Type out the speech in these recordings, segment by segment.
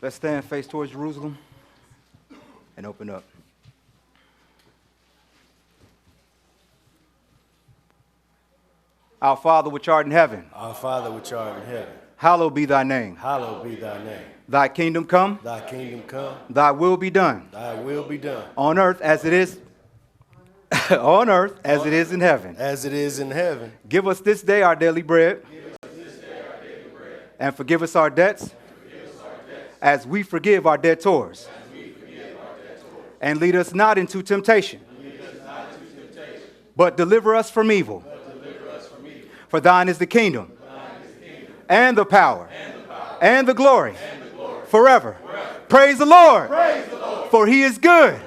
Let's stand face towards Jerusalem and open up. Our Father which art in heaven. Our Father which art in heaven. Hallowed be thy name. Hallowed be thy name. Thy kingdom come. Thy kingdom come. Thy will be done. Thy will be done. On earth as it is on earth as it is in heaven. As it is in heaven. Give us this day our daily bread. And forgive us our debts. As we forgive our debtors. And lead us not into temptation. But deliver us from evil. For thine is the kingdom. And the power. And the glory. Forever. Praise the Lord. For he is good.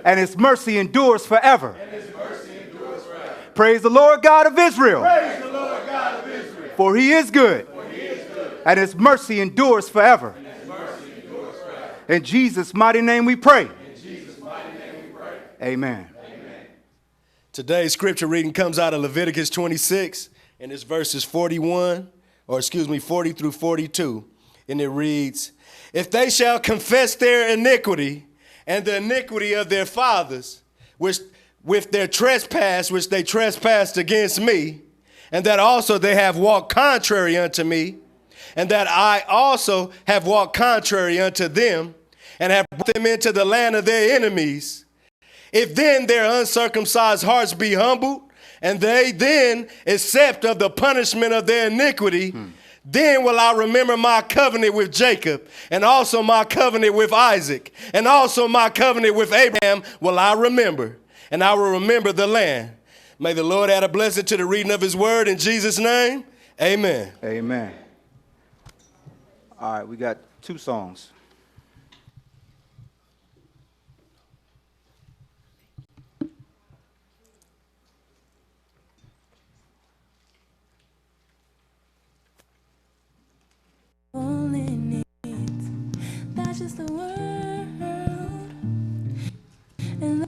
And his mercy endures forever. Praise the Lord God of Israel. For he is good. And his mercy endures forever. In Jesus' mighty name we pray. Amen. Today's scripture reading comes out of Leviticus 26, and it's verses 40 through 42. And it reads, if they shall confess their iniquity and the iniquity of their fathers, which with their trespass, which they trespassed against me, and that also they have walked contrary unto me, and that I also have walked contrary unto them, and have brought them into the land of their enemies, if then their uncircumcised hearts be humbled, and they then accept of the punishment of their iniquity, then will I remember my covenant with Jacob, and also my covenant with Isaac, and also my covenant with Abraham will I remember, and I will remember the land. May the Lord add a blessing to the reading of his word in Jesus' name. Amen. Amen. All right, we got two songs. Only needs, that's just the world. And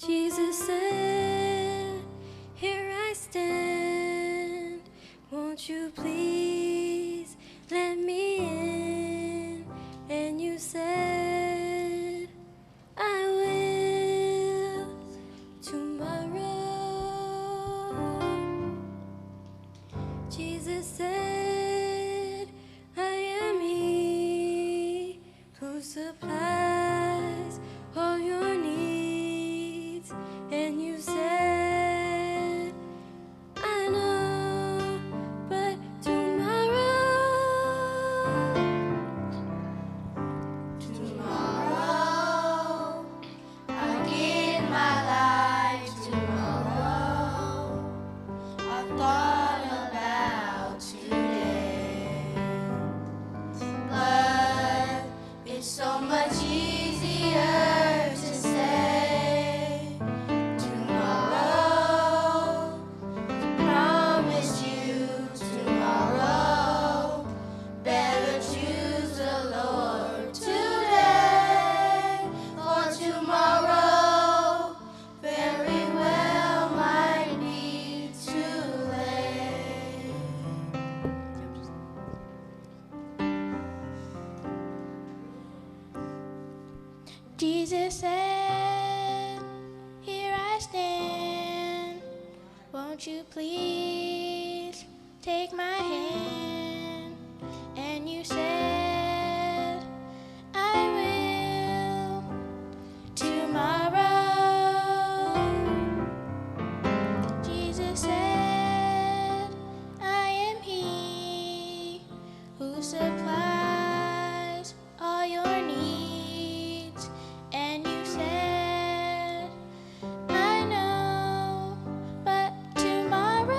Jesus said, here I stand, won't you please let me in? And you said, I will tomorrow. Jesus said, I am he who supplies all your needs. And you said, I know, but tomorrow, I give my life tomorrow. I thought about today, but it's so much easier to say tomorrow. Promise you tomorrow. Better choose the Lord today, for tomorrow very well Jesus said, here I stand. Won't you please take my hand? And you said, I will tomorrow. Jesus said, I am He who supplies all your needs. And you said, I know, but tomorrow,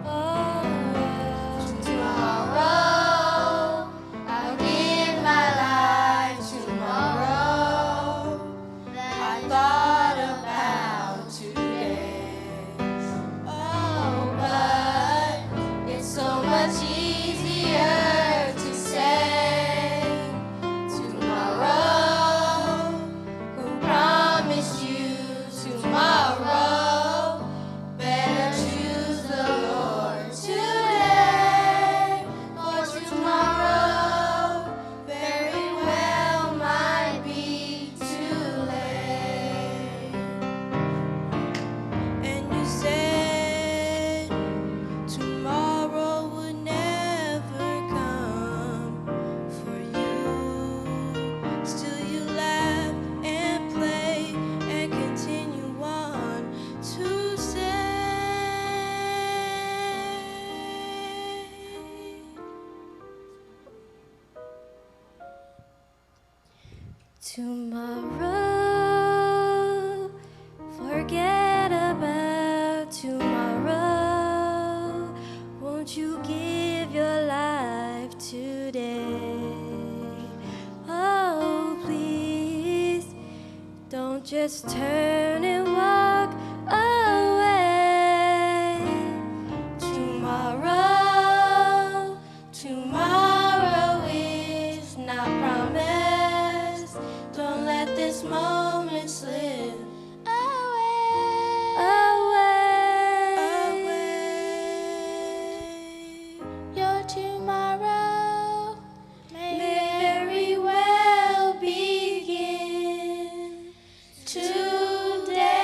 oh, Tomorrow, I'll give my life tomorrow. I thought about today. Oh, but it's so much easier to say tomorrow. Who promised you tomorrow? Better choose the Lord today, for tomorrow very well might be too late. and you said tomorrow would never come for you. Still you laugh and play and continue on to say tomorrow, forget about tomorrow. Won't you give your life today? Oh, please, don't just turn and walk away. Tomorrow, tomorrow is not promised. Don't let this moment slip away. Your tomorrow may very well begin today.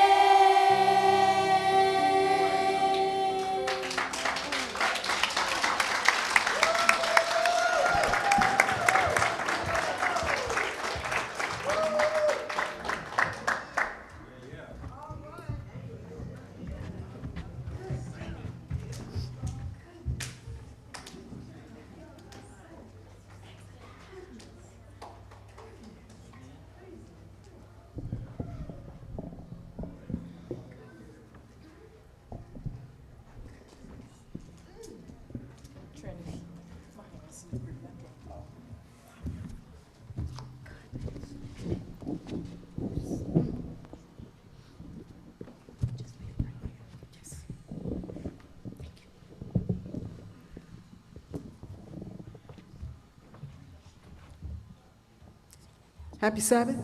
Happy Sabbath.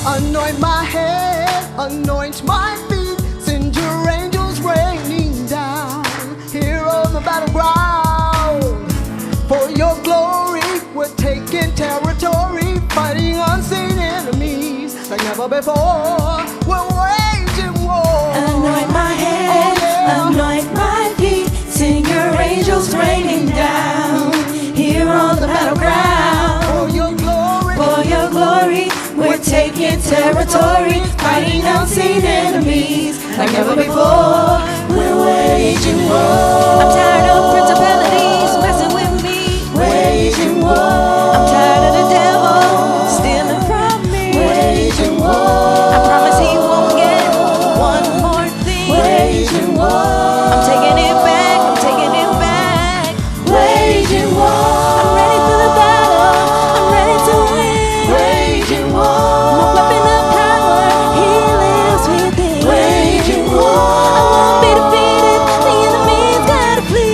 Anoint my head, anoint my feet, send your angels raining down here on the battleground. For your glory, we're taking territory, fighting unseen enemies like never before. We're waging war. Anoint my head, anoint my feet, send your angels raining down here on the battleground. For your glory, We're taking territory, fighting unseen enemies like never before. We're waging war. I'm tired of principalities messing with me. Waging war. I'm tired of the devil stealing from me. Waging war. I promise he won't get one more thing. Waging war. I'm taking it back. I'm taking it back. Waging war. I'm ready for the battle. I'm ready to win. Waging war. My weapon of power, he lives within. Waging war. I won't be defeated. The enemy's gotta flee.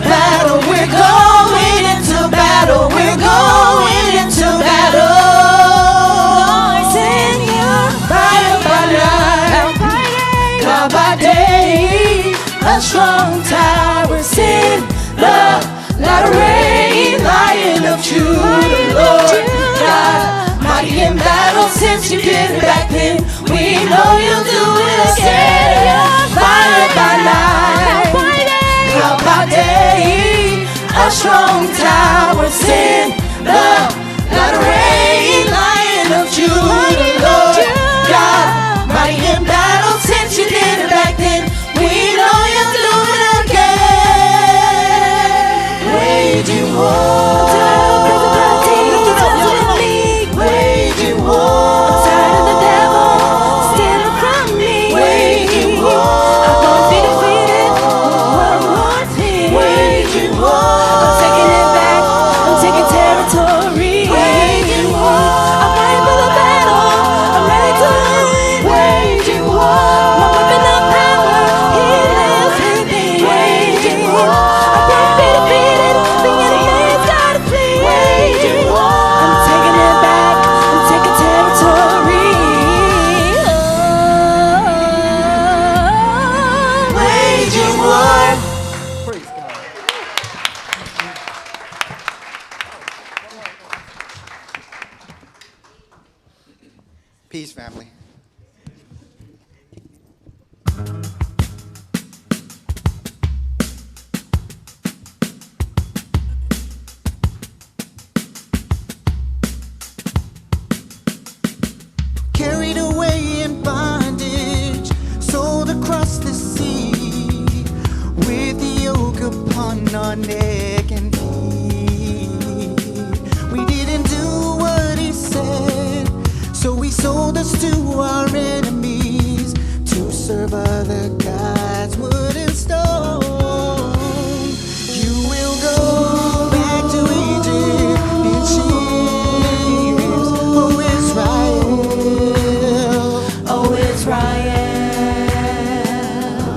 battle. We're going into battle. We're going into battle. Fire by night, cloud by day, a strong tower in the latter rain, Lion of Judah, Lord God, mighty in battle. Since you did it back then, we know you'll do it again. Fire by night, cloud by day, a strong tower in the latter rain, Lion of Judah, Lord God, mighty in battle. Since you did it back then, we know you'll do it again. Waging war, waging war. I'm tired of the devil stealing from me. Waging war, I'm gonna be defeated. One more thing. Waging war, I'm taking it back. I'm taking territory. Waging war, I'm ready for the battle. I'm ready to win. Waging war, my weapon of power, He lives in me. Waging war, I'm gonna be defeated. The enemy's gotta flee. Waging war, I'm taking it back. I'm taking territory. Oh, waging war. Peace, family. Carried away in bondage, sold across the sea, with the yoke upon our neck and feet. We didn't do what He said, so He sold us to our enemies to serve other gods, wood and stone. You will go back to Egypt in sheaves, oh Israel. Oh, Israel.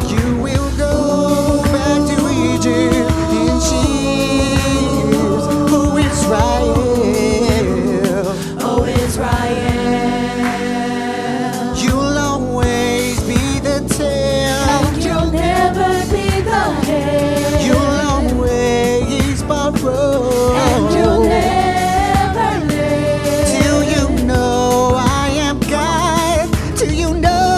You will go back to Egypt in sheaves, oh Israel. Oh, Israel. You'll always be the tail. And you'll never be the head. You'll always borrow. And you'll never live. Till you know I am God. Till you know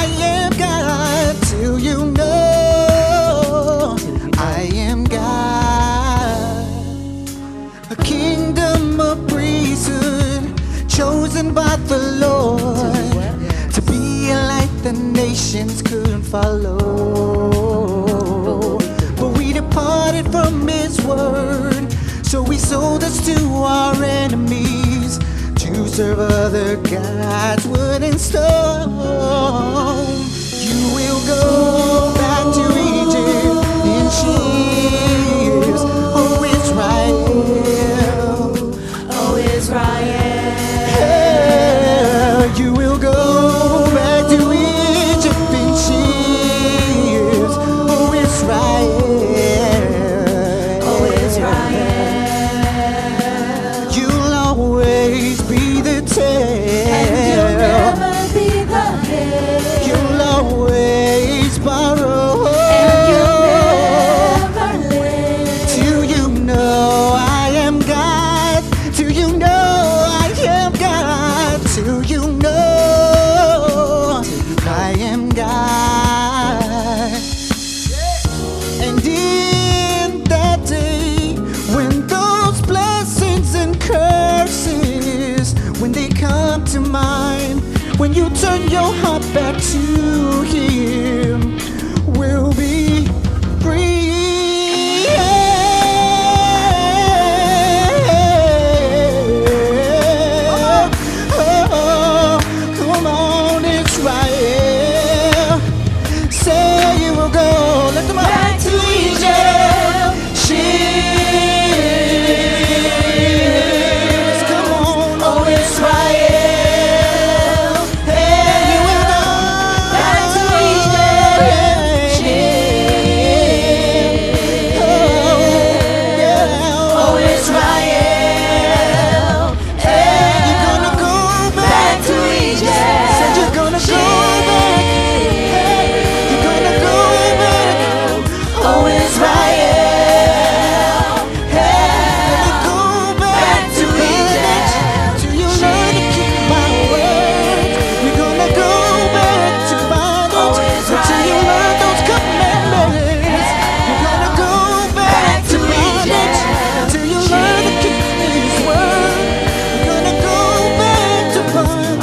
I am God. Till you know I am God. A kingdom of priesthood chosen by the Lord to be a light the nations couldn't follow. But we departed from His word, so He sold us to our enemies to serve other gods, wood and stone. You will go back to Egypt in sheaves, oh Israel. Oh, Israel. You will go back to Egypt in sheaves, oh Israel. Oh, Israel. You'll always be the tail. And you'll never be the head. You'll always borrow. And you'll never live. Till you know I am God. Till you know I am God. Till you know I am God. And in that day, when those blessings and curses, when they come to mind, when you turn your heart back to Him, we'll be free. Oh, come on, Israel. Say you will go. Let them Back to Egypt. She's come on, Oh, Israel. Hey, you will go Back to Egypt.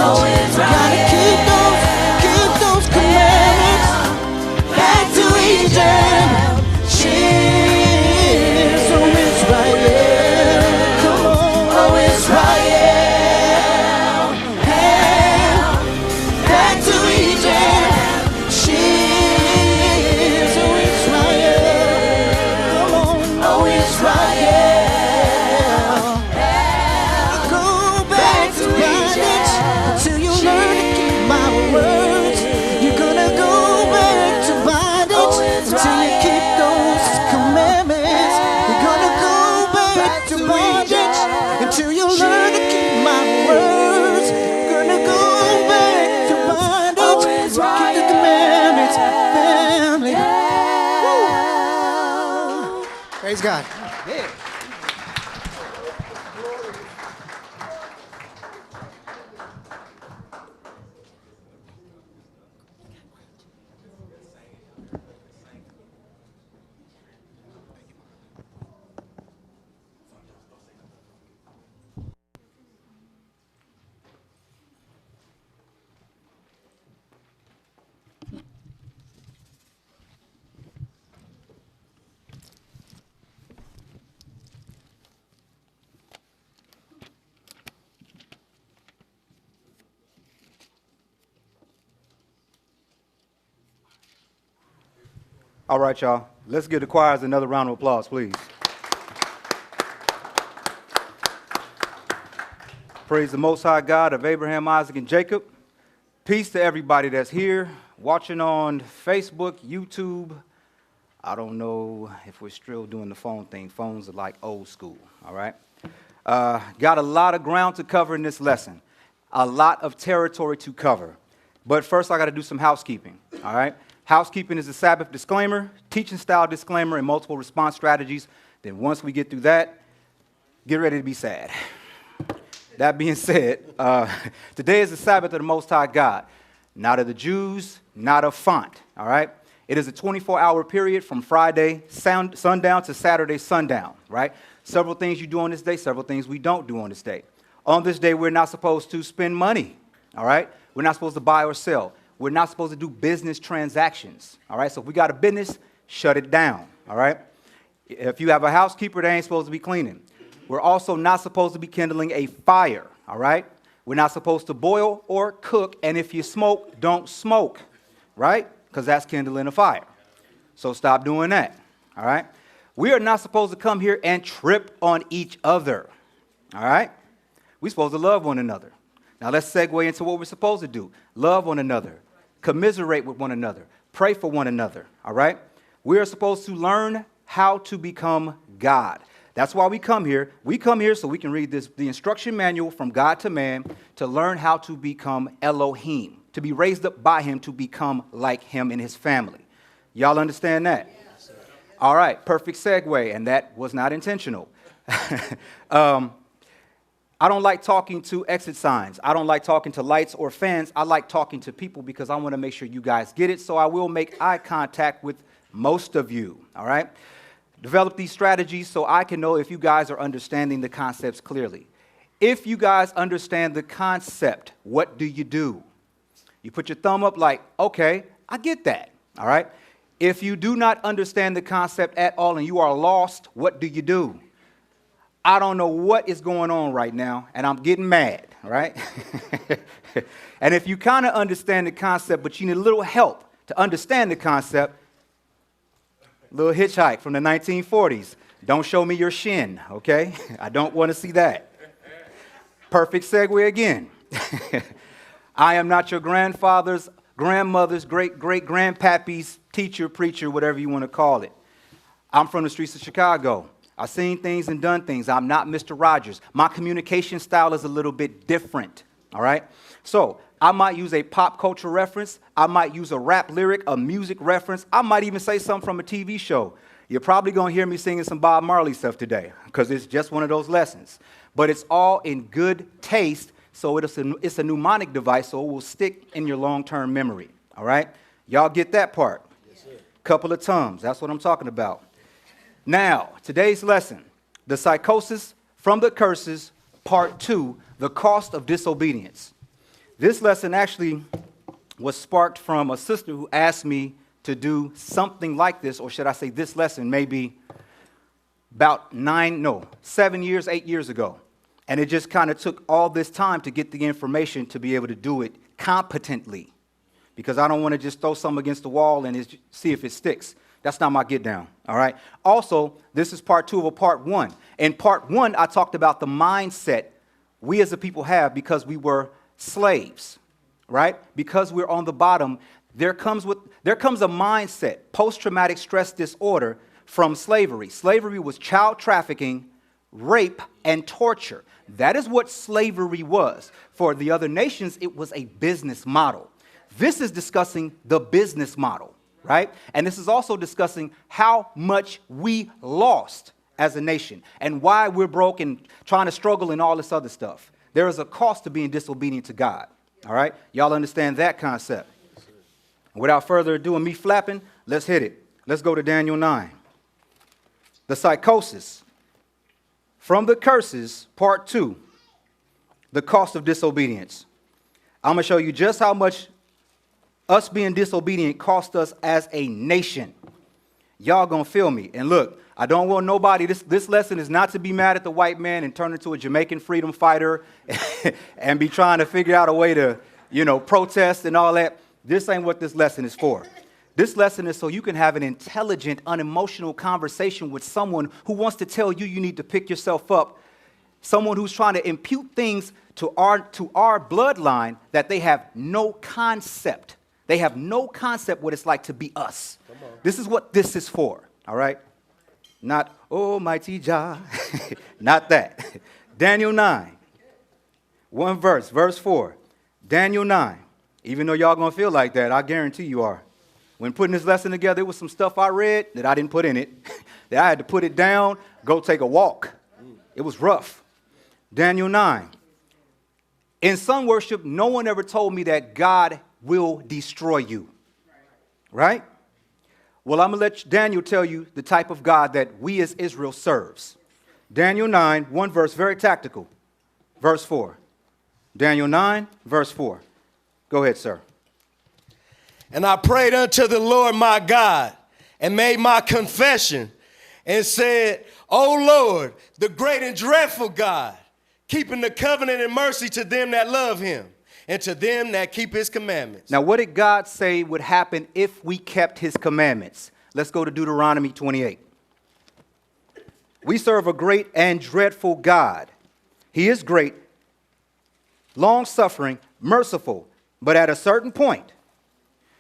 Always Gotta keep those commandments. Back to Egypt. Shit. So Israel. Come on. Oh, Israel. Back to Egypt. Shit. So Israel. Come on. Oh, Israel. Go back to bondage until you learn to keep my words. You're gonna go back to bondage until you keep those commandments. You're gonna go back to bondage until you learn to keep my words. Gonna go back to bondage, keep the commandments, family. Woo. Praise God. Yeah. All right, y'all. Let's give the choirs another round of applause, please. Praise the Most High God of Abraham, Isaac, and Jacob. Peace to everybody that's here, watching on Facebook, YouTube. I don't know if we're still doing the phone thing. Phones are like old school, all right? Got a lot of ground to cover in this lesson, a lot of territory to cover. But first, I got to do some housekeeping, all right? Housekeeping is a Sabbath disclaimer, teaching style disclaimer, and multiple response strategies. Then once we get through that, get ready to be sad. That being said, today is the Sabbath of the Most High God, not of the Jews, not of Font, all right? It is a 24-hour period from Friday sundown to Saturday sundown, right? Several things you do on this day, several things we don't do on this day. On this day, we're not supposed to spend money, all right? We're not supposed to buy or sell. We're not supposed to do business transactions, all right? So if we got a business, shut it down, all right? If you have a housekeeper, they ain't supposed to be cleaning. We're also not supposed to be kindling a fire, all right? We're not supposed to boil or cook, and if you smoke, don't smoke, right? Because that's kindling a fire. So stop doing that, all right? We are not supposed to come here and trip on each other, all right? We're supposed to love one another. Now let's segue into what we're supposed to do. Love one another. Commiserate with one another. Pray for one another, all right? We are supposed to learn how to become God. That's why we come here. We come here so we can read the instruction manual from God to man to learn how to become Elohim, to be raised up by him, to become like him and his family. Y'all understand that? Yes. All right, perfect segue, and that was not intentional. I don't like talking to exit signs. I don't like talking to lights or fans. I like talking to people because I want to make sure you guys get it, so I will make eye contact with most of you, all right? Develop these strategies so I can know if you guys are understanding the concepts clearly. If you guys understand the concept, what do? You put your thumb up like, okay, I get that, all right? If you do not understand the concept at all and you are lost, what do? I don't know what is going on right now, and I'm getting mad, all right? And if you kind of understand the concept, but you need a little help to understand the concept, little hitchhike from the 1940s. Don't show me your shin, okay? I don't want to see that. Perfect segue again. I am not your grandfather's, grandmother's, great-great-grandpappy's teacher, preacher, whatever you want to call it. I'm from the streets of Chicago. I've seen things and done things. I'm not Mr. Rogers. My communication style is a little bit different, all right? So I might use a pop culture reference. I might use a rap lyric, a music reference. I might even say something from a TV show. You're probably going to hear me singing some Bob Marley stuff today because it's just one of those lessons. But it's all in good taste, so it's a mnemonic device, so it will stick in your long-term memory, all right? Y'all get that part? Yes, sir. Couple of Tums, that's what I'm talking about. Now, today's lesson, the Psychosis from the Curses, Part 2, the cost of disobedience. This lesson actually was sparked from a sister who asked me to do something like this, or should I say this lesson, maybe about 7 years, 8 years ago. And it just kind of took all this time to get the information to be able to do it competently, because I don't want to just throw something against the wall and see if it sticks. That's not my get down, all right? Also, this is part 2 of a part 1. In part 1, I talked about the mindset we as a people have because we were slaves, right? Because we're on the bottom, there comes a mindset, post-traumatic stress disorder from slavery. Slavery was child trafficking, rape, and torture. That is what slavery was. For the other nations, it was a business model. This is discussing the business model, right? And this is also discussing how much we lost as a nation and why we're broke and trying to struggle and all this other stuff. There is a cost to being disobedient to God, all right? Y'all understand that concept? Without further ado and me flapping, let's hit it. Let's go to Daniel 9. The psychosis. From the curses, part 2, the cost of disobedience. I'm going to show you just how much us being disobedient cost us as a nation. Y'all going to feel me. And look, I don't want nobody, this lesson is not to be mad at the white man and turn into a Jamaican freedom fighter and be trying to figure out a way to, protest and all that. This ain't what this lesson is for. This lesson is so you can have an intelligent, unemotional conversation with someone who wants to tell you you need to pick yourself up, someone who's trying to impute things to our bloodline that they have no concept. They have no concept what it's like to be us. This is what this is for, all right? Not, oh, mighty Jah, not that. Daniel 9, one verse, verse 4. Daniel 9, even though y'all gonna feel like that, I guarantee you are. When putting this lesson together, there was some stuff I read that I didn't put in it, that I had to put it down, go take a walk. It was rough. Daniel 9. In sun worship, no one ever told me that God will destroy you, right? Well, I'm going to let Daniel tell you the type of God that we as Israel serves. Daniel 9, one verse, very tactical. Verse 4. Daniel 9, verse 4. Go ahead, sir. And I prayed unto the Lord my God and made my confession and said, O Lord, the great and dreadful God, keeping the covenant and mercy to them that love him and to them that keep his commandments. Now, what did God say would happen if we kept his commandments? Let's go to Deuteronomy 28. We serve a great and dreadful God. He is great, long-suffering, merciful, but at a certain point,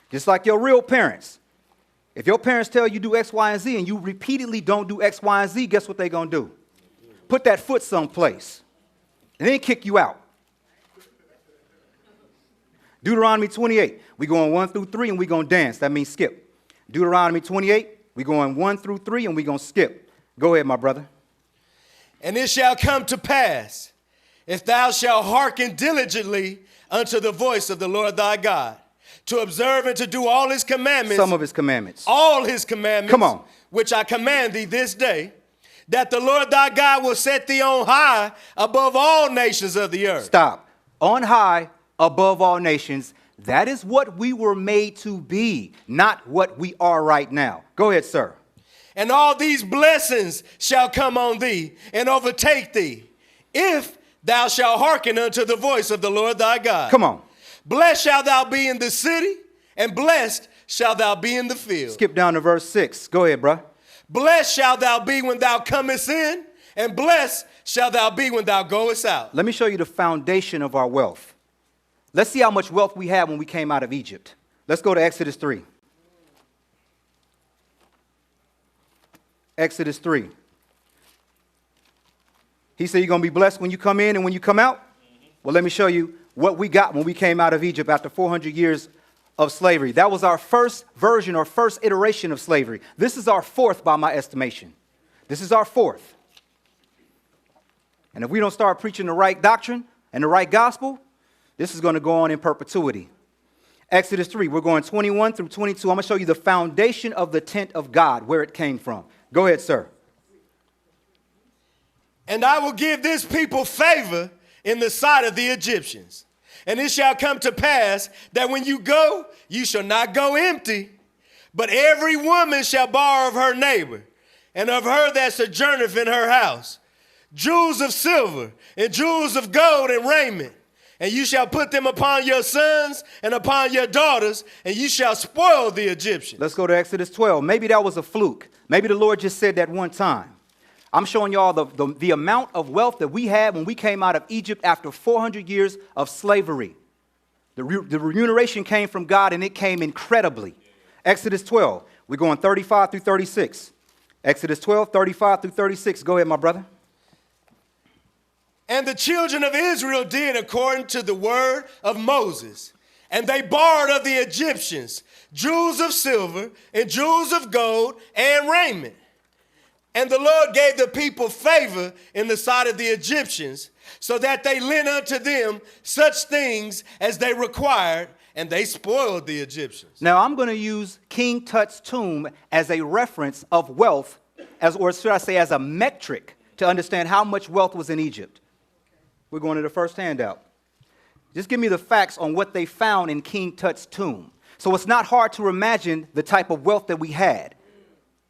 just like your real parents, if your parents tell you do X, Y, and Z and you repeatedly don't do X, Y, and Z, guess what they're going to do? Put that foot someplace and then kick you out. Deuteronomy 28, we going 1 through 3 and we going to dance. That means skip. Deuteronomy 28, we going 1 through 3 and we going to skip. Go ahead, my brother. And it shall come to pass, if thou shalt hearken diligently unto the voice of the Lord thy God, to observe and to do all his commandments. Some of his commandments. All his commandments. Come on. Which I command thee this day, that the Lord thy God will set thee on high above all nations of the earth. Stop. On high, above all nations. That is what we were made to be, not what we are right now. Go ahead, sir. And all these blessings shall come on thee and overtake thee, if thou shalt hearken unto the voice of the Lord thy God. Come on. Blessed shalt thou be in the city, and blessed shalt thou be in the field. Skip down to verse 6. Go ahead, bro. Blessed shalt thou be when thou comest in, and blessed shalt thou be when thou goest out. Let me show you the foundation of our wealth. Let's see how much wealth we had when we came out of Egypt. Let's go to Exodus 3. Exodus 3. He said you're going to be blessed when you come in and when you come out. Well, let me show you what we got when we came out of Egypt after 400 years of slavery. That was our first version or first iteration of slavery. This is our fourth by my estimation. This is our fourth. And if we don't start preaching the right doctrine and the right gospel, this is going to go on in perpetuity. Exodus 3, we're going 21 through 22. I'm going to show you the foundation of the tent of God, where it came from. Go ahead, sir. And I will give this people favor in the sight of the Egyptians, And it shall come to pass that when you go, you shall not go empty, but every woman shall borrow of her neighbor, and of her that sojourneth in her house, jewels of silver, and jewels of gold and raiment. And you shall put them upon your sons and upon your daughters, and you shall spoil the Egyptians. Let's go to Exodus 12. Maybe that was a fluke. Maybe the Lord just said that one time. I'm showing y'all the amount of wealth that we had when we came out of Egypt after 400 years of slavery. The remuneration came from God, and it came incredibly. Exodus 12. We're going 35 through 36. Exodus 12, 35 through 36. Go ahead, my brother. And the children of Israel did according to the word of Moses. And they borrowed of the Egyptians jewels of silver and jewels of gold and raiment. And the Lord gave the people favor in the sight of the Egyptians, so that they lent unto them such things as they required, and they spoiled the Egyptians. Now, I'm going to use King Tut's tomb as a reference of wealth, or should I say as a metric, to understand how much wealth was in Egypt. We're going to the first handout. Just give me the facts on what they found in King Tut's tomb. So it's not hard to imagine the type of wealth that we had.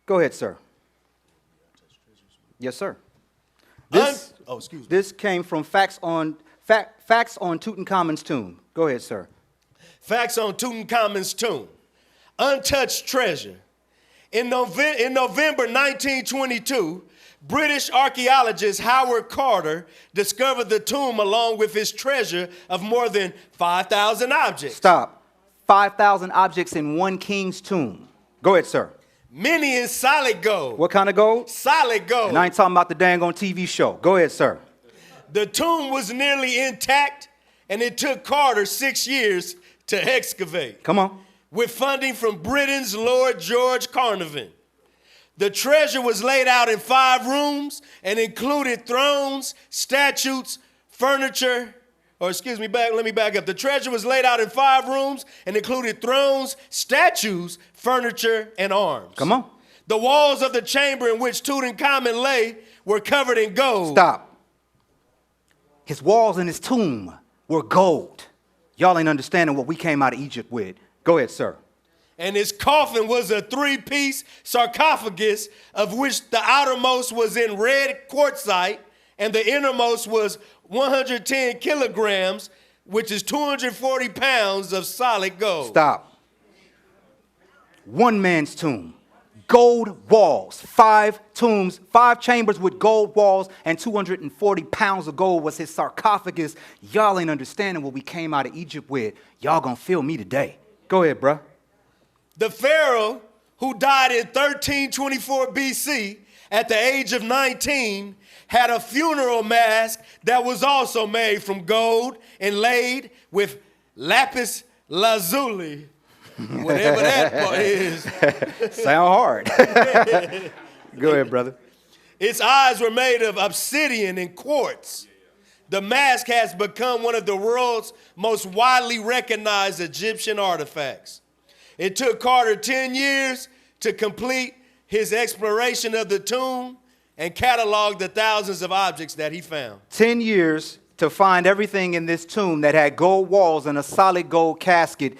Go ahead, sir. Yes, sir. This came from facts on Tutankhamun's tomb. Go ahead, sir. Facts on Tutankhamun's tomb. Untouched treasure. In November 1922, British archaeologist Howard Carter discovered the tomb along with his treasure of more than 5,000 objects. Stop. 5,000 objects in one king's tomb. Go ahead, sir. Many in solid gold. What kind of gold? Solid gold. And I ain't talking about the dang on TV show. Go ahead, sir. The tomb was nearly intact, and it took Carter 6 years to excavate. Come on. With funding from Britain's Lord George Carnarvon. The treasure was laid out in 5 rooms and included thrones, statues, furniture. Let me back up. The treasure was laid out in 5 rooms and included thrones, statues, furniture, and arms. Come on. The walls of the chamber in which Tutankhamun lay were covered in gold. Stop. His walls in his tomb were gold. Y'all ain't understanding what we came out of Egypt with. Go ahead, sir. And his coffin was a 3-piece sarcophagus, of which the outermost was in red quartzite, and the innermost was 110 kilograms, which is 240 pounds of solid gold. Stop. One man's tomb. Gold walls. 5 tombs, 5 chambers with gold walls, and 240 pounds of gold was his sarcophagus. Y'all ain't understanding what we came out of Egypt with. Y'all gonna feel me today. Go ahead, bruh. The Pharaoh, who died in 1324 BC at the age of 19, had a funeral mask that was also made from gold and laid with lapis lazuli, whatever that is. Sound hard. Go ahead, brother. Its eyes were made of obsidian and quartz. The mask has become one of the world's most widely recognized Egyptian artifacts. It took Carter 10 years to complete his exploration of the tomb and catalog the thousands of objects that he found. 10 years to find everything in this tomb that had gold walls and a solid gold casket.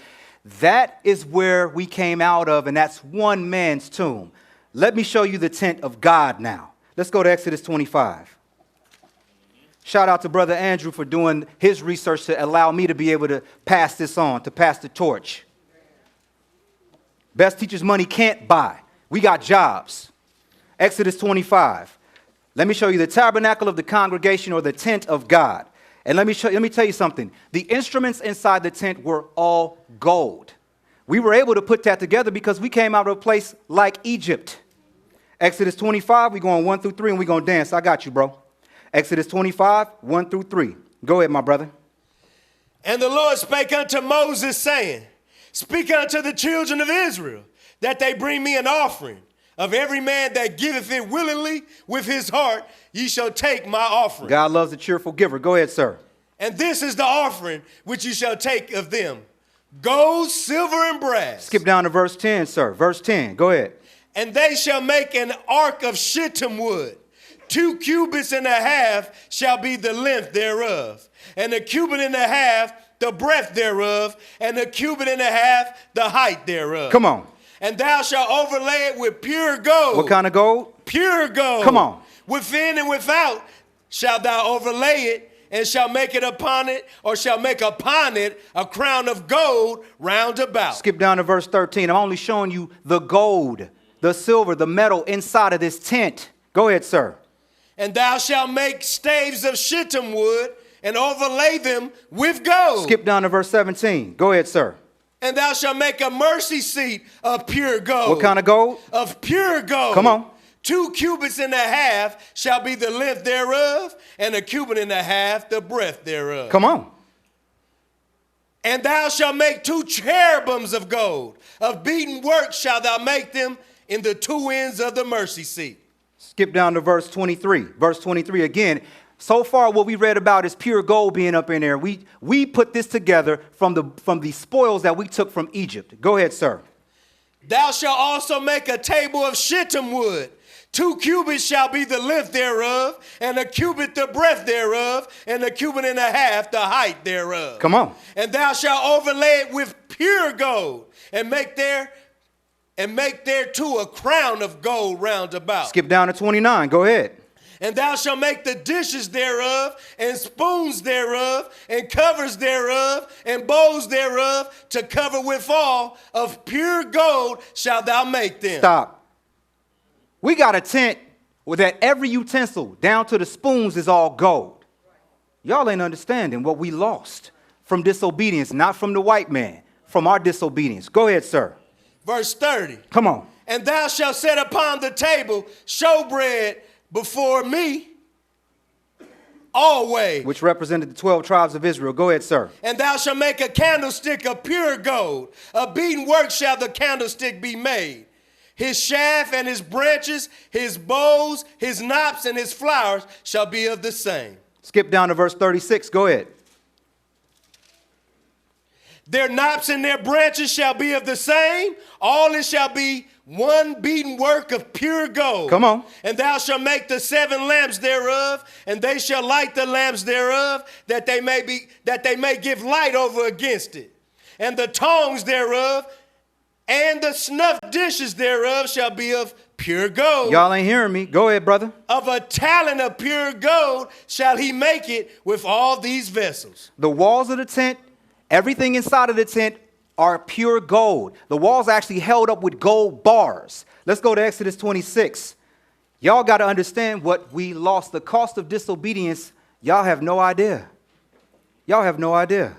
That is where we came out of, and that's one man's tomb. Let me show you the tent of God now. Let's go to Exodus 25. Shout out to Brother Andrew for doing his research to allow me to be able to pass this on, to pass the torch. Best teachers money can't buy. We got jobs. Exodus 25. Let me show you the tabernacle of the congregation, or the tent of God. And let me tell you something. The instruments inside the tent were all gold. We were able to put that together because we came out of a place like Egypt. Exodus 25, we're going 1 through 3, and we're going to dance. I got you, bro. Exodus 25, 1 through 3. Go ahead, my brother. And the Lord spake unto Moses, saying, Speak unto the children of Israel, that they bring me an offering. Of every man that giveth it willingly with his heart, ye shall take my offering. God loves a cheerful giver. Go ahead, sir. And this is the offering which ye shall take of them: gold, silver, and brass. Skip down to verse 10, sir. Verse 10. Go ahead. And they shall make an ark of shittim wood. 2.5 cubits shall be the length thereof, and 1.5 cubits the breadth thereof, and a cubit and a half the height thereof. Come on. And thou shalt overlay it with pure gold. What kind of gold? Pure gold. Come on. Within and without shalt thou overlay it, and shall make it upon it, or shall make upon it a crown of gold round about. Skip down to verse 13. I'm only showing you the gold, the silver, the metal inside of this tent. Go ahead, sir. And thou shalt make staves of shittim wood, and overlay them with gold. Skip down to verse 17. Go ahead, sir. And thou shalt make a mercy seat of pure gold. What kind of gold? Of pure gold. Come on. 2 cubits and a half shall be the length thereof, and a cubit and a half the breadth thereof. Come on. And thou shalt make 2 cherubims of gold. Of beaten work shalt thou make them in the 2 ends of the mercy seat. Skip down to verse 23. Verse 23 again. So far, what we read about is pure gold being up in there. We put this together from the spoils that we took from Egypt. Go ahead, sir. Thou shalt also make a table of shittim wood. 2 cubits shall be the length thereof, and a cubit the breadth thereof, and a cubit and a half the height thereof. Come on. And thou shalt overlay it with pure gold, and make thereto a crown of gold round about. Skip down to 29. Go ahead. And thou shalt make the dishes thereof, and spoons thereof, and covers thereof, and bowls thereof, to cover withal of pure gold shalt thou make them. Stop. We got a tent where that every utensil, down to the spoons, is all gold. Y'all ain't understanding what we lost from disobedience, not from the white man, from our disobedience. Go ahead, sir. Verse 30. Come on. And thou shalt set upon the table showbread before me always. Which represented the 12 tribes of Israel. Go ahead, sir. And thou shalt make a candlestick of pure gold. Of beaten work shall the candlestick be made. His shaft and his branches, his bowls, his knops, and his flowers shall be of the same. Skip down to verse 36. Go ahead. Their knops and their branches shall be of the same. All it shall be one beaten work of pure gold. Come on. And thou shalt make the 7 lamps thereof, and they shall light the lamps thereof, that they may give light over against it. And the tongs thereof, and the snuff dishes thereof shall be of pure gold. Y'all ain't hearing me. Go ahead, brother. Of a talent of pure gold shall he make it with all these vessels. The walls of the tent, everything inside of the tent are pure gold. The walls are actually held up with gold bars. Let's go to Exodus 26. Y'all got to understand what we lost. The cost of disobedience, y'all have no idea. Y'all have no idea.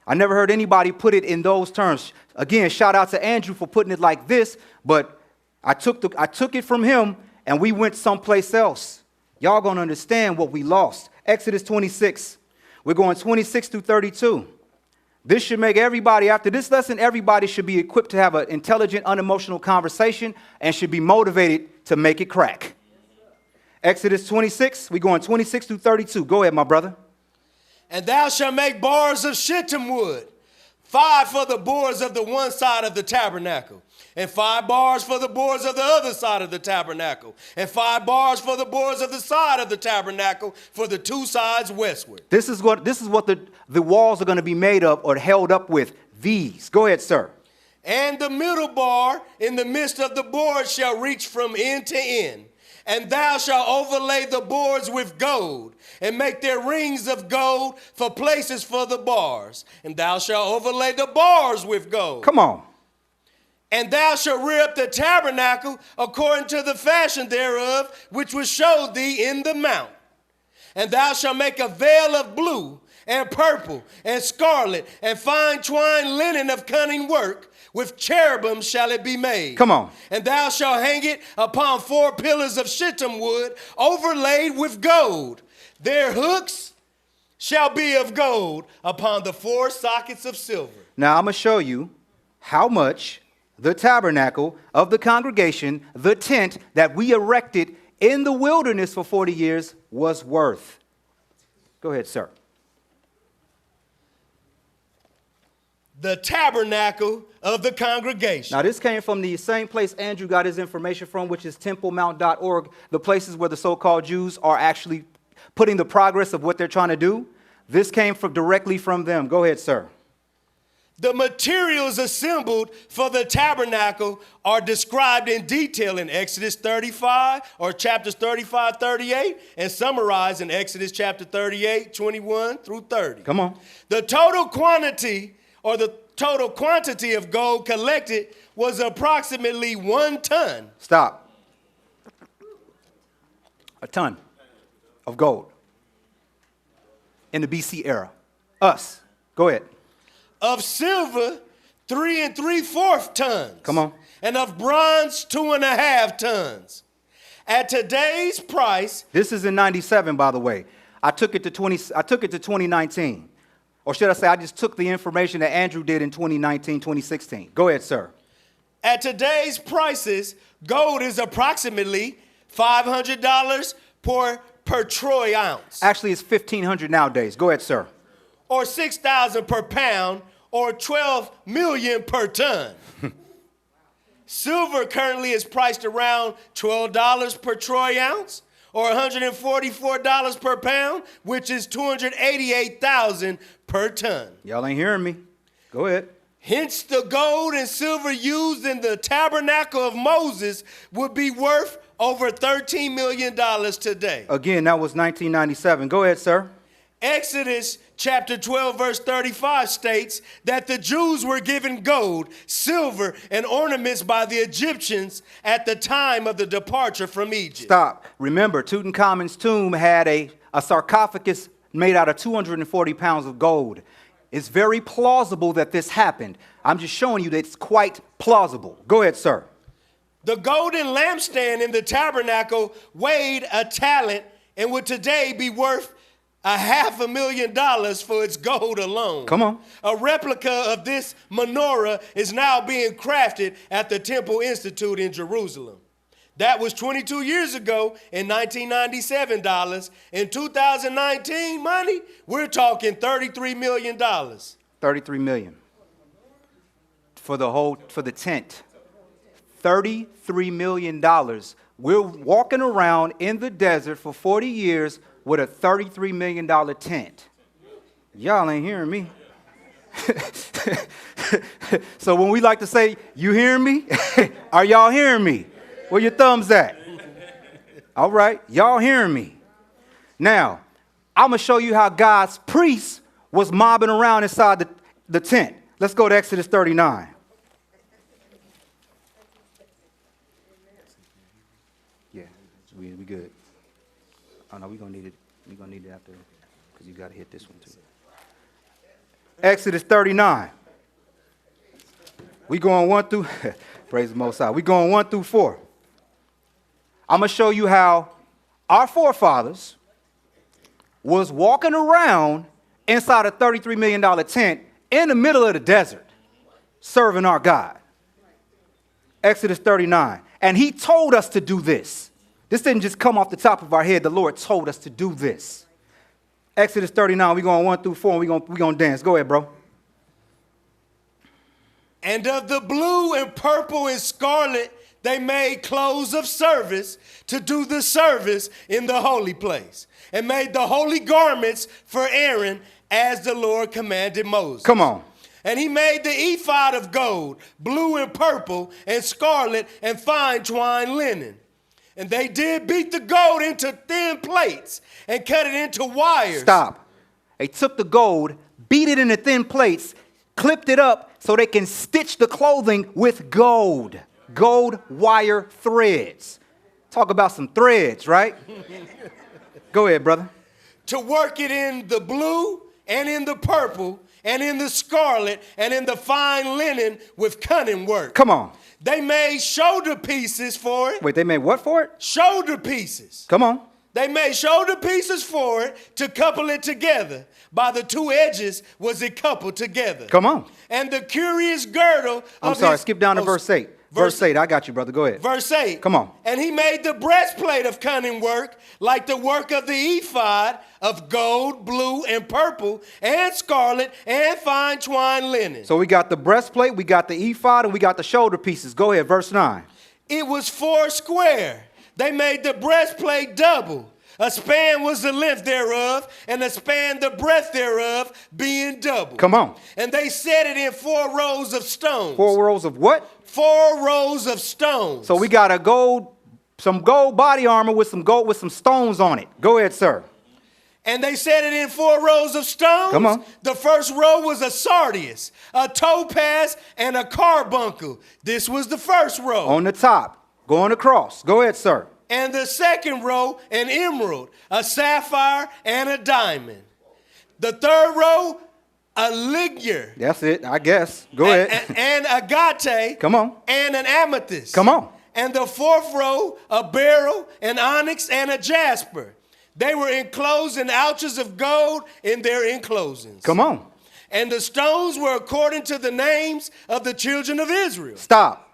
I never heard anybody put it in those terms. Again, shout out to Andrew for putting it like this, but I took it from him and we went someplace else. Y'all gonna understand what we lost. Exodus 26. We're going 26 through 32. This should make everybody, after this lesson, everybody should be equipped to have an intelligent, unemotional conversation and should be motivated to make it crack. Exodus 26, we're going 26 through 32. Go ahead, my brother. And thou shalt make bars of shittim wood, 5 for the boards of the one side of the tabernacle, and 5 bars for the boards of the other side of the tabernacle, and 5 bars for the boards of the side of the tabernacle for the 2 sides westward. This is what the walls are going to be made of or held up with. These. Go ahead, sir. And the middle bar in the midst of the board shall reach from end to end. And thou shalt overlay the boards with gold, and make their rings of gold for places for the bars. And thou shalt overlay the bars with gold. Come on. And thou shalt rear up the tabernacle according to the fashion thereof, which was showed thee in the mount. And thou shalt make a veil of blue and purple and scarlet and fine twined linen of cunning work. With cherubim shall it be made. Come on. And thou shalt hang it upon 4 pillars of shittim wood, overlaid with gold. Their hooks shall be of gold upon the 4 sockets of silver. Now I'm going to show you how much the tabernacle of the congregation, the tent that we erected in the wilderness for 40 years, was worth. Go ahead, sir. The tabernacle of the congregation. Now, this came from the same place Andrew got his information from, which is templemount.org, the places where the so-called Jews are actually putting the progress of what they're trying to do. This came directly from them. Go ahead, sir. The materials assembled for the tabernacle are described in detail in Exodus 35 or chapters 35, 38 and summarized in Exodus chapter 38, 21 through 30. Come on. The total quantity of gold collected was approximately 1 ton. Stop. A ton of gold in the BC era. Us. Go ahead. Of silver, 3 3/4 tons. Come on. And of bronze, 2.5 tons. At today's price, This is in 97, by the way. I took it to 2019. Or should I say I just took the information that Andrew did in 2019, 2016. Go ahead, sir. at today's prices, gold is approximately $500 per troy ounce. Actually, it's $1,500 nowadays. Go ahead, sir. Or $6,000 per pound, or $12 million per ton. Silver currently is priced around $12 per troy ounce, or $144 per pound, which is $288,000 per ton. Y'all ain't hearing me. Go ahead. Hence, the gold and silver used in the tabernacle of Moses would be worth over $13 million today. Again, that was 1997. Go ahead, sir. Exodus chapter 12, verse 35 states that the Jews were given gold, silver, and ornaments by the Egyptians at the time of the departure from Egypt. Stop. Remember, Tutankhamun's tomb had a sarcophagus made out of 240 pounds of gold. It's very plausible that this happened. I'm just showing you that it's quite plausible. Go ahead, sir. The golden lampstand in the tabernacle weighed a talent and would today be worth $500,000 for its gold alone. Come on. A replica of this menorah is now being crafted at the Temple Institute in Jerusalem. That was 22 years ago in 1997 dollars. In 2019 money, we're talking $33 million. $33 million. For the tent. $33 million. We're walking around in the desert for 40 years with a $33 million tent. Y'all ain't hearing me. So when we like to say, you hearing me? Are y'all hearing me? Where your thumbs at? All right, y'all hearing me. Now, I'm going to show you how God's priest was mobbing around inside the tent. Let's go to Exodus 39. Yeah, we good. Oh, no, we're going to need it. We're going to need it after, because you got to hit this one, too. Exodus 39. We going 1 through, praise the Most High. We going 1 through 4. I'm going to show you how our forefathers was walking around inside a $33 million tent in the middle of the desert, serving our God. Exodus 39. And he told us to do this. This didn't just come off the top of our head. The Lord told us to do this. Exodus 39, we're going 1 through 4, and we're going to dance. Go ahead, bro. And of the blue and purple and scarlet, they made clothes of service to do the service in the holy place, and made the holy garments for Aaron as the Lord commanded Moses. Come on. And he made the ephod of gold, blue and purple and scarlet and fine twined linen. And they did beat the gold into thin plates and cut it into wires. Stop. They took the gold, beat it into thin plates, clipped it up so they can stitch the clothing with gold. Gold wire threads. Talk about some threads, right? Go ahead, brother. To work it in the blue and in the purple and in the scarlet and in the fine linen with cunning work. Come on. They made shoulder pieces for it. Wait, they made what for it? Shoulder pieces. Come on. They made shoulder pieces for it to couple it together. By the two edges was it coupled together. Come on. And the curious girdle I'm sorry, skip down to verse 8. Verse 8, I got you, brother. Go ahead. Verse 8. Come on. And he made the breastplate of cunning work, like the work of the ephod, of gold, blue, and purple, and scarlet, and fine twined linen. So we got the breastplate, we got the ephod, and we got the shoulder pieces. Go ahead, verse 9. It was 4 square. They made the breastplate double, A span was the length thereof, and a span the breadth thereof, being double. Come on. And they set it in 4 rows of stones. 4 rows of what? 4 rows of stones. So we got some gold body armor with some stones on it. Go ahead, sir. And they set it in 4 rows of stones. Come on. The first row was a sardius, a topaz, and a carbuncle. This was the first row. On the top, going across. Go ahead, sir. And the second row, an emerald, a sapphire, and a diamond. The third row, a ligure. That's it, I guess. Go ahead. And agate. Come on. And an amethyst. Come on. And the fourth row, a beryl, an onyx, and a jasper. They were enclosed in ouches of gold in their enclosings. Come on. And the stones were according to the names of the children of Israel. Stop.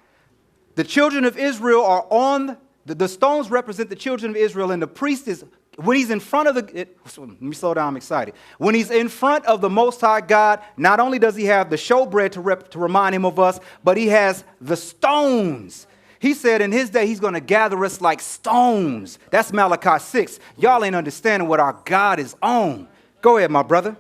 The children of Israel are on, the stones represent the children of Israel, and the priest is, when he's in front of let me slow down, I'm excited. When he's in front of the Most High God, not only does he have the showbread to remind him of us, but he has the stones. He said in his day, he's going to gather us like stones. That's Malachi 6. Y'all ain't understanding what our God is on. Go ahead, my brother.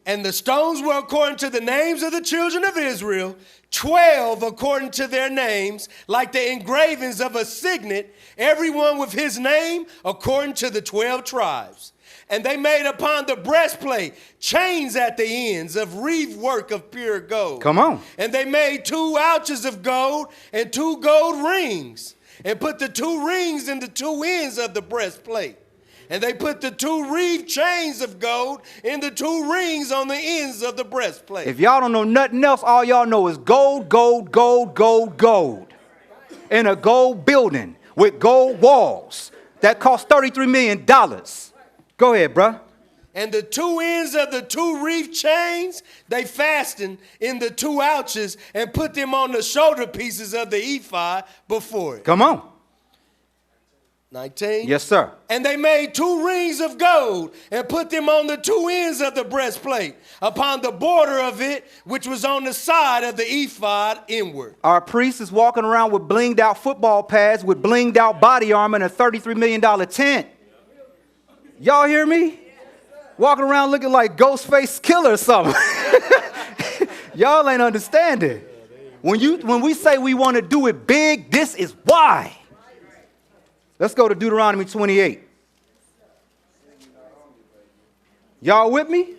And the stones were according to the names of the children of Israel, 12 according to their names, like the engravings of a signet, everyone with his name according to the 12 tribes. And they made upon the breastplate chains at the ends of wreath work of pure gold. Come on. And they made 2 ouches of gold and 2 gold rings, and put the 2 rings in the 2 ends of the breastplate. And they put the 2 wreath chains of gold in the 2 rings on the ends of the breastplate. If y'all don't know nothing else, all y'all know is gold, gold, gold, gold, gold. In a gold building with gold walls that cost $33 million. Go ahead, bruh. And the 2 ends of the 2 wreath chains, they fastened in the 2 ouches and put them on the shoulder pieces of the ephod before it. Come on. 19. Yes, sir. And they made 2 rings of gold and put them on the 2 ends of the breastplate, upon the border of it, which was on the side of the ephod inward. Our priest is walking around with blinged out football pads, with blinged out body armor, and a $33 million tent. Y'all hear me? Walking around looking like Ghostface Killer or something. Y'all ain't understanding. When we say we want to do it big, this is why. Let's go to Deuteronomy 28. Y'all with me?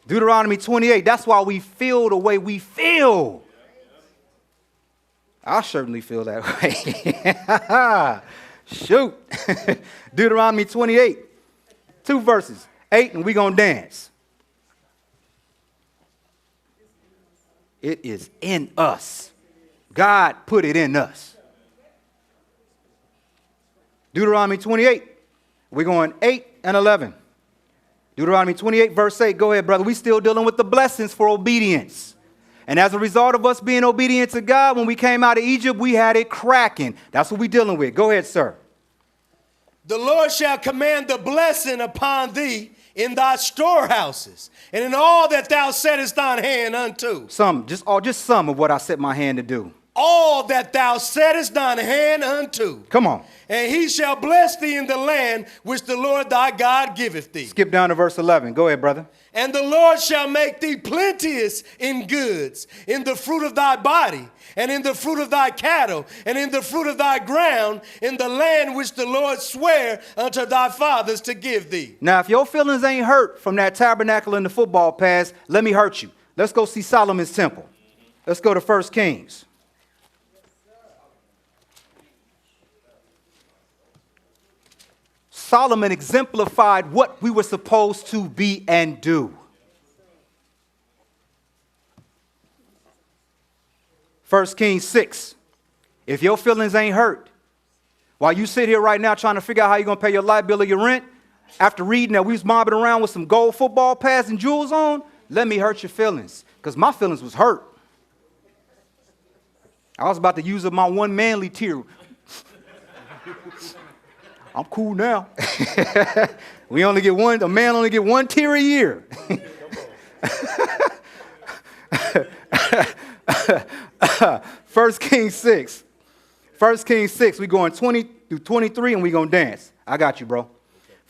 Deuteronomy 28. That's why we feel the way we feel. I certainly feel that way. Shoot. Deuteronomy 28. 2 verses. 8, and we're going to dance. It is in us. God put it in us. Deuteronomy 28. We're going 8 and 11. Deuteronomy 28, verse 8. Go ahead, brother. We still dealing with the blessings for obedience. And as a result of us being obedient to God, when we came out of Egypt, we had it cracking. That's what we're dealing with. Go ahead, sir. The Lord shall command the blessing upon thee in thy storehouses, and in all that thou settest thine hand unto. Just some of what I set my hand to do. All that thou settest thine hand unto. Come on. And he shall bless thee in the land which the Lord thy God giveth thee. Skip down to verse 11. Go ahead, brother. And the Lord shall make thee plenteous in goods, in the fruit of thy body, and in the fruit of thy cattle, and in the fruit of thy ground, in the land which the Lord sware unto thy fathers to give thee. Now, if your feelings ain't hurt from that tabernacle and the football pass, let me hurt you. Let's go see Solomon's temple. Let's go to 1 Kings. Solomon exemplified what we were supposed to be and do. 1 Kings 6. If your feelings ain't hurt, while you sit here right now trying to figure out how you're going to pay your light bill or your rent, after reading that we was mobbing around with some gold football pads and jewels on, let me hurt your feelings, because my feelings was hurt. I was about to use up my one manly tear. I'm cool now. We only get one, a man only get 1 tear a year. 1 Kings 6. 1 Kings 6, we going 20 through 23, and we going to dance. I got you, bro.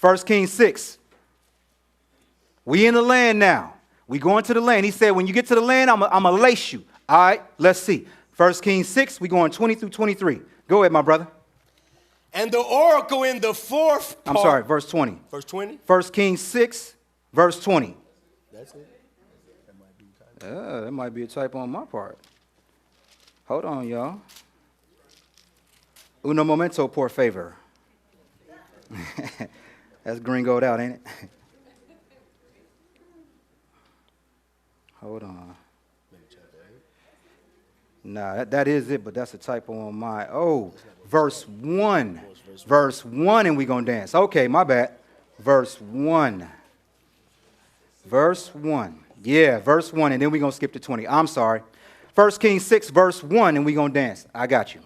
1 Kings 6. We in the land now. We going to the land. He said, when you get to the land, I'm going to lace you. All right, let's see. 1 Kings 6, we going 20 through 23. Go ahead, my brother. And the oracle in the fourth part. I'm sorry, verse 20. Verse 20? 1 Kings 6, verse 20. That's it. That might be a typo on my part. Hold on, y'all. Uno momento, por favor. That's gringoed out, ain't it? Hold on. Nah, that is it, but that's a typo on my. Oh, verse 1. Verse 1, and we going to dance. Okay, my bad. Verse 1. Verse 1. Yeah, verse 1, and then we going to skip to 20. I'm sorry. 1 Kings 6, verse 1, and we going to dance. I got you.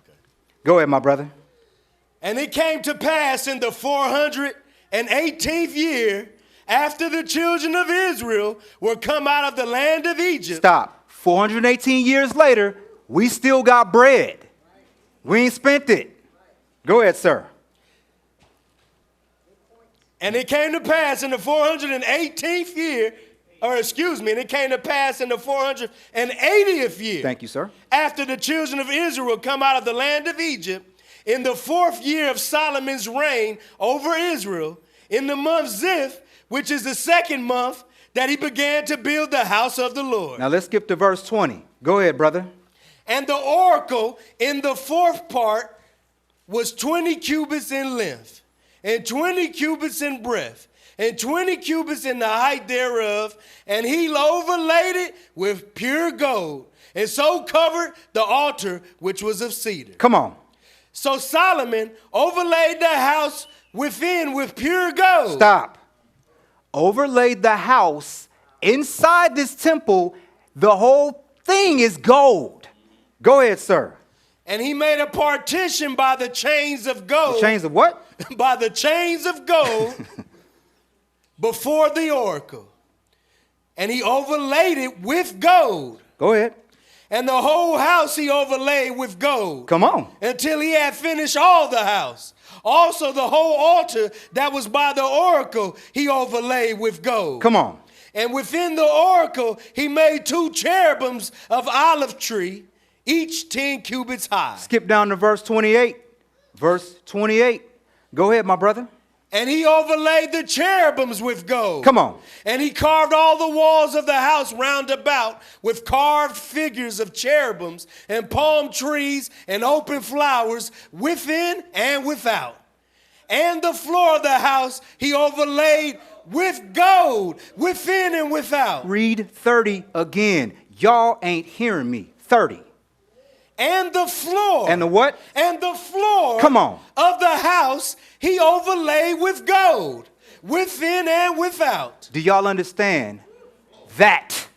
Go ahead, my brother. And it came to pass in the 418th year, after the children of Israel were come out of the land of Egypt. Stop. 418 years later, we still got bread. We ain't spent it. Go ahead, sir. And it came to pass in the 418th year, and it came to pass in the 480th year. Thank you, sir. After the children of Israel come out of the land of Egypt, in the 4th year of Solomon's reign over Israel, in the month Ziph, which is the 2nd month, that he began to build the house of the Lord. Now let's skip to verse 20. Go ahead, brother. And the oracle in the 4th part was 20 cubits in length, and 20 cubits in breadth, and 20 cubits in the height thereof, and he overlaid it with pure gold, and so covered the altar which was of cedar. Come on. So Solomon overlaid the house within with pure gold. Stop. Overlaid the house inside this temple. The whole thing is gold. Go ahead, sir. And he made a partition by the chains of gold. The chains of what? By the chains of gold before the oracle. And he overlaid it with gold. Go ahead. And the whole house he overlaid with gold. Come on. Until he had finished all the house. Also the whole altar that was by the oracle he overlaid with gold. Come on. And within the oracle he made 2 cherubims of olive tree, each 10 cubits high. Skip down to verse 28. Verse 28. Go ahead, my brother. And he overlaid the cherubims with gold. Come on. And he carved all the walls of the house round about with carved figures of cherubims and palm trees and open flowers within and without. And the floor of the house he overlaid with gold within and without. Read 30 again. Y'all ain't hearing me. 30. And the floor. And the what? And the floor. Come on. Of the house he overlaid with gold, within and without. Do y'all understand that?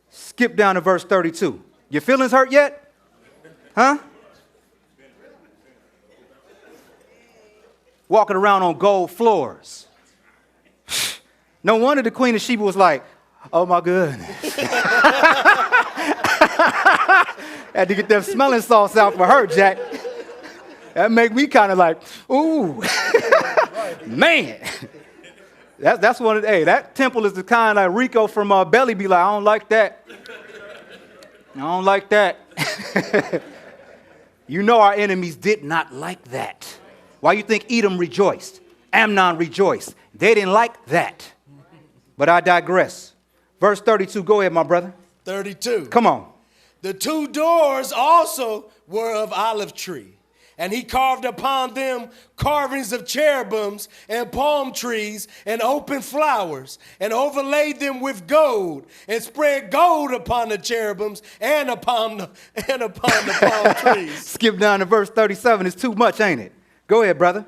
Skip down to verse 32. Your feelings hurt yet? Huh? Walking around on gold floors. No wonder the Queen of Sheba was like, oh my goodness. Had to get that smelling sauce out for her, Jack. That make me kind of like, ooh, man. That's one of the, hey, that temple is the kind like Rico from Belly be like, I don't like that. I don't like that. You know our enemies did not like that. Why you think Edom rejoiced? Amnon rejoiced. They didn't like that. But I digress. Verse 32, go ahead, my brother. 32. Come on. The 2 doors also were of olive tree, and he carved upon them carvings of cherubims and palm trees and open flowers, and overlaid them with gold, and spread gold upon the cherubims and upon the palm trees. Skip down to verse 37. It's too much, ain't it? Go ahead, brother.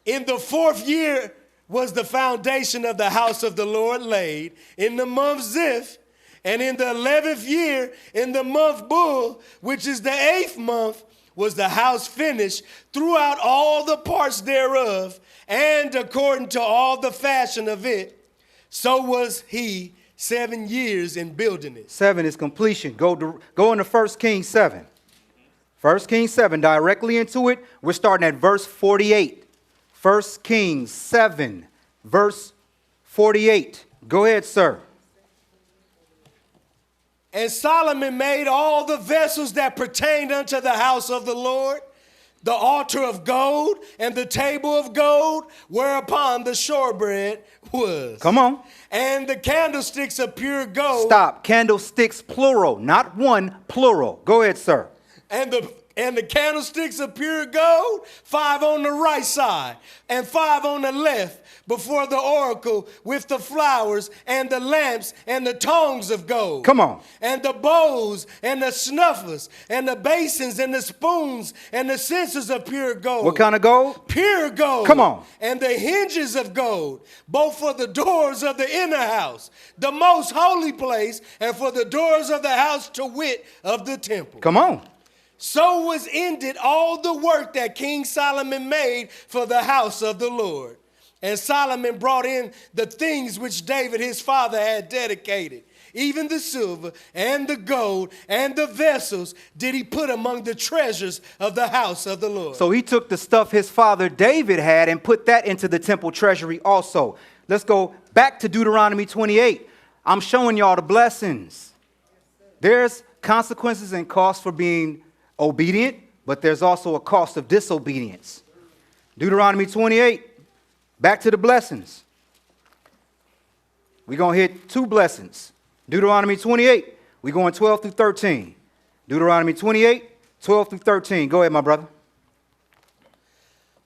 In the 4th year was the foundation of the house of the Lord laid, in the month Ziph. And in the 11th year, in the month Bull, which is the 8th month, was the house finished throughout all the parts thereof, and according to all the fashion of it. So was he 7 years in building it. 7 is completion. Go into 1 Kings 7. 1 Kings 7, directly into it. We're starting at verse 48. 1 Kings 7, verse 48. Go ahead, sir. And Solomon made all the vessels that pertained unto the house of the Lord, the altar of gold and the table of gold, whereupon the showbread was. Come on. And the candlesticks of pure gold. Stop. Candlesticks, plural, not one, plural. Go ahead, sir. And the candlesticks of pure gold, 5 on the right side and 5 on the left, before the oracle with the flowers and the lamps and the tongs of gold. Come on. And the bowls and the snuffers and the basins and the spoons and the censers of pure gold. What kind of gold? Pure gold. Come on. And the hinges of gold, both for the doors of the inner house, the most holy place, and for the doors of the house, to wit, of the temple. Come on. So was ended all the work that King Solomon made for the house of the Lord. And Solomon brought in the things which David his father had dedicated. Even the silver and the gold and the vessels did he put among the treasures of the house of the Lord. So he took the stuff his father David had and put that into the temple treasury also. Let's go back to Deuteronomy 28. I'm showing y'all the blessings. There's consequences and costs for being obedient, but there's also a cost of disobedience. Deuteronomy 28. Back to the blessings. We're going to hit 2 blessings. Deuteronomy 28, we're going 12 through 13. Deuteronomy 28, 12 through 13. Go ahead, my brother.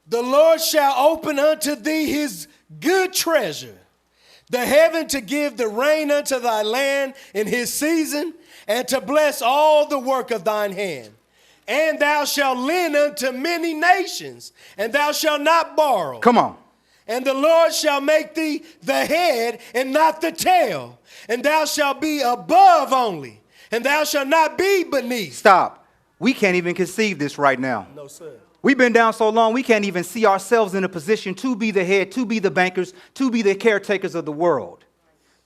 The Lord shall open unto thee his good treasure, the heaven to give the rain unto thy land in his season, and to bless all the work of thine hand. And thou shalt lend unto many nations, and thou shalt not borrow. Come on. And the Lord shall make thee the head and not the tail. And thou shalt be above only. And thou shalt not be beneath. Stop. We can't even conceive this right now. No, sir. We've been down so long, we can't even see ourselves in a position to be the head, to be the bankers, to be the caretakers of the world.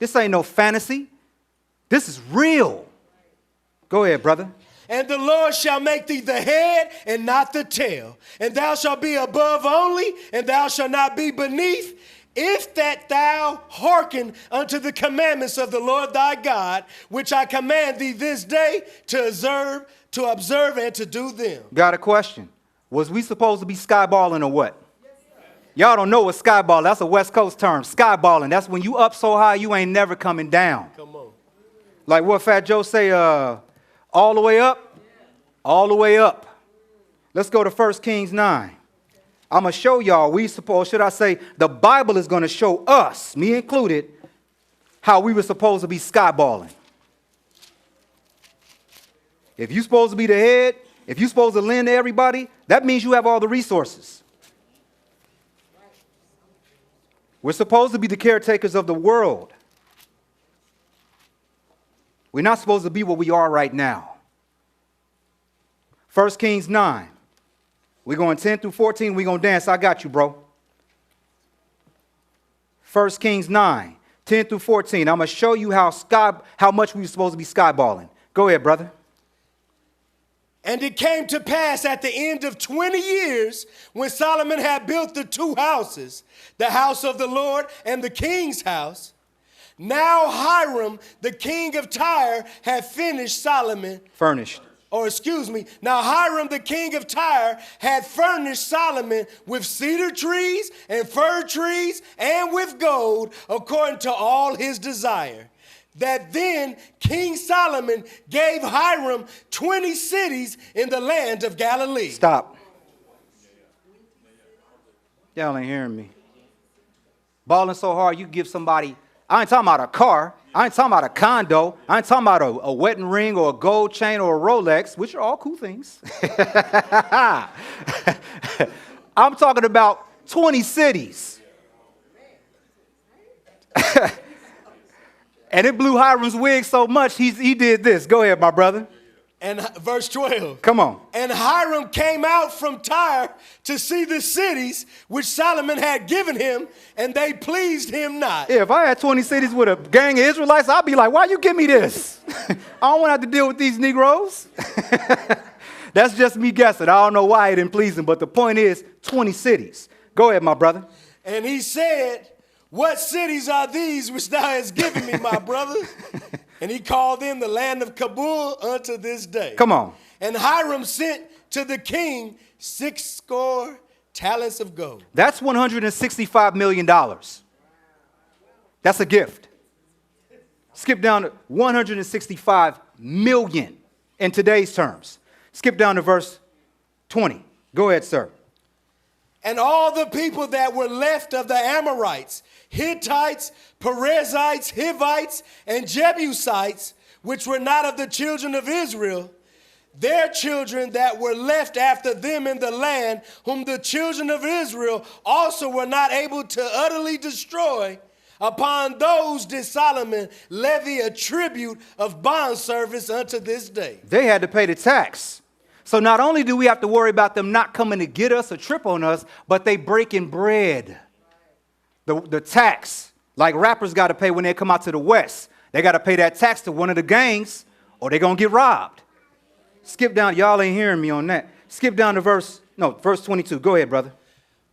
This ain't no fantasy. This is real. Go ahead, brother. And the Lord shall make thee the head and not the tail. And thou shalt be above only, and thou shalt not be beneath, if that thou hearken unto the commandments of the Lord thy God, which I command thee this day to observe and to do them. Got a question. Was we supposed to be skyballing or what? Y'all don't know what skyballing, that's a West Coast term. Skyballing, that's when you up so high you ain't never coming down. Come on. Like what Fat Joe say, all the way up? All the way up. Let's go to 1 Kings 9. I'm going to show y'all, the Bible is going to show us, me included, how we were supposed to be skyballing. If you're supposed to be the head, if you're supposed to lend to everybody, that means you have all the resources. We're supposed to be the caretakers of the world. We're not supposed to be what we are right now. 1 Kings 9. We're going 10 through 14. We're going to dance. I got you, bro. 1 Kings 9, 10 through 14. I'm going to show you how much we're supposed to be skyballing. Go ahead, brother. And it came to pass at the end of 20 years, when Solomon had built the 2 houses, the house of the Lord and the king's house. Now Hiram, the king of Tyre, had finished Solomon. Now Hiram, the king of Tyre, had furnished Solomon with cedar trees and fir trees and with gold, according to all his desire. That then King Solomon gave Hiram 20 cities in the land of Galilee. Stop. Y'all ain't hearing me. Balling so hard, you give somebody, I ain't talking about a car. I ain't talking about a condo. I ain't talking about a wedding ring or a gold chain or a Rolex, which are all cool things. I'm talking about 20 cities. And it blew Hiram's wig so much, he did this. Go ahead, my brother. And verse 12. Come on. And Hiram came out from Tyre to see the cities which Solomon had given him, and they pleased him not. Yeah, if I had 20 cities with a gang of Israelites, I'd be like, why you give me this? I don't want to have to deal with these Negroes. That's just me guessing. I don't know why it didn't please him, but the point is 20 cities. Go ahead, my brother. And he said, what cities are these which thou hast given me, my brother? And he called them the land of Kabul unto this day. Come on. And Hiram sent to the king 60 talents of gold. That's $165 million. That's a gift. Skip down to 165 million in today's terms. Skip down to verse 20. Go ahead, sir. And all the people that were left of the Amorites, Hittites, Perizzites, Hivites, and Jebusites, which were not of the children of Israel, their children that were left after them in the land, whom the children of Israel also were not able to utterly destroy, upon those did Solomon levy a tribute of bondservice unto this day. They had to pay the tax. So not only do we have to worry about them not coming to get us or trip on us, but they breaking bread. The tax, like rappers got to pay when they come out to the West. They got to pay that tax to one of the gangs or they're going to get robbed. Skip down. Y'all ain't hearing me on that. Skip down to verse 22. Go ahead, brother.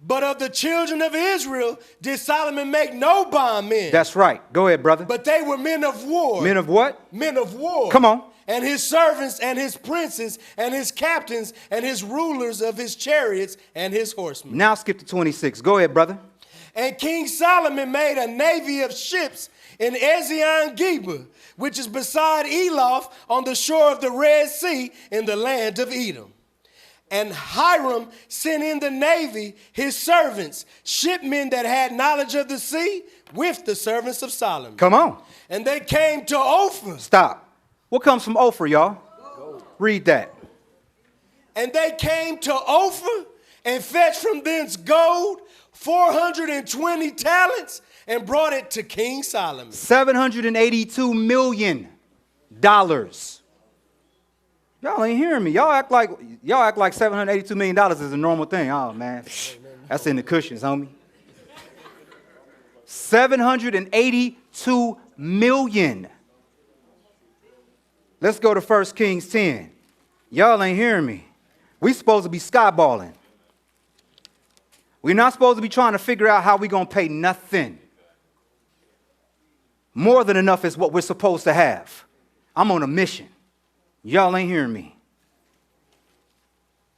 But of the children of Israel did Solomon make no bondmen. That's right. Go ahead, brother. But they were men of war. Men of what? Men of war. Come on. And his servants and his princes and his captains and his rulers of his chariots and his horsemen. Now skip to 26. Go ahead, brother. And King Solomon made a navy of ships in Ezion-Geber, which is beside Eloth on the shore of the Red Sea in the land of Edom. And Hiram sent in the navy his servants, shipmen that had knowledge of the sea, with the servants of Solomon. Come on. And they came to Ophir. Stop. What comes from Ophir, y'all? Gold. Read that. And they came to Ophir and fetched from thence gold, 420 talents, and brought it to King Solomon. $782 million. Y'all ain't hearing me. Y'all act like $782 million is a normal thing. Oh, man. That's in the cushions, homie. 782 million. Let's go to 1 Kings 10. Y'all ain't hearing me. We supposed to be skyballing. We're not supposed to be trying to figure out how we're going to pay nothing. More than enough is what we're supposed to have. I'm on a mission. Y'all ain't hearing me.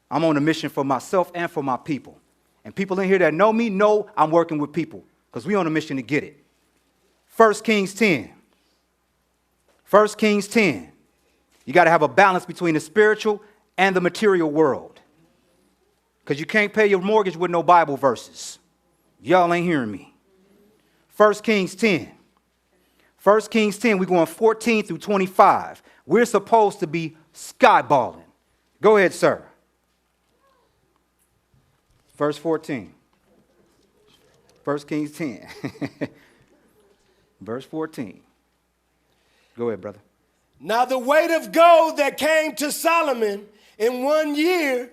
I'm on a mission for myself and for my people. And people in here that know me know I'm working with people because we're on a mission to get it. 1 Kings 10. 1 Kings 10. You got to have a balance between the spiritual and the material world. Because you can't pay your mortgage with no Bible verses. Y'all ain't hearing me. 1 Kings 10. 1 Kings 10, we're going 14 through 25. We're supposed to be skyballing. Go ahead, sir. Verse 14. 1 Kings 10. Verse 14. Go ahead, brother. Now the weight of gold that came to Solomon in 1 year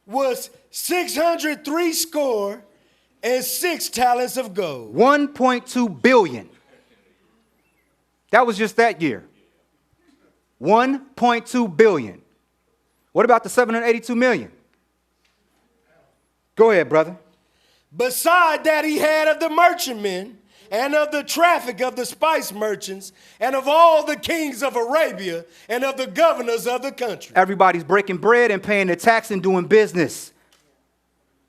was 606 talents of gold. 1.2 billion. That was just that year. 1.2 billion. What about the 782 million? Go ahead, brother. Beside that he had of the merchantmen and of the traffic of the spice merchants and of all the kings of Arabia and of the governors of the country. Everybody's breaking bread and paying the tax and doing business.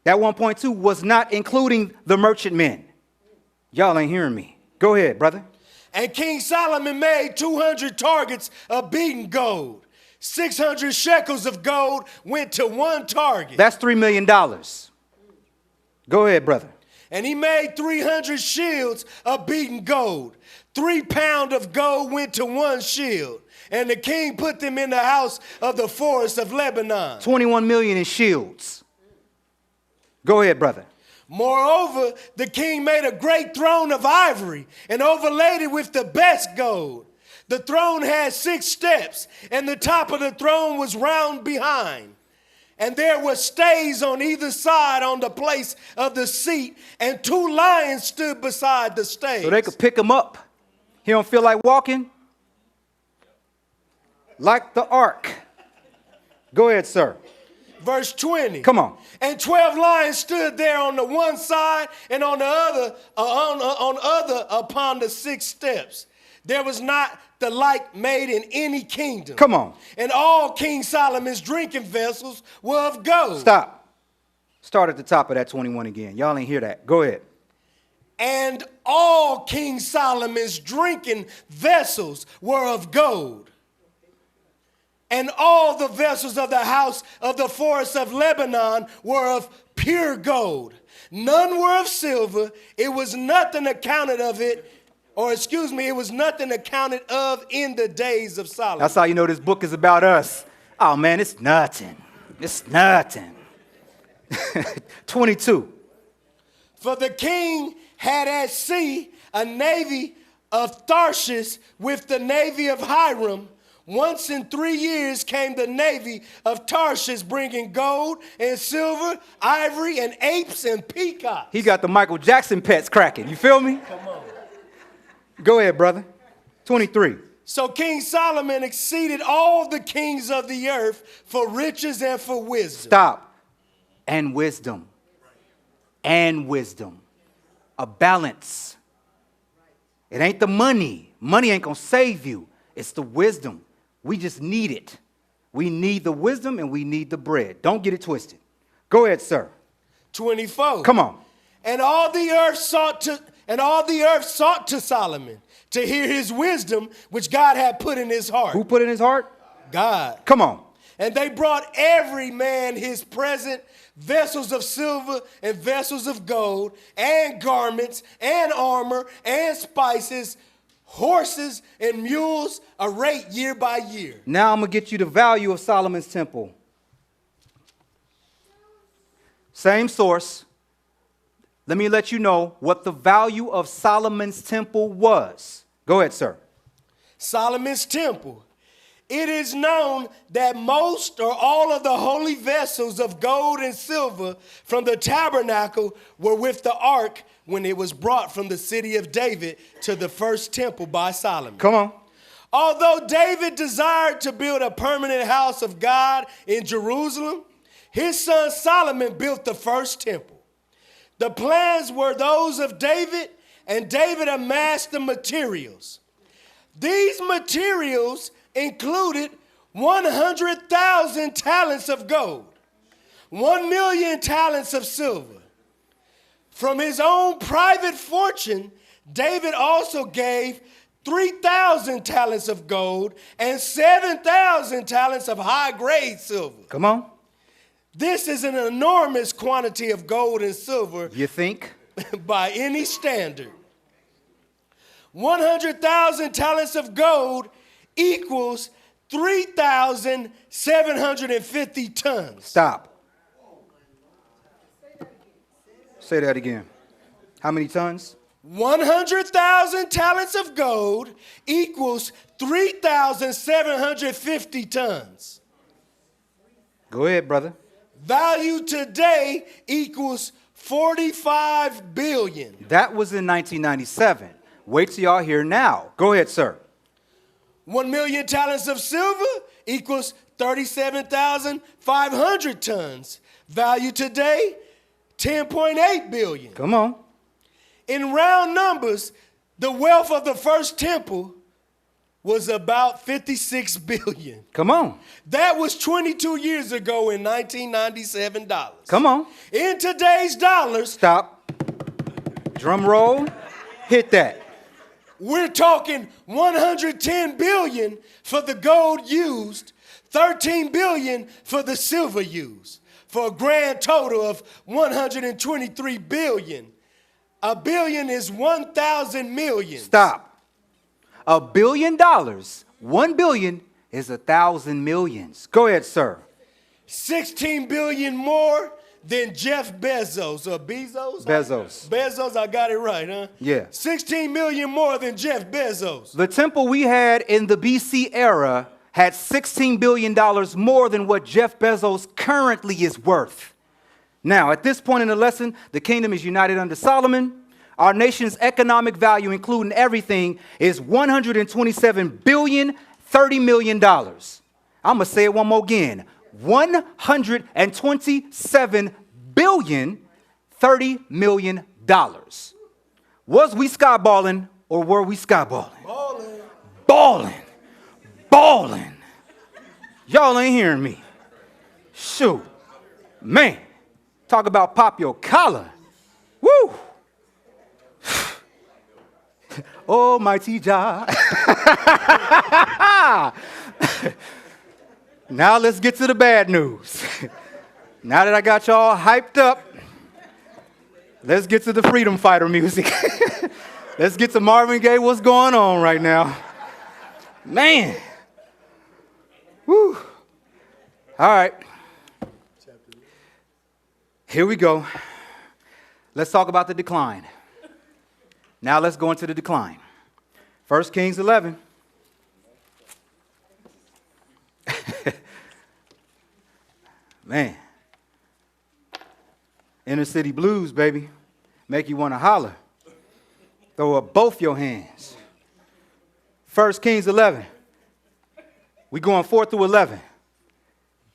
That 1.2 was not including the merchantmen. Y'all ain't hearing me. Go ahead, brother. And King Solomon made 200 targets of beaten gold. 600 shekels of gold went to one target. That's $3 million. Go ahead, brother. And he made 300 shields of beaten gold. 3 pounds of gold went to one shield. And the king put them in the house of the forest of Lebanon. 21 million in shields. Go ahead, brother. Moreover, the king made a great throne of ivory and overlaid it with the best gold. The throne had 6 steps, and the top of the throne was round behind. And there were stays on either side on the place of the seat, and 2 lions stood beside the stays. So they could pick him up. He don't feel like walking? Like the ark. Go ahead, sir. Verse 20. Come on. And 12 lions stood there on the one side and on the other, upon the 6 steps. There was not the like made in any kingdom. Come on. And all King Solomon's drinking vessels were of gold. Stop. Start at the top of that 21 again. Y'all ain't hear that. Go ahead. And all King Solomon's drinking vessels were of gold. And all the vessels of the house of the forest of Lebanon were of pure gold. None were of silver. It was nothing accounted of it. It was nothing accounted of in the days of Solomon. That's how you know this book is about us. Oh, man, it's nothing. It's nothing. 22. For the king had at sea a navy of Tarshish with the navy of Hiram. Once in 3 years came the navy of Tarshish bringing gold and silver, ivory, and apes and peacocks. He got the Michael Jackson pets cracking. You feel me? Come on. Go ahead, brother. 23. So King Solomon exceeded all the kings of the earth for riches and for wisdom. Stop. And wisdom. And wisdom. A balance. It ain't the money. Money ain't going to save you. It's the wisdom. We just need it. We need the wisdom and we need the bread. Don't get it twisted. Go ahead, sir. 24. Come on. And all the earth sought to Solomon to hear his wisdom, which God had put in his heart. Who put in his heart? God. Come on. And they brought every man his present, vessels of silver and vessels of gold, and garments, and armor, and spices, horses and mules, a rate year by year. Now I'm going to get you the value of Solomon's temple. Same source. Let me let you know what the value of Solomon's temple was. Go ahead, sir. Solomon's temple. It is known that most or all of the holy vessels of gold and silver from the tabernacle were with the ark when it was brought from the city of David to the first temple by Solomon. Come on. Although David desired to build a permanent house of God in Jerusalem, his son Solomon built the first temple. The plans were those of David, and David amassed the materials. These materials included 100,000 talents of gold, 1,000,000 talents of silver. From his own private fortune, David also gave 3,000 talents of gold and 7,000 talents of high-grade silver. Come on. This is an enormous quantity of gold and silver. You think? By any standard. 100,000 talents of gold equals 3,750 tons. Stop. Say that again. How many tons? 100,000 talents of gold equals 3,750 tons. Go ahead, brother. Value today equals 45 billion. That was in 1997. Wait till y'all hear now. Go ahead, sir. 1,000,000 talents of silver equals 37,500 tons. Value today, 10.8 billion. Come on. In round numbers, the wealth of the first temple was about 56 billion. Come on. That was 22 years ago in 1997 dollars. Come on. In today's dollars, Stop. Drum roll. Hit that. we're talking 110 billion for the gold used, 13 billion for the silver used, for a grand total of 123 billion. A billion is 1,000 million. Stop. $1 billion. 1 billion is 1,000 millions. Go ahead, sir. 16 billion more than Jeff Bezos or Bezos? Bezos. Bezos, I got it right, huh? Yeah. 16 million more than Jeff Bezos. The temple we had in the BC era had $16 billion more than what Jeff Bezos currently is worth. Now, at this point in the lesson, the kingdom is united under Solomon. Our nation's economic value, including everything, is $127 billion, $30 million. I'm going to say it one more again. 127 billion, $30 million. Was we skyballing or were we skyballing? Balling. Balling. Y'all ain't hearing me. Shoot. Man, talk about pop your collar. Woo. Almighty Jah. Now let's get to the bad news. Now that I got y'all hyped up, let's get to the freedom fighter music. Let's get to Marvin Gaye. What's going on right now? Man. Woo. All right. Here we go. Let's talk about the decline. Now let's go into the decline. 1 Kings 11. Man. Inner city blues, baby. Make you want to holler. Throw up both your hands. 1 Kings 11. We going 4 through 11.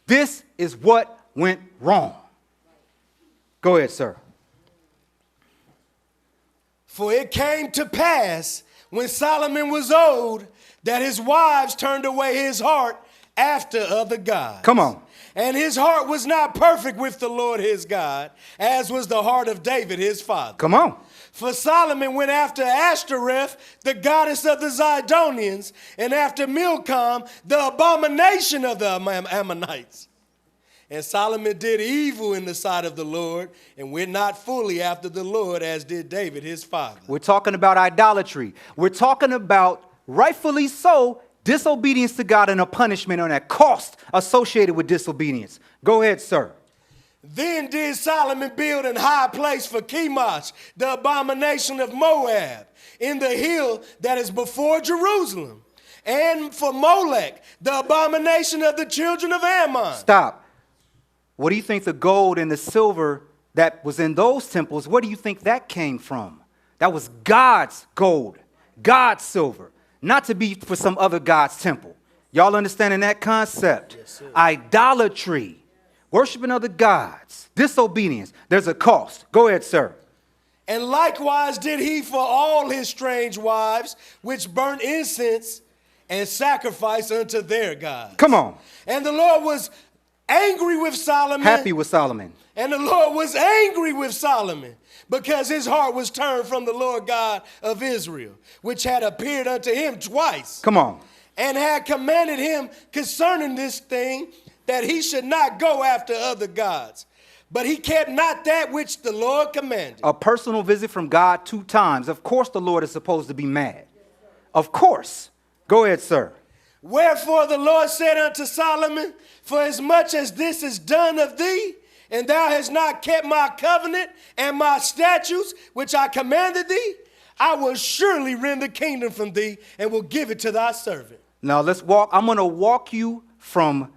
This is what went wrong. Go ahead, sir. For it came to pass when Solomon was old that his wives turned away his heart after other gods. Come on. And his heart was not perfect with the Lord his God, as was the heart of David his father. Come on. For Solomon went after Ashtoreth, the goddess of the Zidonians, and after Milcom, the abomination of the Ammonites. And Solomon did evil in the sight of the Lord and went not fully after the Lord as did David his father. We're talking about idolatry. We're talking about, rightfully so, disobedience to God and a punishment on that cost associated with disobedience. Go ahead, sir. Then did Solomon build an high place for Chemosh, the abomination of Moab, in the hill that is before Jerusalem, and for Molech, the abomination of the children of Ammon. Stop. What do you think the gold and the silver that was in those temples, where do you think that came from? That was God's gold, God's silver, not to be for some other God's temple. Y'all understanding that concept? Yes, idolatry, worshiping other gods, disobedience. There's a cost. Go ahead, sir. And likewise did he for all his strange wives, which burnt incense and sacrifice unto their gods. Come on. And the Lord was angry with Solomon. Happy with Solomon. And the Lord was angry with Solomon because his heart was turned from the Lord God of Israel, which had appeared unto him twice. Come on. And had commanded him concerning this thing that he should not go after other gods. But he kept not that which the Lord commanded. A personal visit from God 2 times. Of course the Lord is supposed to be mad. Of course. Go ahead, sir. Wherefore the Lord said unto Solomon, for as much as this is done of thee, and thou hast not kept my covenant and my statutes, which I commanded thee, I will surely rend the kingdom from thee and will give it to thy servant. Now let's walk. I'm going to walk you from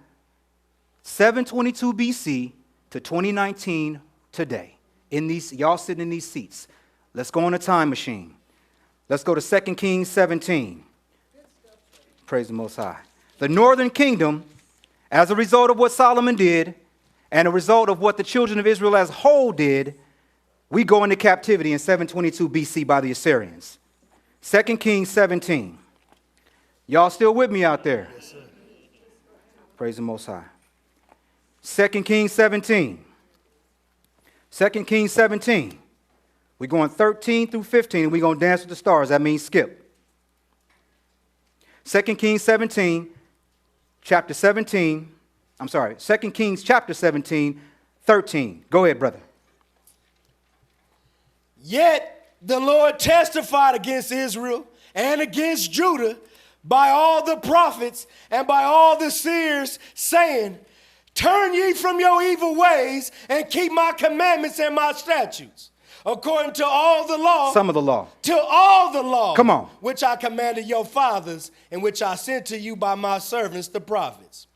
722 BC to 2019 today. Y'all sitting in these seats. Let's go on a time machine. Let's go to 2 Kings 17. Praise the Most High. The northern kingdom, as a result of what Solomon did, and a result of what the children of Israel as a whole did, we go into captivity in 722 BC by the Assyrians. 2 Kings 17. Y'all still with me out there? Yes, sir. Praise the Most High. 2 Kings 17. 2 Kings 17. We're going 13 through 15, and we're going to dance with the stars. That means skip. 2 Kings 17, chapter 17. I'm sorry, 2 Kings chapter 17, 13. Go ahead, brother. Yet the Lord testified against Israel and against Judah by all the prophets and by all the seers, saying, turn ye from your evil ways and keep my commandments and my statutes, according to all the law. Some of the law. To all the law. Come on. Which I commanded your fathers, and which I sent to you by my servants, the prophets.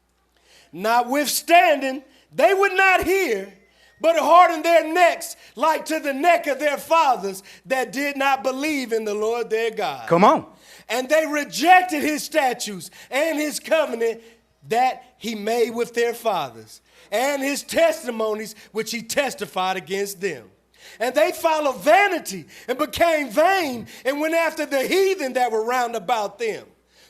Notwithstanding, they would not hear, but hardened their necks like to the neck of their fathers that did not believe in the Lord their God. Come on. And they rejected his statutes and his covenant that he made with their fathers, and his testimonies which he testified against them. And they followed vanity and became vain and went after the heathen that were round about them,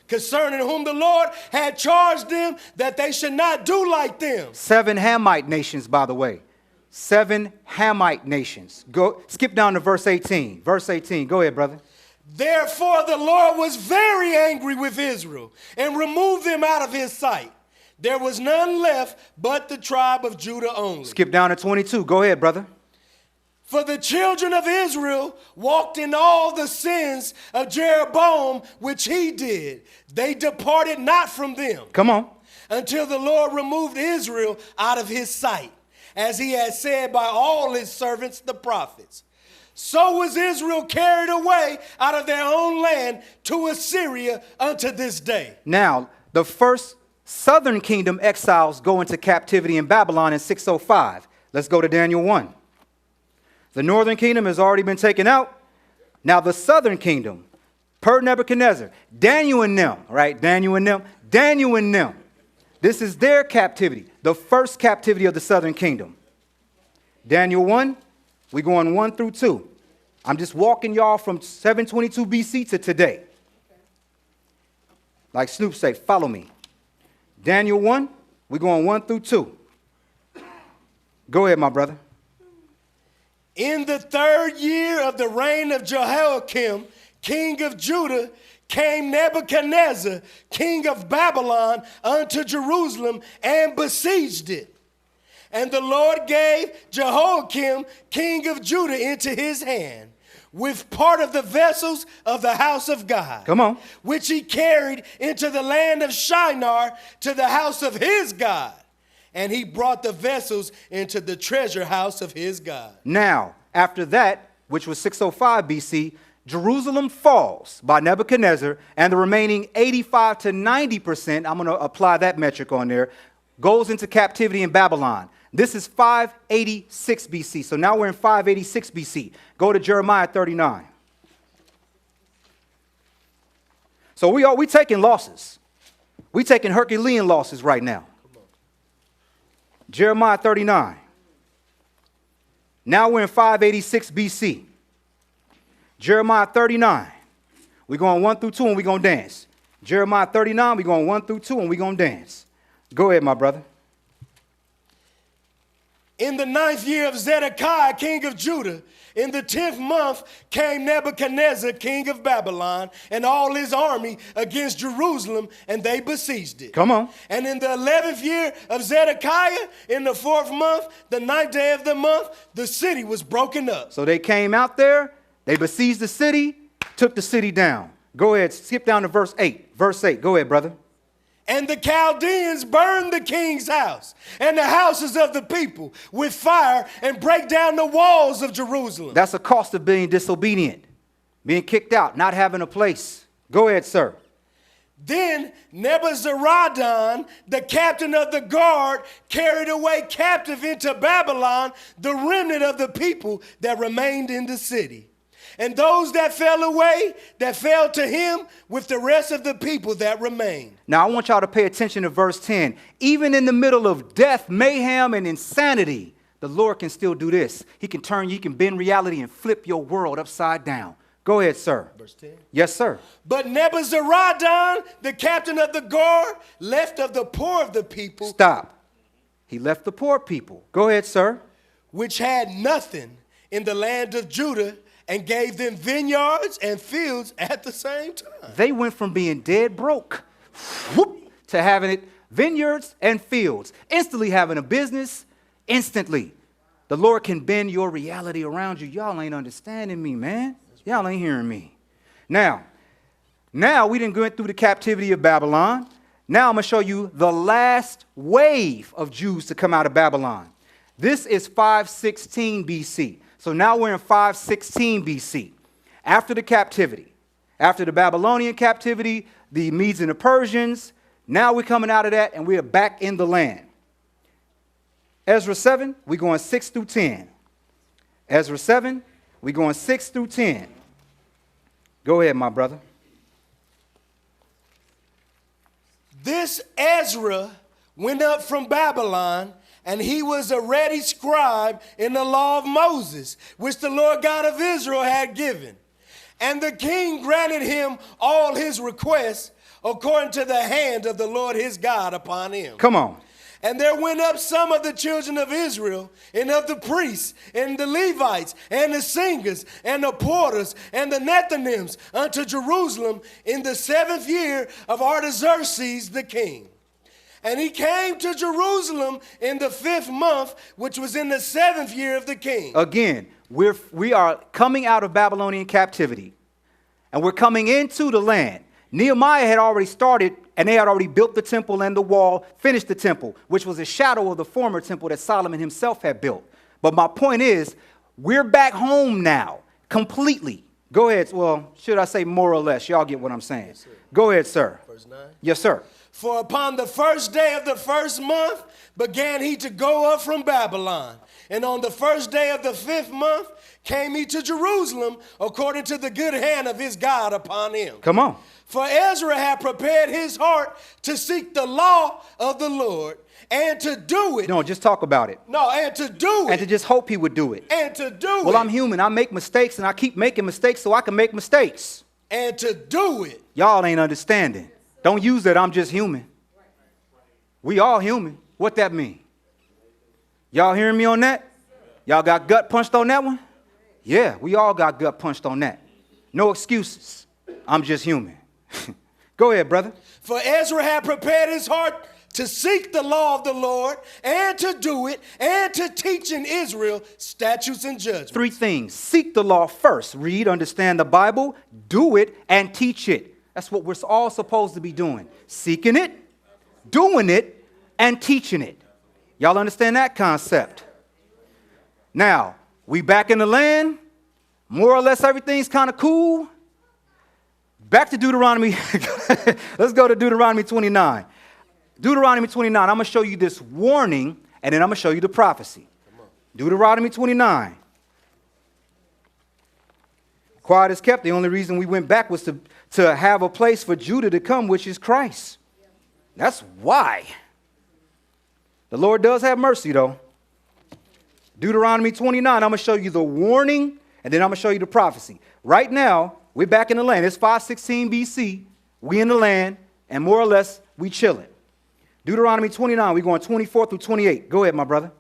concerning whom the Lord had charged them that they should not do like them. 7 Hamite nations, by the way. 7 Hamite nations. Go skip down to verse 18. Verse 18. Go ahead, brother. Therefore the Lord was very angry with Israel and removed them out of his sight. There was none left but the tribe of Judah only. Skip down to 22. Go ahead, brother. For the children of Israel walked in all the sins of Jeroboam, which he did. They departed not from them. Come on. Until the Lord removed Israel out of his sight, as he had said by all his servants the prophets. So was Israel carried away out of their own land to Assyria unto this day. Now, the first southern kingdom exiles go into captivity in Babylon in 605. Let's go to Daniel 1. The northern kingdom has already been taken out. Now the southern kingdom, per Nebuchadnezzar, Daniel and them, right? Daniel and them. This is their captivity, the first captivity of the southern kingdom. Daniel 1, we're going 1 through 2. I'm just walking y'all from 722 BC to today. Like Snoop say, follow me. Daniel 1, we're going 1 through 2. Go ahead, my brother. In the 3rd year of the reign of Jehoiakim, king of Judah, came Nebuchadnezzar, king of Babylon, unto Jerusalem and besieged it. And the Lord gave Jehoiakim, king of Judah, into his hand, with part of the vessels of the house of God. Come on. Which he carried into the land of Shinar to the house of his God. And he brought the vessels into the treasure house of his God. Now, after that, which was 605 BC, Jerusalem falls by Nebuchadnezzar, and the remaining 85 to 90%, I'm going to apply that metric on there, goes into captivity in Babylon. This is 586 BC. So now we're in 586 BC. Go to Jeremiah 39. So we taking losses. We taking Herculean losses right now. Jeremiah 39. Now we're in 586 BC. Jeremiah 39. We're going 1 through 2 and we're going to dance. Jeremiah 39, we're going 1 through 2 and we're going to dance. Go ahead, my brother. In the 9th year of Zedekiah, king of Judah, in the 10th month came Nebuchadnezzar, king of Babylon, and all his army against Jerusalem, and they besieged it. Come on. And in the 11th year of Zedekiah, in the 4th month, the 9th day of the month, the city was broken up. So they came out there, they besieged the city, took the city down. Go ahead, skip down to verse 8. Verse 8, go ahead, brother. And the Chaldeans burned the king's house and the houses of the people with fire and break down the walls of Jerusalem. That's a cost of being disobedient, being kicked out, not having a place. Go ahead, sir. Then Nebuzaradan, the captain of the guard, carried away captive into Babylon the remnant of the people that remained in the city. And those that fell away, that fell to him with the rest of the people that remained. Now, I want y'all to pay attention to verse 10. Even in the middle of death, mayhem, and insanity, the Lord can still do this. He can turn, you can bend reality and flip your world upside down. Go ahead, sir. Verse 10. Yes, sir. But Nebuzaradan, the captain of the guard, left of the poor of the people. Stop. He left the poor people. Go ahead, sir. Which had nothing in the land of Judah, and gave them vineyards and fields at the same time. They went from being dead broke to having it vineyards and fields. Instantly having a business, instantly. The Lord can bend your reality around you. Y'all ain't understanding me, man. Y'all ain't hearing me. Now we didn't go through the captivity of Babylon. Now I'm going to show you the last wave of Jews to come out of Babylon. This is 516 BC. So now we're in 516 BC. After the captivity, after the Babylonian captivity, the Medes and the Persians, now we're coming out of that and we are back in the land. Ezra 7, we're going 6 through 10. Ezra 7, we're going 6 through 10. Go ahead, my brother. This Ezra went up from Babylon, and he was a ready scribe in the law of Moses, which the Lord God of Israel had given. And the king granted him all his requests according to the hand of the Lord his God upon him. Come on. And there went up some of the children of Israel, and of the priests, and the Levites, and the singers, and the porters, and the Nethinims unto Jerusalem in the 7th year of Artaxerxes the king. And he came to Jerusalem in the 5th month, which was in the 7th year of the king. Again, we are coming out of Babylonian captivity, and we're coming into the land. Nehemiah had already started, and they had already built the temple and the wall, finished the temple, which was a shadow of the former temple that Solomon himself had built. But my point is, we're back home now, completely. Go ahead. Well, should I say more or less? Y'all get what I'm saying. Yes, go ahead, sir. Verse 9. Yes, sir. For upon the 1st day of the 1st month began he to go up from Babylon. And on the 1st day of the 5th month came he to Jerusalem according to the good hand of his God upon him. Come on. For Ezra had prepared his heart to seek the law of the Lord and to do it. No, just talk about it. No, and to do it. And to just hope he would do it. And to do it. Well, I'm human. I make mistakes, and I keep making mistakes so I can make mistakes. And to do it. Y'all ain't understanding. Don't use that I'm just human. We all human. What that mean? Y'all hearing me on that? Y'all got gut punched on that one? Yeah, we all got gut punched on that. No excuses. I'm just human. Go ahead, brother. For Ezra had prepared his heart to seek the law of the Lord and to do it and to teach in Israel statutes and judgments. 3 things. Seek the law first. Read, understand the Bible, do it, and teach it. That's what we're all supposed to be doing. Seeking it, doing it, and teaching it. Y'all understand that concept? Now, we back in the land. More or less everything's kind of cool. Back to Deuteronomy. Let's go to Deuteronomy 29. Deuteronomy 29, I'm going to show you this warning, and then I'm going to show you the prophecy. Deuteronomy 29. Quiet is kept. The only reason we went back was to have a place for Judah to come, which is Christ. That's why. The Lord does have mercy, though. Deuteronomy 29, I'm going to show you the warning, and then I'm going to show you the prophecy. Right now, we're back in the land. It's 516 BC. We in the land, and more or less, we chilling. Deuteronomy 29, we're going 24 through 28. Go ahead, my brother.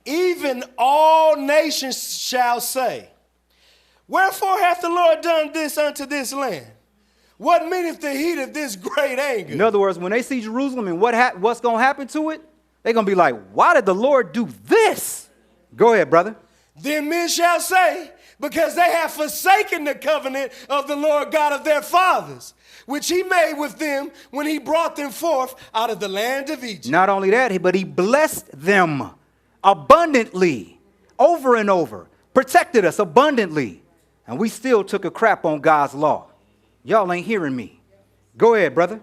Even all nations shall say, wherefore hath the Lord done this unto this land? What meaneth the heat of this great anger? In other words, when they see Jerusalem and what's going to happen to it, they're going to be like, why did the Lord do this? Go ahead, brother. Then men shall say, because they have forsaken the covenant of the Lord God of their fathers, which he made with them when he brought them forth out of the land of Egypt. Not only that, but he blessed them abundantly, over and over, protected us abundantly, and we still took a crap on God's law. Y'all ain't hearing me. Go ahead, brother.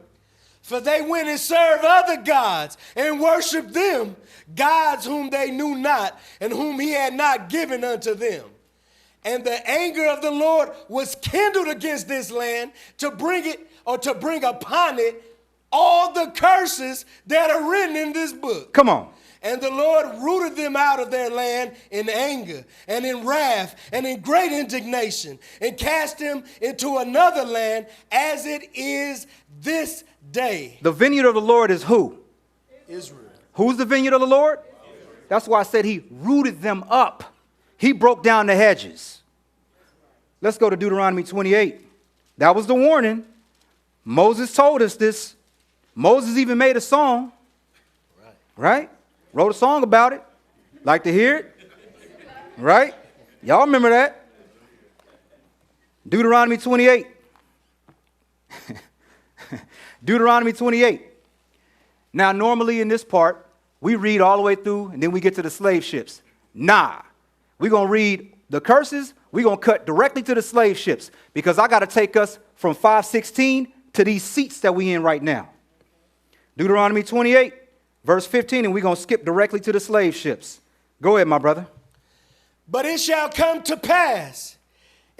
For they went and served other gods and worshiped them, gods whom they knew not and whom he had not given unto them. And the anger of the Lord was kindled against this land to bring upon it all the curses that are written in this book. Come on. And the Lord rooted them out of their land in anger and in wrath and in great indignation and cast them into another land as it is this day. The vineyard of the Lord is who? Israel. Who's the vineyard of the Lord? Israel. That's why I said he rooted them up. He broke down the hedges. Let's go to Deuteronomy 28. That was the warning. Moses told us this. Moses even made a song. Right? Wrote a song about it. Like to hear it? Right? Y'all remember that? Deuteronomy 28. Deuteronomy 28. Now, normally in this part, we read all the way through, and then we get to the slave ships. Nah. We're going to read the curses. We're going to cut directly to the slave ships, because I got to take us from 516 to these seats that we in right now. Deuteronomy 28. Verse 15, and we're going to skip directly to the slave ships. Go ahead, my brother. But it shall come to pass,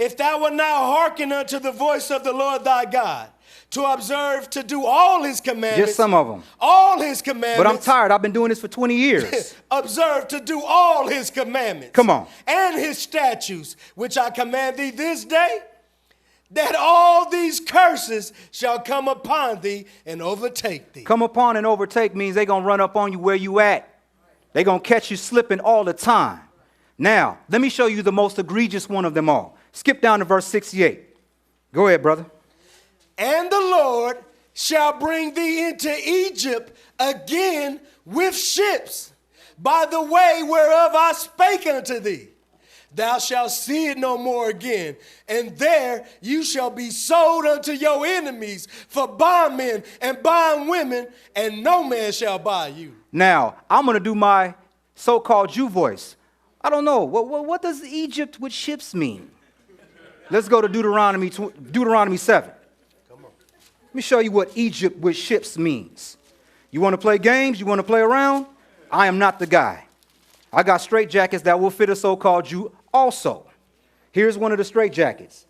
if thou wilt not hearken unto the voice of the Lord thy God, to observe to do all his commandments. Just some of them. All his commandments. But I'm tired. I've been doing this for 20 years. Observe to do all his commandments. Come on. And his statutes, which I command thee this day, that all these curses shall come upon thee and overtake thee. Come upon and overtake means they're going to run up on you where you at. They're going to catch you slipping all the time. Now, let me show you the most egregious one of them all. Skip down to verse 68. Go ahead, brother. And the Lord shall bring thee into Egypt again with ships, by the way whereof I spake unto thee. Thou shalt see it no more again, and there you shall be sold unto your enemies for bondmen and bondwomen, and no man shall buy you. Now, I'm going to do my so-called Jew voice. I don't know. What does Egypt with ships mean? Let's go to Deuteronomy 7. Let me show you what Egypt with ships means. You want to play games? You want to play around? I am not the guy. I got straitjackets that will fit a so-called Jew also. Here's one of the straitjackets.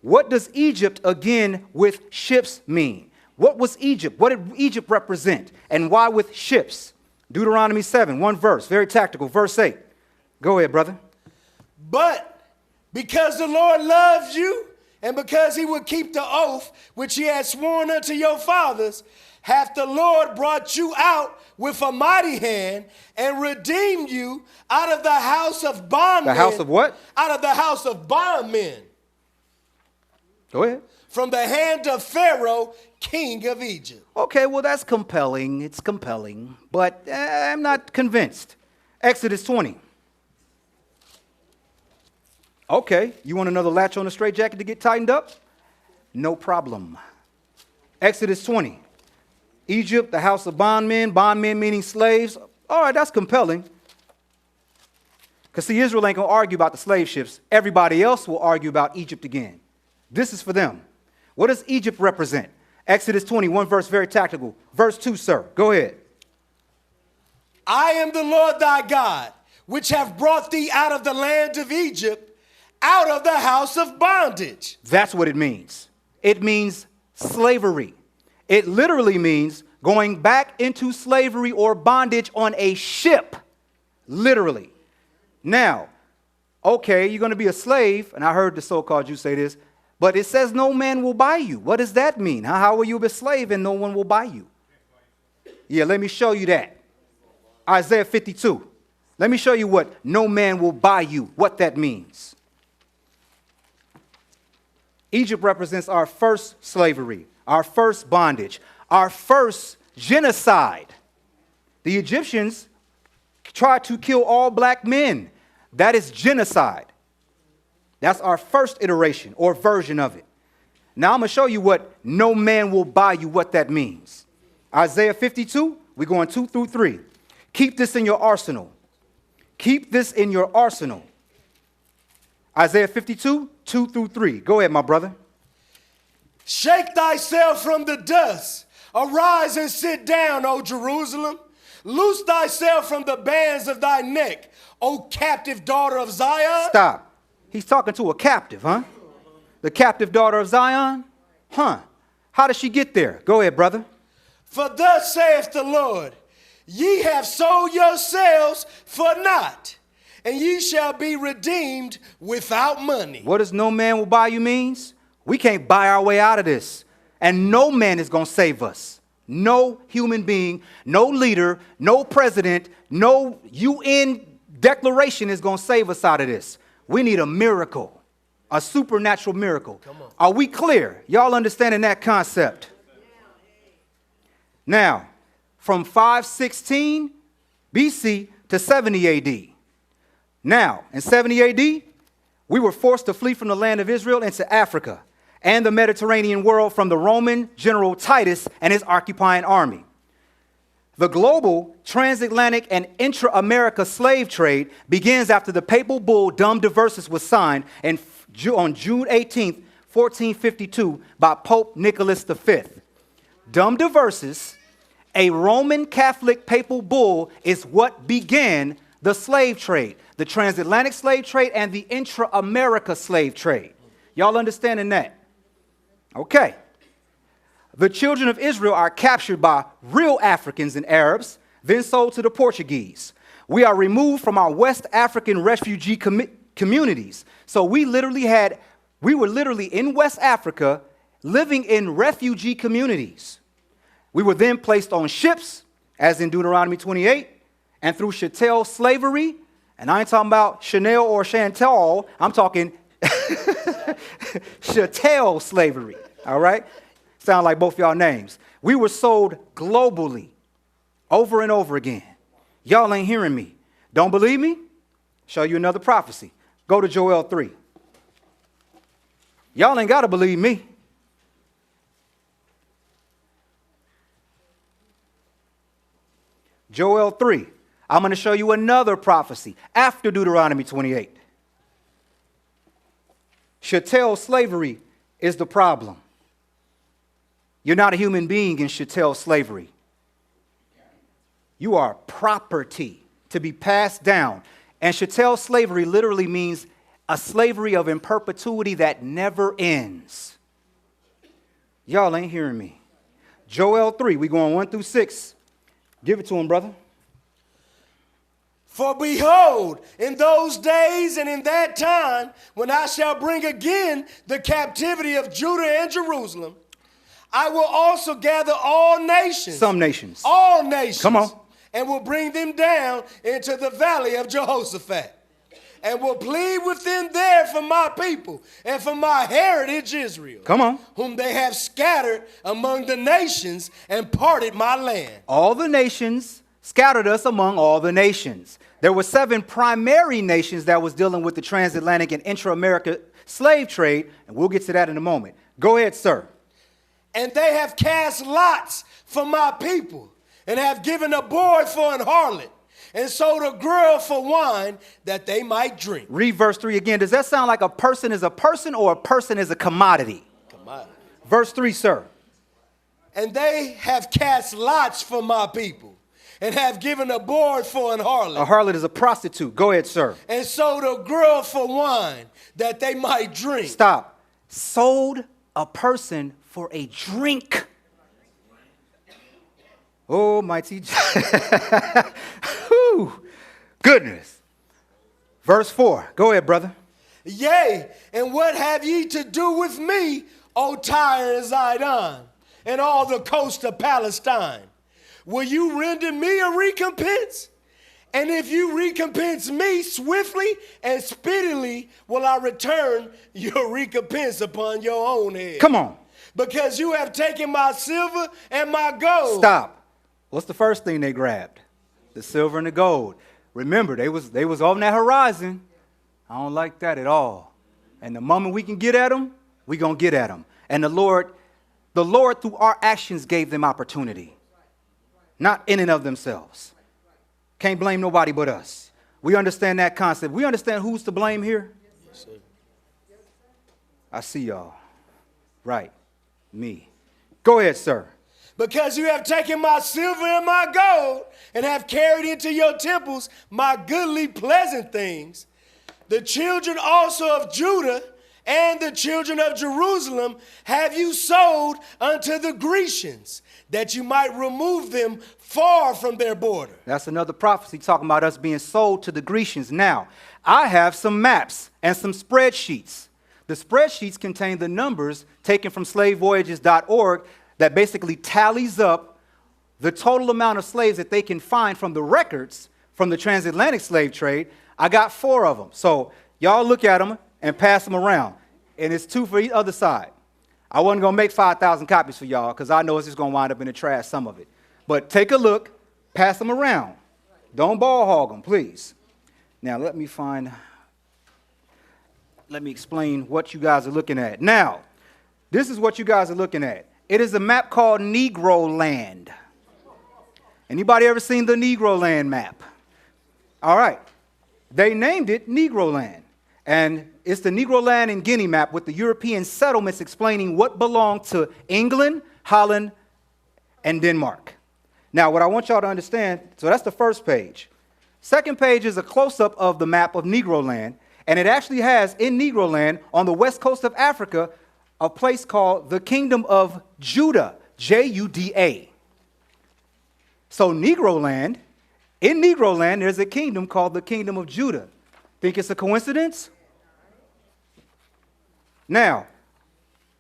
What does Egypt again with ships mean? What was Egypt? What did Egypt represent? And why with ships? Deuteronomy 7, one verse, very tactical, verse 8. Go ahead, brother. But because the Lord loves you, and because he would keep the oath which he had sworn unto your fathers, hath the Lord brought you out with a mighty hand and redeemed you out of the house of bondmen. The house of what? Out of the house of bondmen. Go ahead. From the hand of Pharaoh, king of Egypt. Okay, well, that's compelling. It's compelling, but I'm not convinced. Exodus 20. Okay, you want another latch on the straitjacket to get tightened up? No problem. Exodus 20. Egypt, the house of bondmen meaning slaves. All right, that's compelling. Because, see, Israel ain't going to argue about the slave ships. Everybody else will argue about Egypt again. This is for them. What does Egypt represent? Exodus 20, one verse, very tactical. Verse 2, sir. Go ahead. I am the Lord thy God, which have brought thee out of the land of Egypt, out of the house of bondage. That's what it means. It means slavery. It literally means going back into slavery or bondage on a ship. Literally. Now, okay, you're going to be a slave, and I heard the so-called Jews say this, but it says no man will buy you. What does that mean? How will you be a slave and no one will buy you? Yeah, let me show you that. Isaiah 52. Let me show you what no man will buy you, what that means. Egypt represents our first slavery, our first bondage, our first genocide. The Egyptians tried to kill all black men. That is genocide. That's our first iteration or version of it. Now I'm going to show you what no man will buy you, what that means. Isaiah 52, we're going 2 through 3. Keep this in your arsenal. Keep this in your arsenal. Isaiah 52, 2 through 3. Go ahead, my brother. Shake thyself from the dust. Arise and sit down, O Jerusalem. Loose thyself from the bands of thy neck, O captive daughter of Zion. Stop. He's talking to a captive, huh? The captive daughter of Zion? Huh. How did she get there? Go ahead, brother. For thus saith the Lord, ye have sold yourselves for naught, and ye shall be redeemed without money. What does no man will buy you means? We can't buy our way out of this. And no man is going to save us. No human being, no leader, no president, no UN declaration is going to save us out of this. We need a miracle, a supernatural miracle. Come on. Are we clear? Y'all understanding that concept? Now, from 516 BC to 70 AD. Now, in 70 AD, we were forced to flee from the land of Israel into Africa and the Mediterranean world from the Roman general Titus and his occupying army. The global transatlantic and intra-America slave trade begins after the papal bull Dum Diversus was signed on June 18, 1452 by Pope Nicholas V. Dum Diversus, a Roman Catholic papal bull, is what began the slave trade, the transatlantic slave trade and the intra-America slave trade. Y'all understanding that? Okay. The children of Israel are captured by real Africans and Arabs, then sold to the Portuguese. We are removed from our West African refugee communities. So we were literally in West Africa living in refugee communities. We were then placed on ships, as in Deuteronomy 28, and through chattel slavery, and I ain't talking about Chanel or Chantal, I'm talking chattel slavery, all right? Sound like both y'all names. We were sold globally, over and over again. Y'all ain't hearing me. Don't believe me? Show you another prophecy. Go to Joel 3. Y'all ain't got to believe me. Joel 3. I'm going to show you another prophecy after Deuteronomy 28. Chattel slavery is the problem. You're not a human being in chattel slavery. You are property to be passed down. And chattel slavery literally means a slavery of in perpetuity that never ends. Y'all ain't hearing me. Joel 3, we going 1 through 6. Give it to him, brother. For behold, in those days and in that time, when I shall bring again the captivity of Judah and Jerusalem, I will also gather all nations. Some nations. All nations. Come on. And will bring them down into the valley of Jehoshaphat. And will plead with them there for my people and for my heritage Israel. Come on. Whom they have scattered among the nations and parted my land. All the nations scattered us among all the nations. There were 7 primary nations that was dealing with the transatlantic and intra-America slave trade, and we'll get to that in a moment. Go ahead, sir. And they have cast lots for my people, and have given a boy for an harlot, and sold a girl for wine that they might drink. Read verse 3 again. Does that sound like a person is a person or a person is a commodity? Commodity. Verse 3, sir. And they have cast lots for my people, and have given a boy for an harlot. A harlot is a prostitute. Go ahead, sir. And sold a girl for wine that they might drink. Stop. Sold a person for a drink. Oh, mighty. Whew. Goodness. Verse 4. Go ahead, brother. Yea, and what have ye to do with me, O Tyre and Zidon, and all the coast of Palestine? Will you render me a recompense? And if you recompense me swiftly and speedily, will I return your recompense upon your own head. Come on. Because you have taken my silver and my gold. Stop. What's the first thing they grabbed? The silver and the gold. Remember, they was on that horizon. I don't like that at all. And the moment we can get at them, we gonna get at them. And the Lord through our actions gave them opportunity. Not in and of themselves. Can't blame nobody but us. We understand that concept. We understand who's to blame here? Yes, sir. I see y'all. Right. Me. Go ahead, sir. Because you have taken my silver and my gold, and have carried into your temples my goodly pleasant things. The children also of Judah and the children of Jerusalem have you sold unto the Grecians, that you might remove them far from their border. That's another prophecy talking about us being sold to the Grecians. Now, I have some maps and some spreadsheets. The spreadsheets contain the numbers taken from slavevoyages.org that basically tallies up the total amount of slaves that they can find from the records from the transatlantic slave trade. I got 4 of them. So y'all look at them and pass them around. And it's 2 for each other side. I wasn't going to make 5,000 copies for y'all because I know it's just going to wind up in the trash, some of it. But take a look, pass them around. Don't ball hog them, please. Now let me explain what you guys are looking at. Now, this is what you guys are looking at. It is a map called Negro Land. Anybody ever seen the Negro Land map? All right. They named it Negro Land. And it's the Negro Land and Guinea map with the European settlements explaining what belonged to England, Holland, and Denmark. Now, what I want y'all to understand, so that's the first page. Second page is a close-up of the map of Negro Land. And it actually has in Negro land on the west coast of Africa a place called the Kingdom of Judah, Juda. So Negro land, in Negro land, there's a kingdom called the Kingdom of Judah. Think it's a coincidence? Now,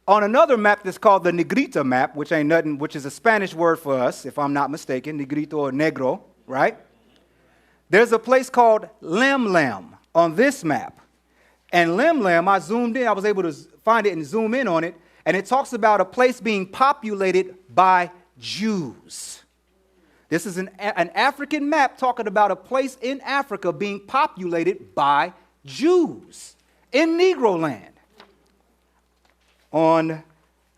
on another map that's called the Negrita map, which ain't nothing, which is a Spanish word for us, if I'm not mistaken, Negrito or Negro, right? There's a place called Lemlem on this map. And Lemlem, I zoomed in, I was able to find it and zoom in on it, and it talks about a place being populated by Jews. This is an African map talking about a place in Africa being populated by Jews in Negro land. On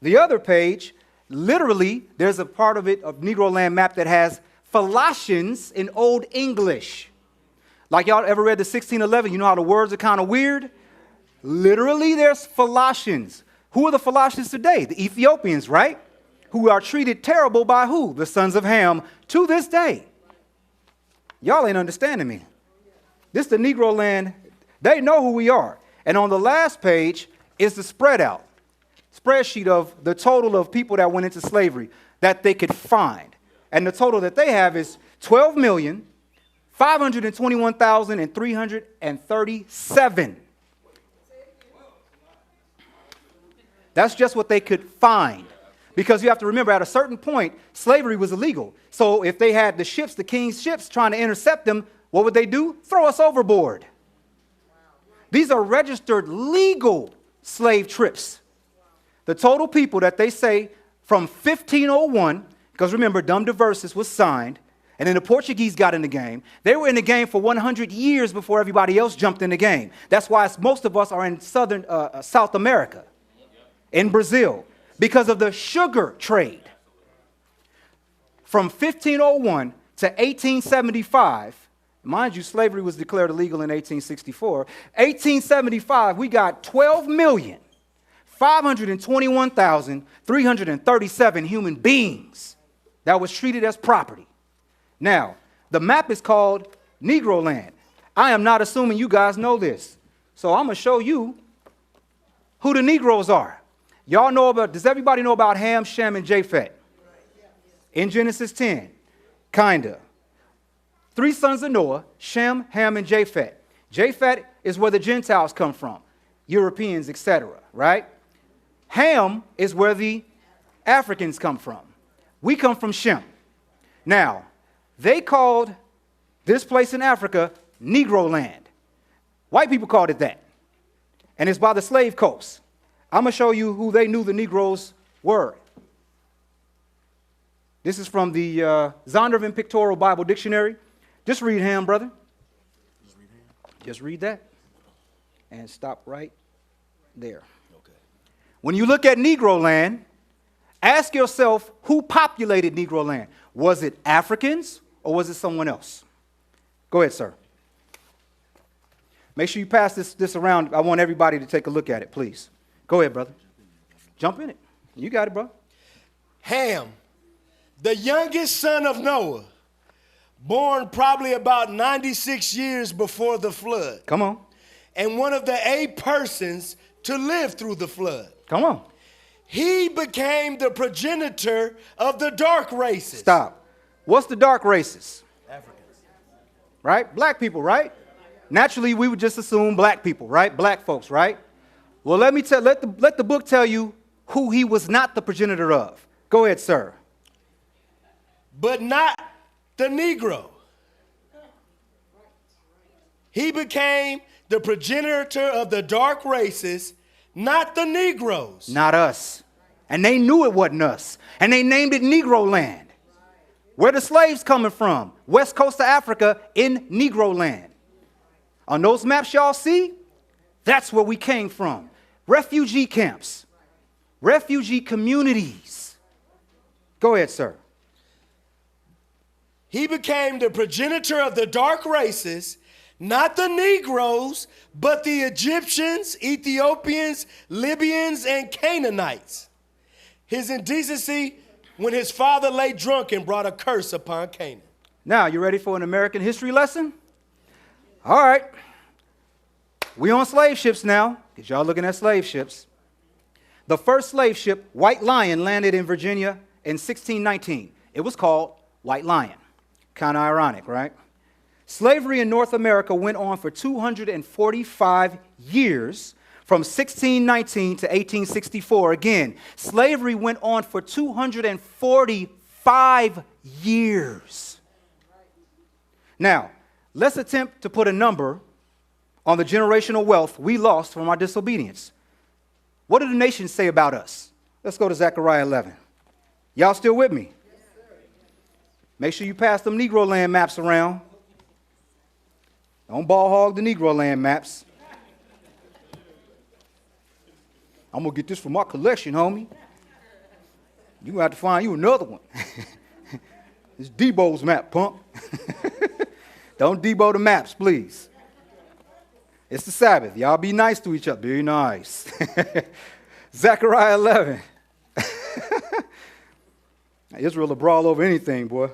the other page, literally, there's a part of it, of Negro land map that has Philatians in Old English. Like y'all ever read the 1611? You know how the words are kind of weird? Literally, there's Philatians. Who are the Philatians today? The Ethiopians, right? Who are treated terrible by who? The sons of Ham to this day. Y'all ain't understanding me. This is the Negro land. They know who we are. And on the last page is the spread out. Spreadsheet of the total of people that went into slavery that they could find. And the total that they have is 12,521,337. That's just what they could find. Because you have to remember, at a certain point, slavery was illegal. So if they had the ships, the king's ships, trying to intercept them, what would they do? Throw us overboard. These are registered legal slave trips. The total people that they say from 1501, because remember, Dum Diversis was signed, and then the Portuguese got in the game. They were in the game for 100 years before everybody else jumped in the game. That's why most of us are in South America, in Brazil, because of the sugar trade. From 1501 to 1875, mind you, slavery was declared illegal in 1864. 1875, we got 12,521,337 human beings that was treated as property. Now, the map is called Negro land. I am not assuming you guys know this. So I'm going to show you who the Negroes are. Y'all know about, does everybody know about Ham, Shem, and Japheth? In Genesis 10, kinda. 3 sons of Noah, Shem, Ham, and Japheth. Japheth is where the Gentiles come from, Europeans, etc., right? Ham is where the Africans come from. We come from Shem. Now, they called this place in Africa Negro land. White people called it that. And it's by the slave coast. I'm going to show you who they knew the Negroes were. This is from the Zondervan Pictorial Bible Dictionary. Just read Ham, brother. Just read that. And stop right there. Okay. When you look at Negro land, ask yourself who populated Negro land. Was it Africans or was it someone else? Go ahead, sir. Make sure you pass this around. I want everybody to take a look at it, please. Go ahead, brother. Jump in it. You got it, bro. Ham, the youngest son of Noah, born probably about 96 years before the flood. Come on. And one of the 8 persons to live through the flood. Come on. He became the progenitor of the dark races. Stop. What's the dark races? Africans. Right? Black people, right? Naturally, we would just assume black people, right? Black folks, right? Well, let the book tell you who he was not the progenitor of. Go ahead, sir. But not the Negro. He became the progenitor of the dark races, not the Negroes. Not us. And they knew it wasn't us. And they named it Negro land. Where the slaves coming from? West coast of Africa in Negro land. On those maps y'all see, that's where we came from. Refugee camps. Refugee communities. Go ahead, sir. He became the progenitor of the dark races, not the Negroes, but the Egyptians, Ethiopians, Libyans, and Canaanites. His indecency when his father lay drunk and brought a curse upon Canaan. Now, you ready for an American history lesson? All right. We on slave ships now, because y'all looking at slave ships. The first slave ship, White Lion, landed in Virginia in 1619. It was called White Lion. Kind of ironic, right? Slavery in North America went on for 245 years, from 1619 to 1864. Again, slavery went on for 245 years. Now, let's attempt to put a number on the generational wealth we lost from our disobedience. What do the nations say about us? Let's go to Zechariah 11. Y'all still with me? Make sure you pass them Negro land maps around. Don't ball hog the Negro land maps. I'm going to get this from my collection, homie. You're going to have to find you another one. It's Debo's map, punk. Don't Debo the maps, please. It's the Sabbath. Y'all be nice to each other. Be nice. Zechariah 11. Israel will brawl over anything, boy.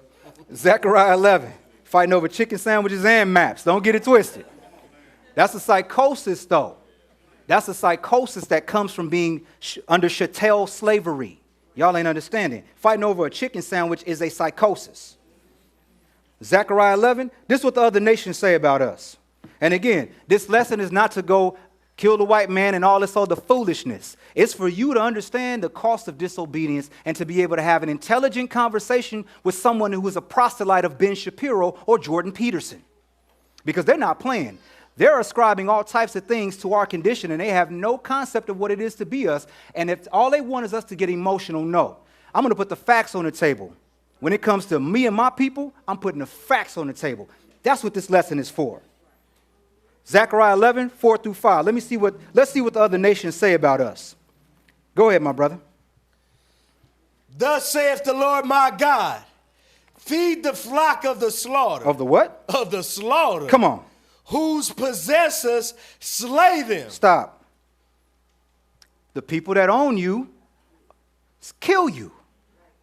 Zechariah 11. Fighting over chicken sandwiches and maps. Don't get it twisted. That's a psychosis, though. That's a psychosis that comes from being under chattel slavery. Y'all ain't understanding. Fighting over a chicken sandwich is a psychosis. Zechariah 11, this is what the other nations say about us. And again, this lesson is not to go kill the white man and all this other foolishness. It's for you to understand the cost of disobedience and to be able to have an intelligent conversation with someone who is a proselyte of Ben Shapiro or Jordan Peterson. Because they're not playing. They're ascribing all types of things to our condition, and they have no concept of what it is to be us. And if all they want is us to get emotional, no. I'm going to put the facts on the table. When it comes to me and my people, I'm putting the facts on the table. That's what this lesson is for. Zechariah 11, 4 through 5. Let's see what the other nations say about us. Go ahead, my brother. Thus saith the Lord my God, feed the flock of the slaughter. Of the what? Of the slaughter. Come on. Whose possessors slay them. Stop. The people that own you kill you.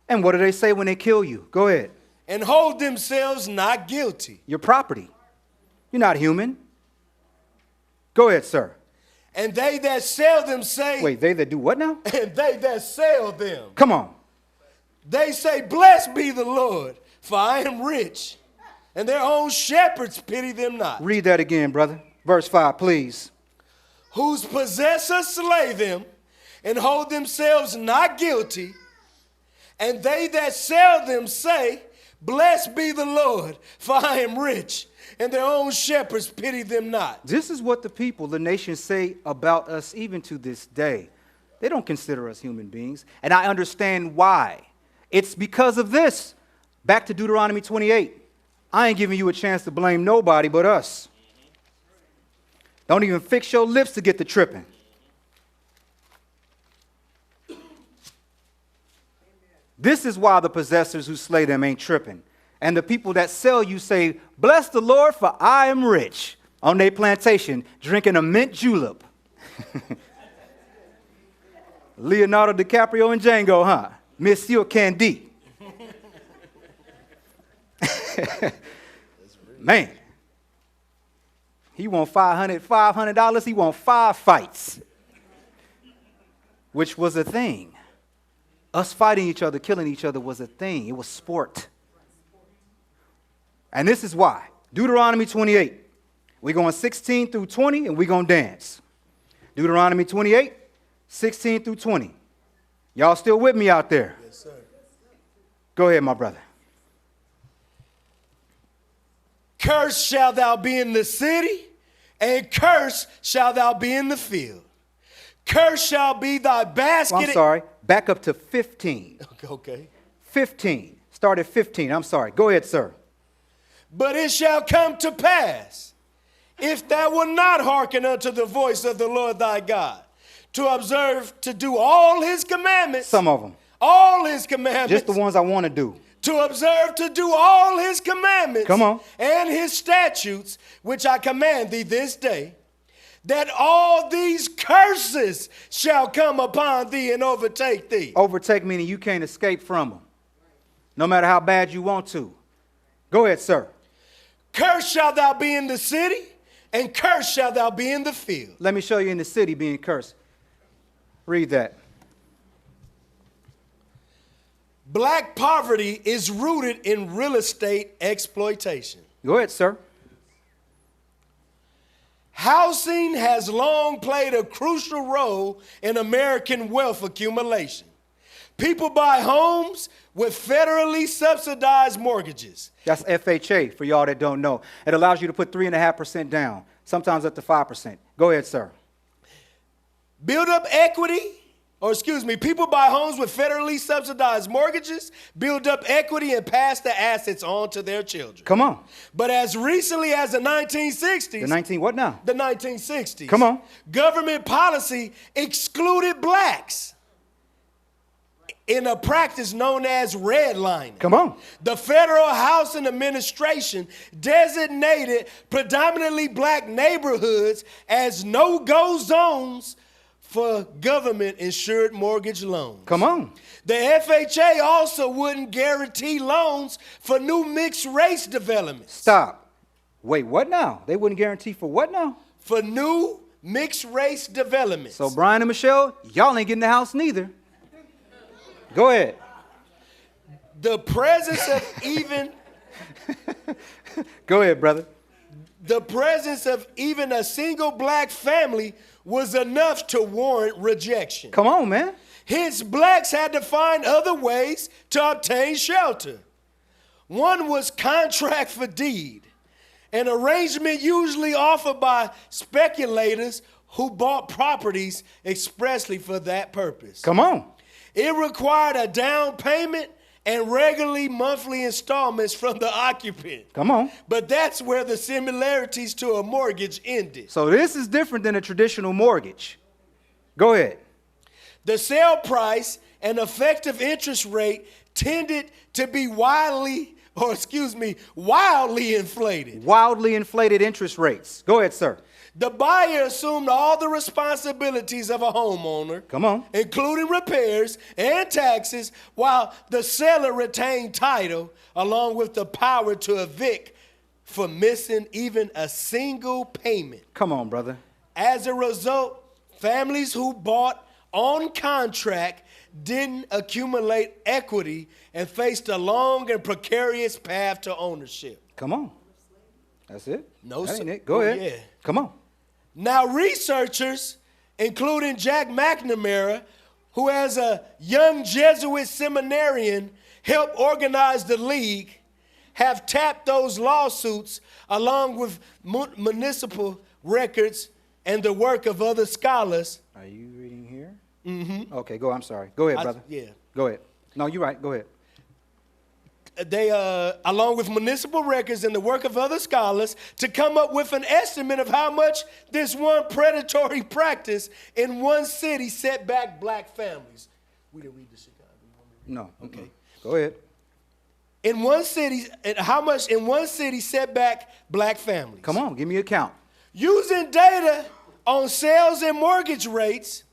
And what do they say when they kill you? Go ahead. And hold themselves not guilty. Your property. You're not human. Go ahead, sir. And they that sell them say... Wait, they that do what now? And they that sell them. Come on. They say, blessed be the Lord, for I am rich. And their own shepherds pity them not. Read that again, brother. Verse 5, please. Whose possessors slay them and hold themselves not guilty. And they that sell them say, blessed be the Lord, for I am rich. And their own shepherds pity them not. This is what the people, the nations, say about us even to this day. They don't consider us human beings. And I understand why. It's because of this. Back to Deuteronomy 28. I ain't giving you a chance to blame nobody but us. Don't even fix your lips to get the tripping. This is why the possessors who slay them ain't tripping. And the people that sell you say, bless the Lord, for I am rich, on their plantation, drinking a mint julep. Leonardo DiCaprio and Django, huh? Monsieur Candy. Man. He want $500. He want 5 fights. Which was a thing. Us fighting each other, killing each other was a thing. It was sport. And this is why. Deuteronomy 28. We're going 16 through 20, and we're going to dance. Deuteronomy 28, 16 through 20. Y'all still with me out there? Yes, sir. Go ahead, my brother. Cursed shalt thou be in the city, and cursed shalt thou be in the field. Cursed shall be thy basket. Well, I'm sorry. Back up to 15. Okay. 15. Start at 15. I'm sorry. Go ahead, sir. But it shall come to pass, if thou wilt not hearken unto the voice of the Lord thy God, to observe to do all his commandments. Some of them. All his commandments. Just the ones I want to do. To observe to do all his commandments. Come on. And his statutes, which I command thee this day, that all these curses shall come upon thee and overtake thee. Overtake meaning you can't escape from them, no matter how bad you want to. Go ahead, sir. Cursed shalt thou be in the city, and cursed shalt thou be in the field. Let me show you in the city being cursed. Read that. Black poverty is rooted in real estate exploitation. Go ahead, sir. Housing has long played a crucial role in American wealth accumulation. People buy homes with federally subsidized mortgages. That's FHA for y'all that don't know. It allows you to put 3.5% down, sometimes up to 5%. Go ahead, sir. Build up equity, people buy homes with federally subsidized mortgages, build up equity, and pass the assets on to their children. Come on. But as recently as the 1960s, What now? the 1960s, Come on. Government policy excluded blacks in a practice known as redlining. Come on. The Federal Housing Administration designated predominantly black neighborhoods as no-go zones for government-insured mortgage loans. Come on. The FHA also wouldn't guarantee loans for new mixed-race developments. Stop. Wait, what now? They wouldn't guarantee for what now? For new mixed-race developments. So Brian and Michelle, y'all ain't getting the house neither. Go ahead. The presence of even Go ahead, brother. the presence of even a single black family was enough to warrant rejection. Come on, man. Hence, blacks had to find other ways to obtain shelter. One was contract for deed, an arrangement usually offered by speculators who bought properties expressly for that purpose. Come on. It required a down payment and regularly monthly installments from the occupant. Come on. But that's where the similarities to a mortgage ended. So this is different than a traditional mortgage. Go ahead. The sale price and effective interest rate tended to be wildly inflated. Wildly inflated interest rates. Go ahead, sir. The buyer assumed all the responsibilities of a homeowner, Come on. including repairs and taxes, while the seller retained title along with the power to evict for missing even a single payment. Come on, brother. As a result, families who bought on contract didn't accumulate equity and faced a long and precarious path to ownership. Come on. That's it? No, that sir. ain't it. Go Oh, ahead. yeah. Come on. Now, researchers, including Jack McNamara, who as a young Jesuit seminarian helped organize the league, have tapped those lawsuits along with municipal records and the work of other scholars. Are you reading here? Mm-hmm. Okay, go. I'm sorry. Go ahead, brother. Yeah. Go ahead. No, you're right. Go ahead. They, along with municipal records and the work of other scholars, to come up with an estimate of how much this one predatory practice in one city set back black families. We didn't read the Chicago. No. Okay. Go ahead. In one city, how much in one city set back black families? Come on. Give me a count. Using data on sales and mortgage rates,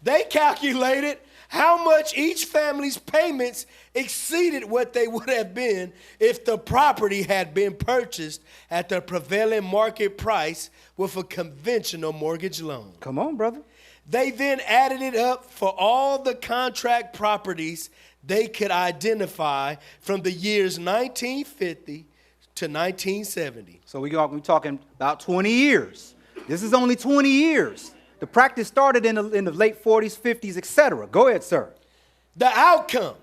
they calculated how much each family's payments exceeded what they would have been if the property had been purchased at the prevailing market price with a conventional mortgage loan. Come on, brother. They then added it up for all the contract properties they could identify from the years 1950 to 1970. So we're talking about 20 years. This is only 20 years. The practice started in the late 40s, 50s, etc. Go ahead, sir. The outcome: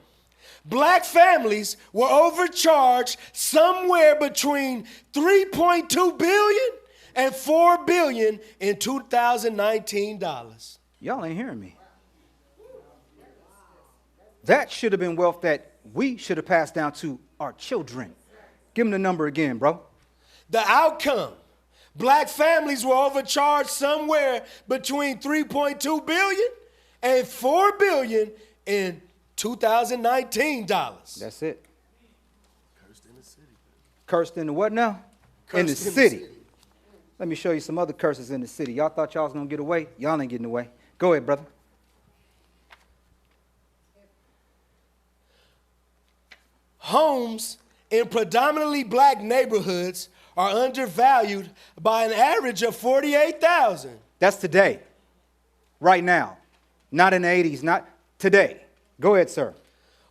black families were overcharged somewhere between $3.2 billion and $4 billion in 2019 dollars. Y'all ain't hearing me. That should have been wealth that we should have passed down to our children. Give them the number again, bro. The outcome: black families were overcharged somewhere between $3.2 billion and $4 billion in 2019 dollars. That's it. Cursed in the city. Cursed in the what now? In the Cursed city. Let me show you some other curses in the city. Y'all thought y'all was going to get away? Y'all ain't getting away. Go ahead, brother. Homes in predominantly black neighborhoods are undervalued by an average of $48,000. That's today, right now, not in the 80s, not today. Go ahead, sir.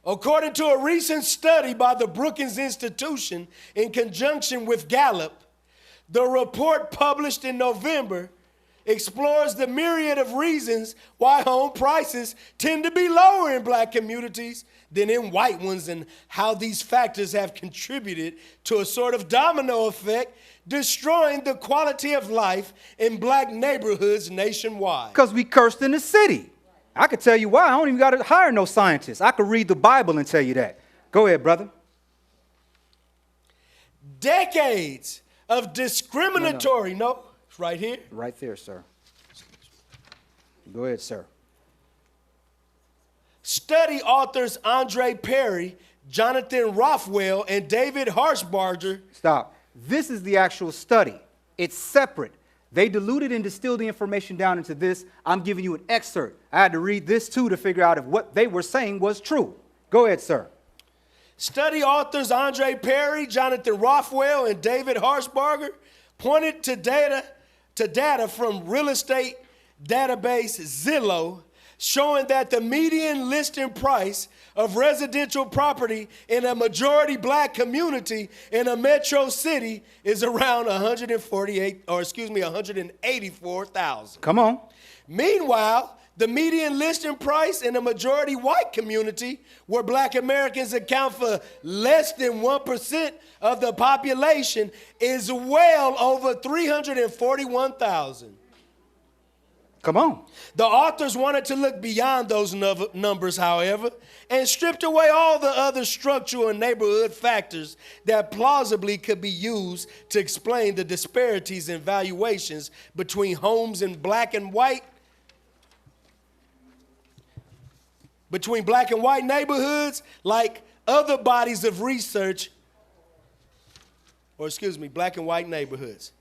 According to a recent study by the Brookings Institution in conjunction with Gallup, the report published in November explores the myriad of reasons why home prices tend to be lower in black communities than in white ones, and how these factors have contributed to a sort of domino effect, destroying the quality of life in black neighborhoods nationwide. Because we cursed in the city. I could tell you why. I don't even got to hire no scientists. I could read the Bible and tell you that. Go ahead, brother. Decades of discriminatory, no, it's right here. Right there, sir. Go ahead, sir. Study authors Andre Perry, Jonathan Rothwell, and David Harshbarger. Stop. This is the actual study. It's separate. They diluted and distilled the information down into this. I'm giving you an excerpt. I had to read this too to figure out if what they were saying was true. Go ahead, sir. Study authors Andre Perry, Jonathan Rothwell, and David Harshbarger pointed to data from real estate database Zillow, showing that the median listing price of residential property in a majority black community in a metro city is around $184,000. Come on. Meanwhile, the median listing price in a majority white community, where black Americans account for less than 1% of the population, is well over $341,000. Come on. The authors wanted to look beyond those numbers, however, and stripped away all the other structural and neighborhood factors that plausibly could be used to explain the disparities in valuations between homes in black and white neighborhoods, like other bodies of research, black and white neighborhoods.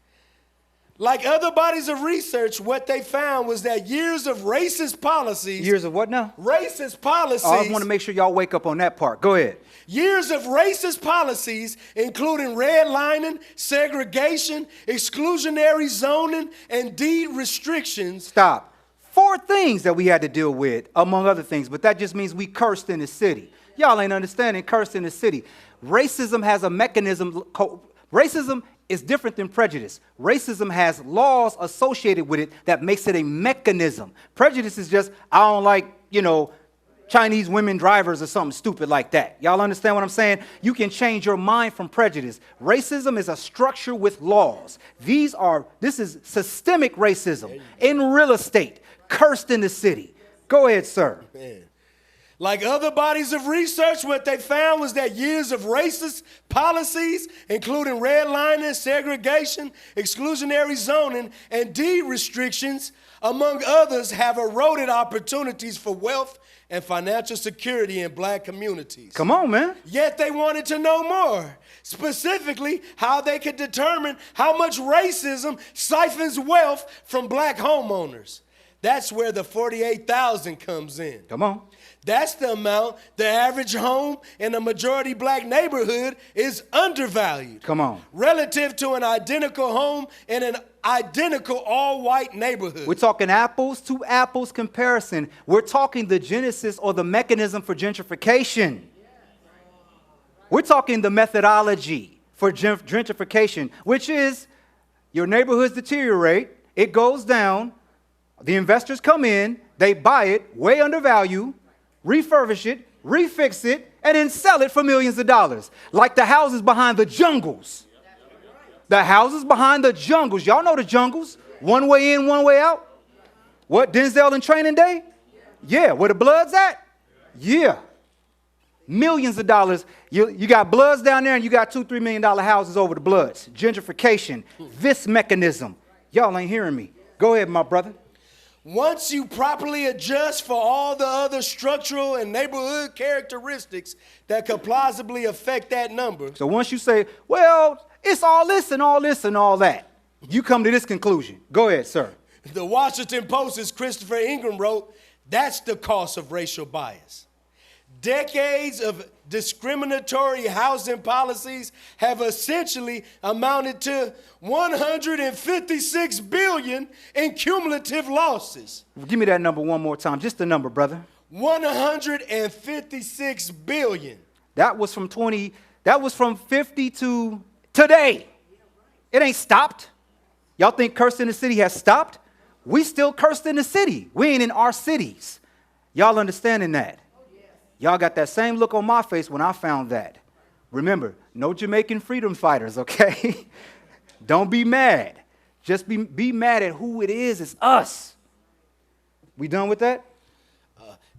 Like other bodies of research, what they found was that years of racist policies. Years of what now? Racist policies. I want to make sure y'all wake up on that part. Go ahead. Years of racist policies, including redlining, segregation, exclusionary zoning, and deed restrictions. Stop. 4 things that we had to deal with, among other things, but that just means we cursed in the city. Y'all ain't understanding cursed in the city. Racism has a mechanism. Racism is different than prejudice. Racism has laws associated with it that makes it a mechanism. Prejudice is just, I don't like, Chinese women drivers or something stupid like that. Y'all understand what I'm saying? You can change your mind from prejudice. Racism is a structure with laws. This is systemic racism in real estate, cursed in the city. Go ahead, sir. Man. Like other bodies of research, what they found was that years of racist policies, including redlining, segregation, exclusionary zoning, and deed restrictions, among others, have eroded opportunities for wealth and financial security in black communities. Come on, man. Yet they wanted to know more, specifically how they could determine how much racism siphons wealth from black homeowners. That's where the $48,000 comes in. Come on. That's the amount the average home in a majority black neighborhood is undervalued. Come on. Relative to an identical home in an identical all-white neighborhood. We're talking apples to apples comparison. We're talking the genesis or the mechanism for gentrification. We're talking the methodology for gentrification, which is your neighborhoods deteriorate, it goes down, the investors come in, they buy it way undervalued, refurbish it, refix it, and then sell it for millions of dollars. Like the houses behind the jungles. The houses behind the jungles. Y'all know the jungles. One way in, one way out. What, Denzel in Training Day? Yeah. Where the Bloods at? Yeah. Millions of dollars. You got Bloods down there and you got $2-3 million houses over the Bloods. Gentrification. This mechanism. Y'all ain't hearing me. Go ahead, my brother. Once you properly adjust for all the other structural and neighborhood characteristics that could plausibly affect that number. So once you say, well, it's all this and all this and all that, you come to this conclusion. Go ahead, sir. The Washington Post's Christopher Ingram wrote, that's the cost of racial bias. Decades of discriminatory housing policies have essentially amounted to 156 billion in cumulative losses. Give me that number one more time. Just the number, brother. 156 billion. That was from 50 to today. It ain't stopped. Y'all think cursed in the city has stopped? We still cursed in the city. We ain't in our cities. Y'all understanding that? Y'all got that same look on my face when I found that. Remember, no Jamaican freedom fighters, okay? Don't be mad. Just be mad at who it is. It's us. We done with that?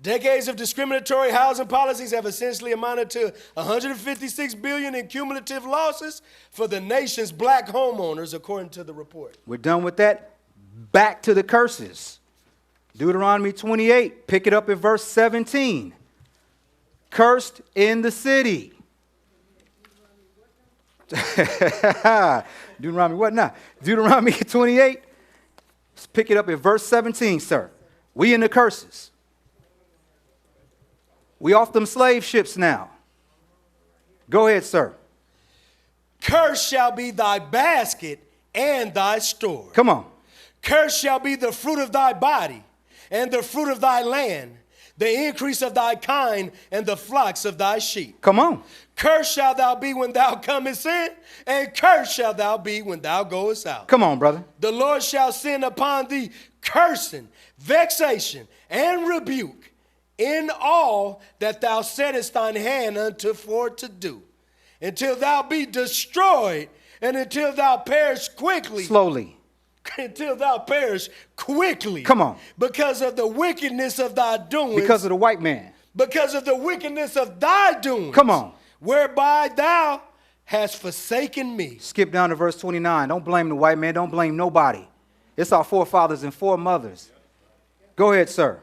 Decades of discriminatory housing policies have essentially amounted to 156 billion in cumulative losses for the nation's black homeowners, according to the report. We're done with that. Back to the curses. Deuteronomy 28, pick it up at verse 17. Cursed in the city. Deuteronomy what now? Deuteronomy 28. Let's pick it up at verse 17, sir. We in the curses. We off them slave ships now. Go ahead, sir. Cursed shall be thy basket and thy store. Come on. Cursed shall be the fruit of thy body and the fruit of thy land, the increase of thy kind and the flocks of thy sheep. Come on. Cursed shalt thou be when thou comest in, and cursed shalt thou be when thou goest out. Come on, brother. The Lord shall send upon thee cursing, vexation, and rebuke in all that thou settest thine hand unto for to do, until thou be destroyed, and until thou perish quickly. Slowly. Until thou perish quickly. Come on. Because of the wickedness of thy doings. Because of the white man. Because of the wickedness of thy doings. Come on. Whereby thou hast forsaken me. Skip down to verse 29. Don't blame the white man. Don't blame nobody. It's our forefathers and foremothers. Go ahead, sir.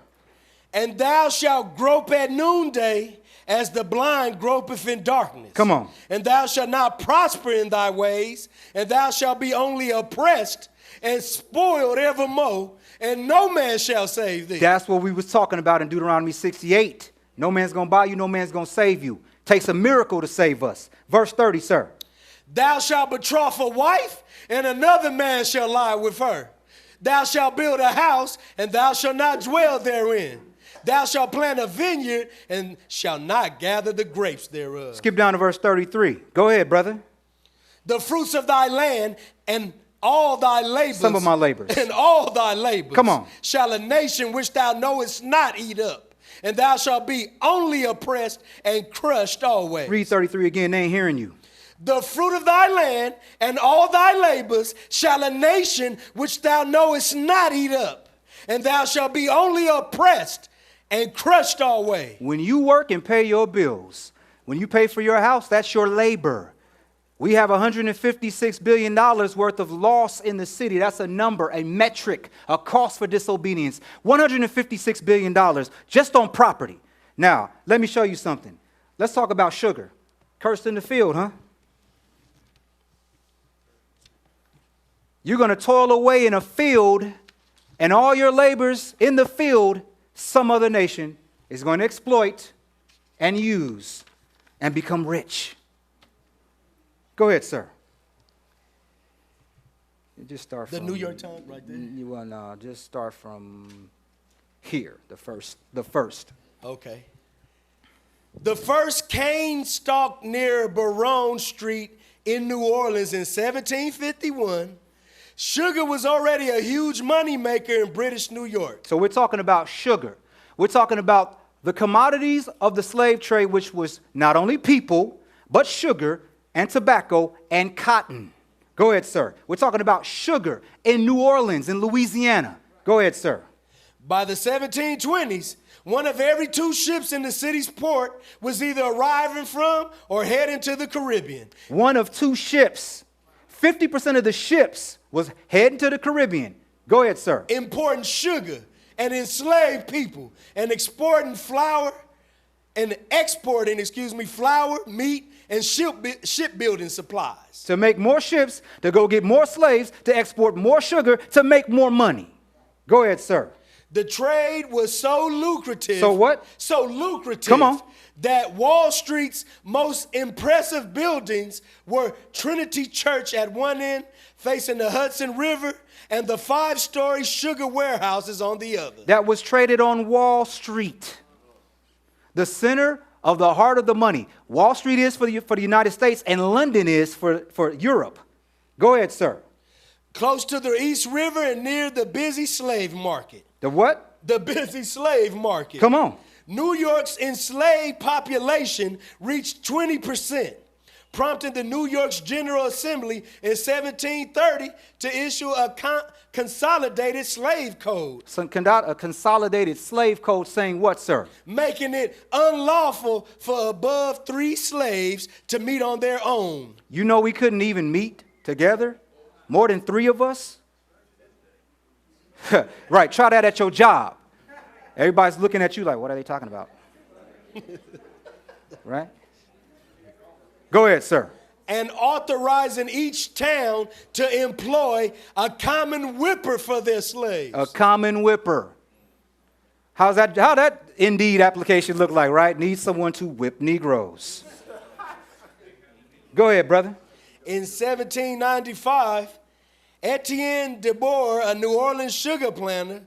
And thou shalt grope at noonday as the blind gropeth in darkness. Come on. And thou shalt not prosper in thy ways, and thou shalt be only oppressed and spoiled evermore, and no man shall save thee. That's what we was talking about in Deuteronomy 68. No man's going to buy you, no man's going to save you. Takes a miracle to save us. Verse 30, sir. Thou shalt betroth a wife, and another man shall lie with her. Thou shalt build a house, and thou shalt not dwell therein. Thou shalt plant a vineyard, and shalt not gather the grapes thereof. Skip down to verse 33. Go ahead, brother. The fruits of thy land and all thy labors. Some of my labors. And all thy labors. Come on. Shall a nation which thou knowest not eat up. And thou shalt be only oppressed and crushed always. Read 33 again. They ain't hearing you. The fruit of thy land and all thy labors shall a nation which thou knowest not eat up. And thou shalt be only oppressed and crushed always. When you work and pay your bills, when you pay for your house, that's your labor. We have $156 billion worth of loss in the city. That's a number, a metric, a cost for disobedience. $156 billion just on property. Now, let me show you something. Let's talk about sugar. Cursed in the field, huh? You're going to toil away in a field, and all your labors in the field, some other nation is going to exploit and use and become rich. Go ahead, sir. You just start The from New York Times right there? You want just start from here, the first. Okay. The first cane stalk near Baron Street in New Orleans in 1751. Sugar was already a huge moneymaker in British New York. So we're talking about sugar. We're talking about the commodities of the slave trade, which was not only people, but sugar and tobacco and cotton. Go ahead, sir. We're talking about sugar in New Orleans, in Louisiana. Go ahead, sir. By the 1720s, one of every two ships in the city's port was either arriving from or heading to the Caribbean. One of two ships. 50% of the ships was heading to the Caribbean. Go ahead, sir. Importing sugar and enslaved people and exporting flour and exporting, flour, meat, and shipbuilding supplies. To make more ships, to go get more slaves, to export more sugar, to make more money. Go ahead, sir. The trade was so lucrative. So what? So lucrative. Come on. That Wall Street's most impressive buildings were Trinity Church at one end, facing the Hudson River, and the 5-story sugar warehouses on the other. That was traded on Wall Street, the center of the heart of the money. Wall Street is for the United States, and London is for Europe. Go ahead, sir. Close to the East River and near the busy slave market. The what? The busy slave market. Come on. New York's enslaved population reached 20%, prompting the New York's General Assembly in 1730 to issue a consolidated slave code. A consolidated slave code saying what, sir? Making it unlawful for above 3 slaves to meet on their own. You know we couldn't even meet together? More than 3 of us? Right, try that at your job. Everybody's looking at you like, what are they talking about? Right? Go ahead, sir. And authorizing each town to employ a common whipper for their slaves. A common whipper. How that Indeed application look like, right? Need someone to whip Negroes. Go ahead, brother. In 1795, Etienne de Boer, a New Orleans sugar planter,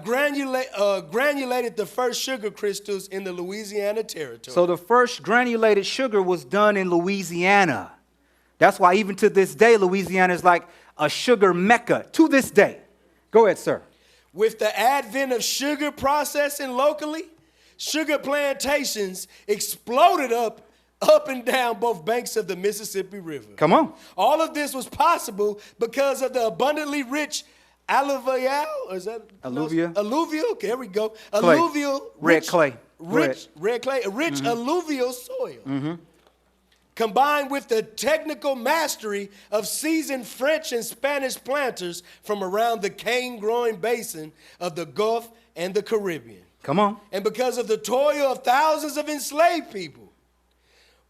granulated the first sugar crystals in the Louisiana territory. So the first granulated sugar was done in Louisiana. That's why even to this day, Louisiana is like a sugar mecca to this day. Go ahead, sir. With the advent of sugar processing locally, sugar plantations exploded up and down both banks of the Mississippi River. Come on. All of this was possible because of the abundantly rich alluvial, is that Alluvia? Alluvial, there we go. Clay. Alluvial, Red clay. Rich alluvial soil. Combined with the technical mastery of seasoned French and Spanish planters from around the cane-growing basin of the Gulf and the Caribbean. Come on. And because of the toil of thousands of enslaved people,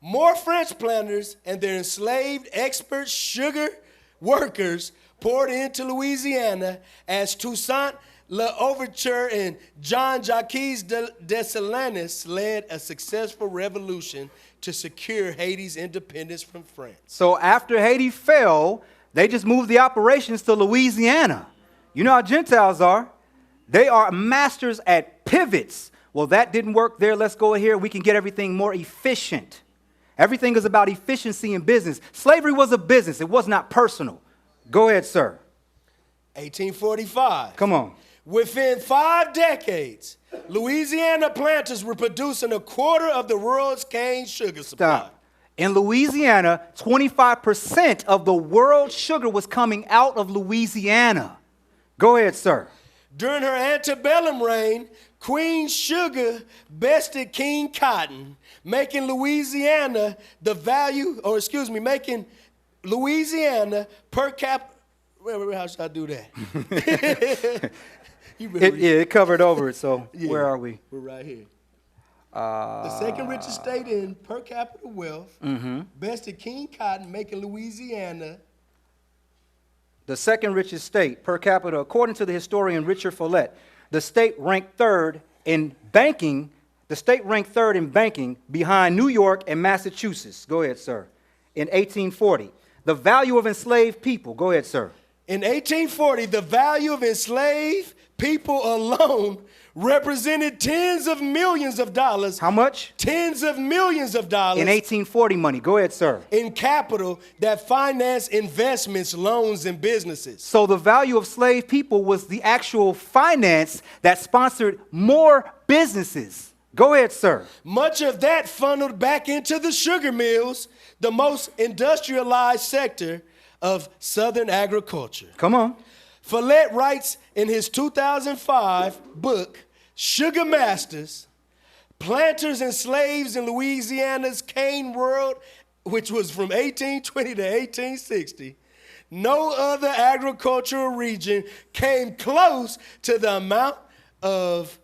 more French planters and their enslaved expert sugar workers poured into Louisiana as Toussaint L'Ouverture and Jean-Jacques Dessalines led a successful revolution to secure Haiti's independence from France. So after Haiti fell, they just moved the operations to Louisiana. You know how Gentiles are. They are masters at pivots. Well, that didn't work there. Let's go here. We can get everything more efficient. Everything is about efficiency in business. Slavery was a business. It was not personal. Go ahead, sir. 1845. Come on. Within 5 decades, Louisiana planters were producing a quarter of the world's cane sugar supply. Stop. In Louisiana, 25% of the world's sugar was coming out of Louisiana. Go ahead, sir. During her antebellum reign, Queen Sugar bested King Cotton, making Louisiana making Louisiana per capita. How should I do that? It covered over it, so yeah. Where are we? We're right here. The second richest state in per capita wealth, bested King Cotton, making Louisiana the second richest state per capita, according to the historian Richard Follett. The state ranked third in banking. The state ranked third in banking behind New York and Massachusetts. Go ahead, sir. In 1840, the value of enslaved people. Go ahead, sir. In 1840, the value of enslaved people alone represented tens of millions of dollars. How much? Tens of millions of dollars. In 1840 money. Go ahead, sir. In capital that financed investments, loans, and businesses. So the value of slave people was the actual finance that sponsored more businesses. Go ahead, sir. Much of that funneled back into the sugar mills, the most industrialized sector of Southern agriculture. Come on. Follett writes in his 2005 book, Sugar Masters, Planters and Slaves in Louisiana's Cane World, which was from 1820 to 1860, no other agricultural region came close to the amount of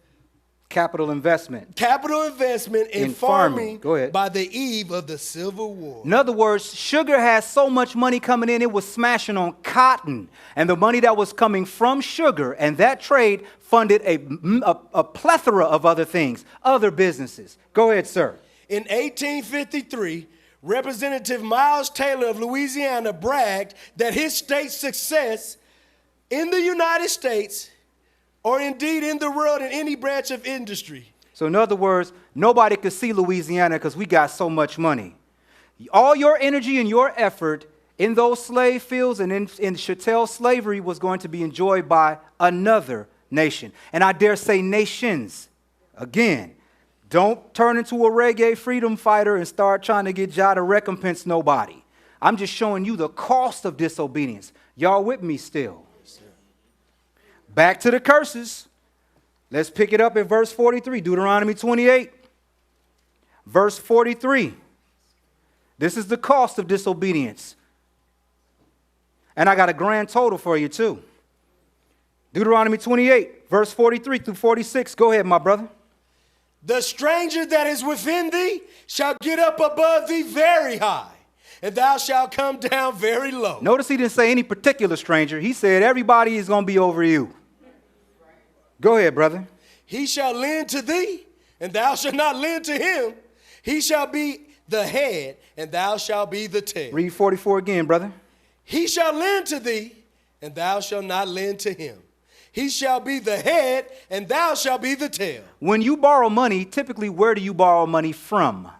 Capital investment. Capital investment in In farming. farming Go ahead. by the eve of the Civil War. In other words, sugar has so much money coming in, it was smashing on cotton. And the money that was coming from sugar and that trade funded a plethora of other things, other businesses. Go ahead, sir. In 1853, Representative Miles Taylor of Louisiana bragged that his state's success in the United States, or indeed in the world in any branch of industry. So in other words, nobody could see Louisiana because we got so much money. All your energy and your effort in those slave fields and in chattel slavery was going to be enjoyed by another nation. And I dare say nations. Again, don't turn into a reggae freedom fighter and start trying to get Jah to recompense nobody. I'm just showing you the cost of disobedience. Y'all with me still? Back to the curses. Let's pick it up at verse 43, Deuteronomy 28. Verse 43. This is the cost of disobedience. And I got a grand total for you too. Deuteronomy 28, verse 43 through 46. Go ahead, my brother. The stranger that is within thee shall get up above thee very high, and thou shalt come down very low. Notice he didn't say any particular stranger. He said everybody is going to be over you. Go ahead, brother. He shall lend to thee, and thou shalt not lend to him. He shall be the head, and thou shalt be the tail. Read 44 again, brother. He shall lend to thee, and thou shalt not lend to him. He shall be the head, and thou shalt be the tail. When you borrow money, typically where do you borrow money from?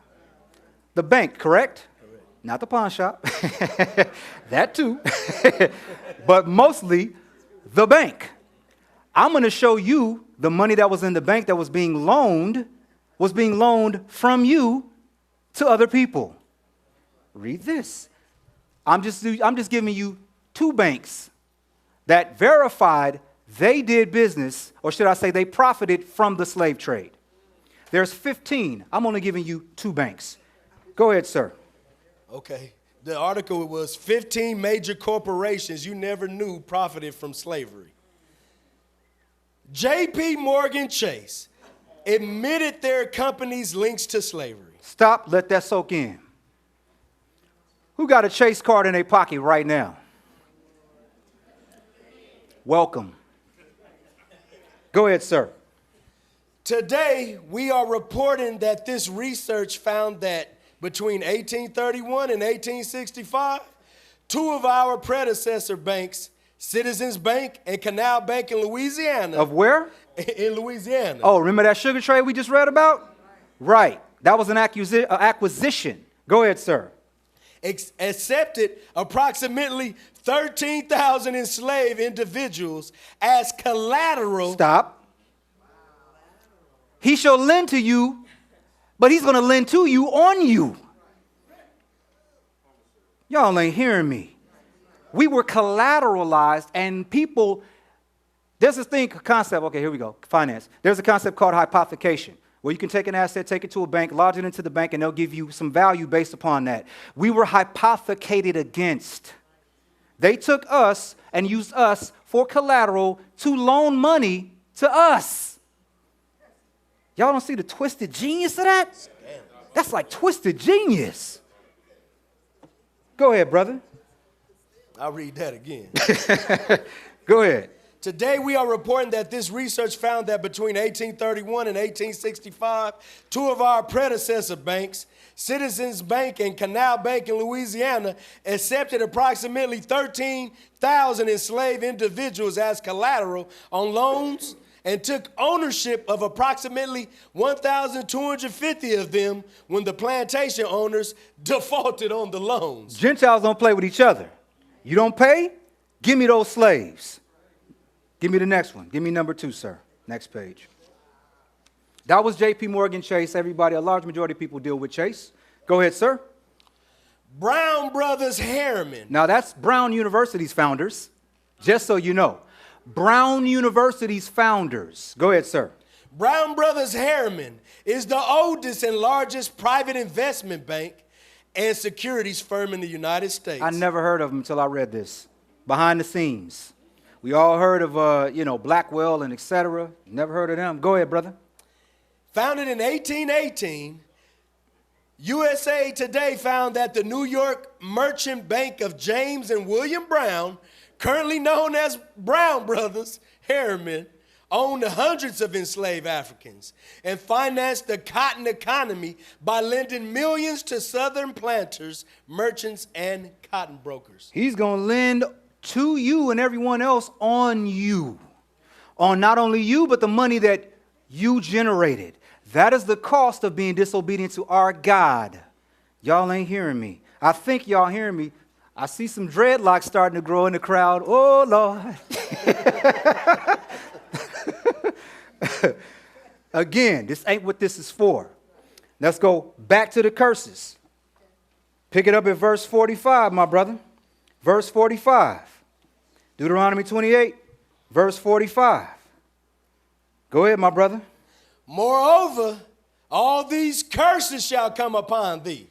The bank, correct? Not the pawn shop. That too. But mostly the bank. I'm going to show you the money that was in the bank that was being loaned from you to other people. Read this. I'm just giving you two banks that verified they did business, or should I say they profited from the slave trade. There's 15. I'm only giving you two banks. Go ahead, sir. Okay. The article was 15 major corporations you never knew profited from slavery. J.P. Morgan Chase admitted their company's links to slavery. Stop, let that soak in. Who got a Chase card in their pocket right now? Welcome. Go ahead, sir. Today, we are reporting that this research found that between 1831 and 1865, two of our predecessor banks, Citizens Bank and Canal Bank in Louisiana. Of where? In Louisiana. Oh, remember that sugar trade we just read about? Right. That was an acquisition. Go ahead, sir. Accepted approximately 13,000 enslaved individuals as collateral. Stop. He shall lend to you, but he's going to lend to you on you. Y'all ain't hearing me. We were collateralized, and people, there's this concept, okay, here we go, finance. There's a concept called hypothecation, where you can take an asset, take it to a bank, lodge it into the bank, and they'll give you some value based upon that. We were hypothecated against. They took us and used us for collateral to loan money to us. Y'all don't see the twisted genius of that? That's like twisted genius. Go ahead, brother. I'll read that again. Go ahead. Today, we are reporting that this research found that between 1831 and 1865, two of our predecessor banks, Citizens Bank and Canal Bank in Louisiana, accepted approximately 13,000 enslaved individuals as collateral on loans and took ownership of approximately 1,250 of them when the plantation owners defaulted on the loans. Gentiles don't play with each other. You don't pay? Give me those slaves. Give me the next one. Give me number 2, sir. Next page. That was J.P. Morgan Chase. Everybody, a large majority of people deal with Chase. Go ahead, sir. Brown Brothers Harriman. Now, that's Brown University's founders, just so you know. Brown University's founders. Go ahead, sir. Brown Brothers Harriman is the oldest and largest private investment bank and securities firm in the United States. I never heard of them until I read this. Behind the scenes. We all heard of, Blackwell and et cetera. Never heard of them. Go ahead, brother. Founded in 1818, USA Today found that the New York Merchant Bank of James and William Brown, currently known as Brown Brothers Harriman, owned hundreds of enslaved Africans and financed the cotton economy by lending millions to southern planters, merchants, and cotton brokers. He's going to lend to you and everyone else on you. On not only you, but the money that you generated. That is the cost of being disobedient to our God. Y'all ain't hearing me. I think y'all hearing me. I see some dreadlocks starting to grow in the crowd. Oh, Lord. Again, this ain't what this is for. Let's go back to the curses. Pick it up at verse 45, my brother. Verse 45. Deuteronomy 28, verse 45. Go ahead, my brother. Moreover, all these curses shall come upon thee,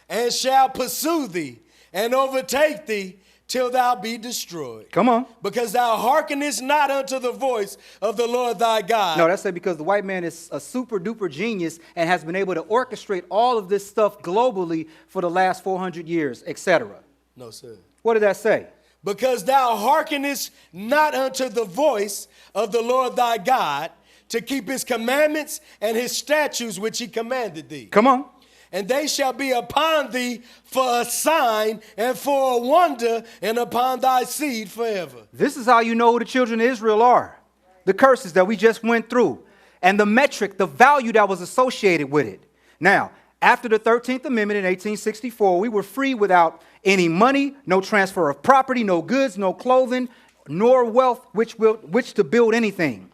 and shall pursue thee, and overtake thee, till thou be destroyed. Come on. Because thou hearkenest not unto the voice of the Lord thy God. No, that's it, because the white man is a super duper genius and has been able to orchestrate all of this stuff globally for the last 400 years, etc. No, sir. What did that say? Because thou hearkenest not unto the voice of the Lord thy God, to keep his commandments and his statutes which he commanded thee. Come on. And they shall be upon thee for a sign and for a wonder, and upon thy seed forever. This is how you know who the children of Israel are. The curses that we just went through. And the metric, the value that was associated with it. Now, after the 13th Amendment in 1864, we were free without any money, no transfer of property, no goods, no clothing, nor wealth which to build anything.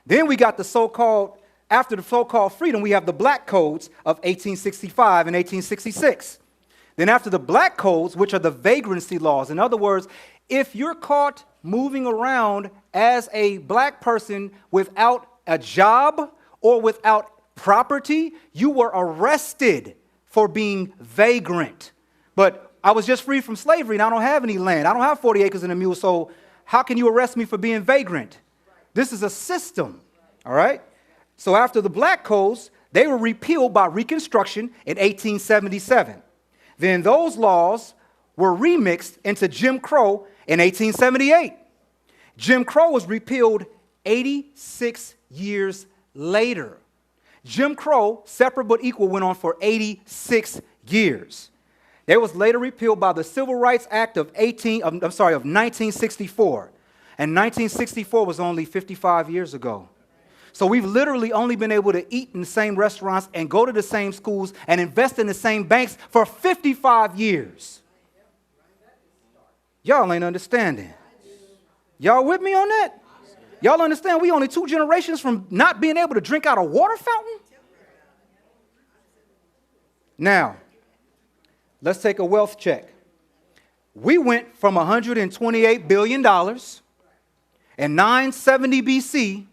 Then we got the so-called, after the so-called freedom, we have the black codes of 1865 and 1866. Then after the black codes, which are the vagrancy laws. In other words, if you're caught moving around as a black person without a job or without property, you were arrested for being vagrant. But I was just freed from slavery and I don't have any land. I don't have 40 acres and a mule, so how can you arrest me for being vagrant? This is a system, all right? So after the black codes, they were repealed by Reconstruction in 1877. Then those laws were remixed into Jim Crow in 1878. Jim Crow was repealed 86 years later. Jim Crow, separate but equal, went on for 86 years. They was later repealed by the Civil Rights Act of 1964. And 1964 was only 55 years ago. So we've literally only been able to eat in the same restaurants and go to the same schools and invest in the same banks for 55 years. Y'all ain't understanding. Y'all with me on that? Y'all understand we only 2 generations from not being able to drink out a water fountain? Now, let's take a wealth check. We went from $128 billion in 970 BC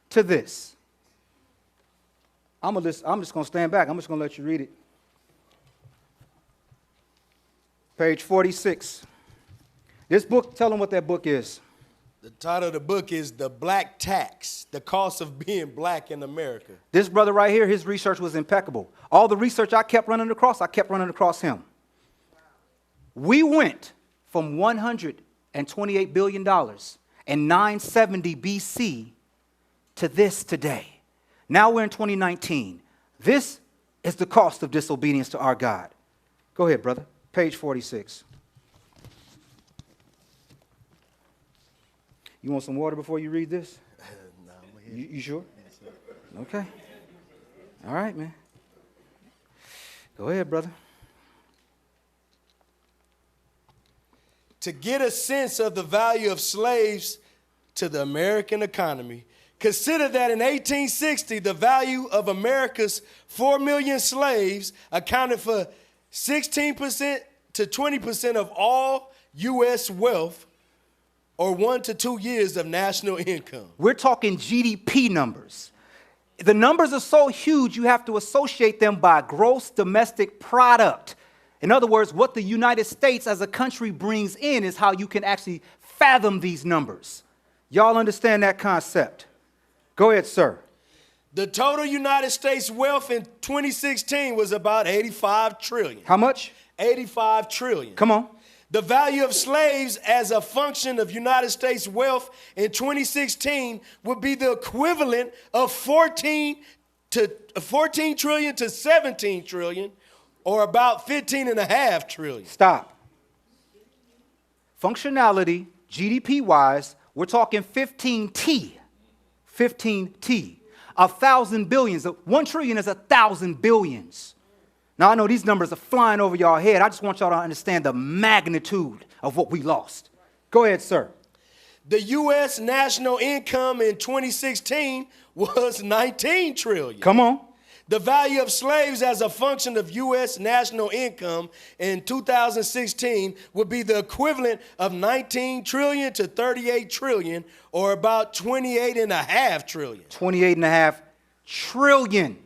to this. I'm just going to stand back. I'm just going to let you read it. Page 46. This book, tell them what that book is. The title of the book is The Black Tax, The Cost of Being Black in America. This brother right here, his research was impeccable. All the research I kept running across him. We went from $128 billion in 970 BC to this today. Now we're in 2019. This is the cost of disobedience to our God. Go ahead, brother. Page 46. You want some water before you read this? No, you sure? Okay. All right, man. Go ahead, brother. To get a sense of the value of slaves to the American economy, consider that in 1860, the value of America's 4 million slaves accounted for 16% to 20% of all U.S. wealth, or 1 to 2 years of national income. We're talking GDP numbers. The numbers are so huge, you have to associate them by gross domestic product. In other words, what the United States as a country brings in is how you can actually fathom these numbers. Y'all understand that concept? Go ahead, sir. The total United States wealth in 2016 was about 85 trillion. How much? 85 trillion. Come on. The value of slaves as a function of United States wealth in 2016 would be the equivalent of 14 trillion to 17 trillion, or about 15.5 trillion. Stop. Functionality, GDP-wise, we're talking 15T. 15T. 1,000 billions. 1 trillion is 1,000 billions. Now, I know these numbers are flying over y'all head. I just want y'all to understand the magnitude of what we lost. Go ahead, sir. The U.S. national income in 2016 was 19 trillion. Come on. The value of slaves as a function of U.S. national income in 2016 would be the equivalent of 19 trillion to 38 trillion, or about 28.5 trillion. 28.5 trillion.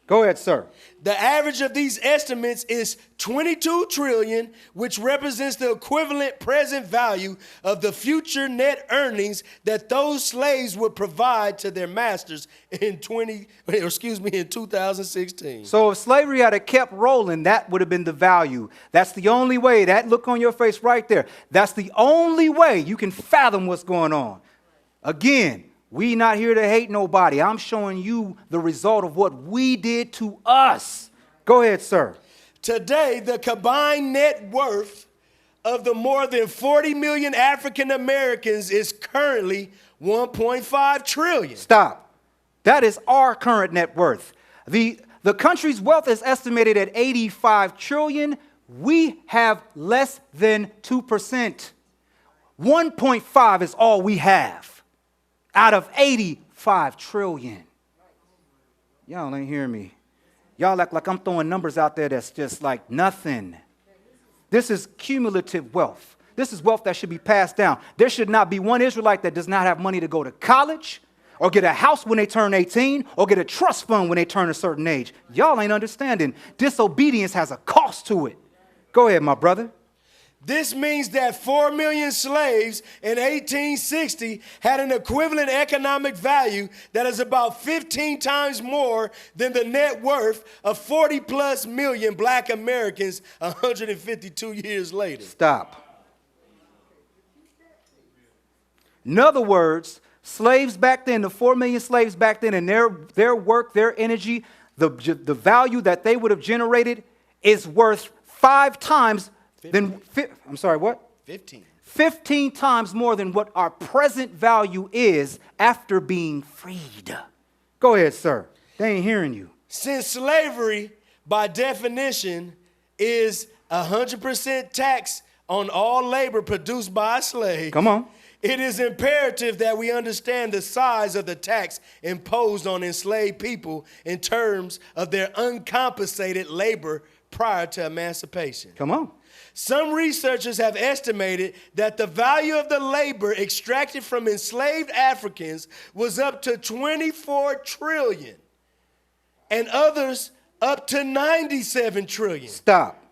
Go ahead, sir. The average of these estimates is 22 trillion, which represents the equivalent present value of the future net earnings that those slaves would provide to their masters in 2016. So if slavery had kept rolling, that would have been the value. That's the only way. That look on your face right there. That's the only way you can fathom what's going on. Again, we not here to hate nobody. I'm showing you the result of what we did to us. Go ahead, sir. Today, the combined net worth of the more than 40 million African Americans is currently 1.5 trillion. Stop. That is our current net worth. The country's wealth is estimated at 85 trillion. We have less than 2%. 1.5 is all we have out of 85 trillion. Y'all ain't hearing me. Y'all act like I'm throwing numbers out there that's just like nothing. This is cumulative wealth. This is wealth that should be passed down. There should not be one Israelite that does not have money to go to college or get a house when they turn 18 or get a trust fund when they turn a certain age. Y'all ain't understanding. Disobedience has a cost to it. Go ahead, my brother. This means that 4 million slaves in 1860 had an equivalent economic value that is about 15 times more than the net worth of 40 plus million black Americans 152 years later. Stop. In other words, slaves back then, the 4 million slaves back then, and their work, their energy, the value that they would have generated is worth 5 times than, I'm sorry, what? 15. 15 times more than what our present value is after being freed. Go ahead, sir. They ain't hearing you. Since slavery, by definition, is 100% tax on all labor produced by a slave. Come on. It is imperative that we understand the size of the tax imposed on enslaved people in terms of their uncompensated labor prior to emancipation. Come on. Some researchers have estimated that the value of the labor extracted from enslaved Africans was up to 24 trillion, and others up to 97 trillion. Stop.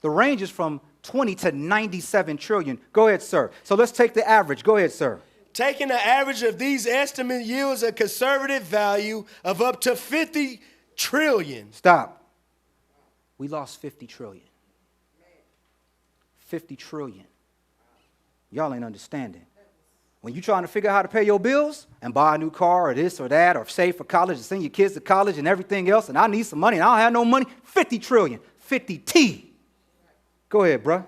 The range is from 20 to 97 trillion. Go ahead, sir. So let's take the average. Go ahead, sir. Taking the average of these estimates yields a conservative value of up to 50 trillion. Stop. We lost 50 trillion. 50 trillion. Y'all ain't understanding. When you're trying to figure out how to pay your bills and buy a new car or this or that or save for college and send your kids to college and everything else, and I need some money and I don't have no money, 50 trillion. 50T. Go ahead, bruh.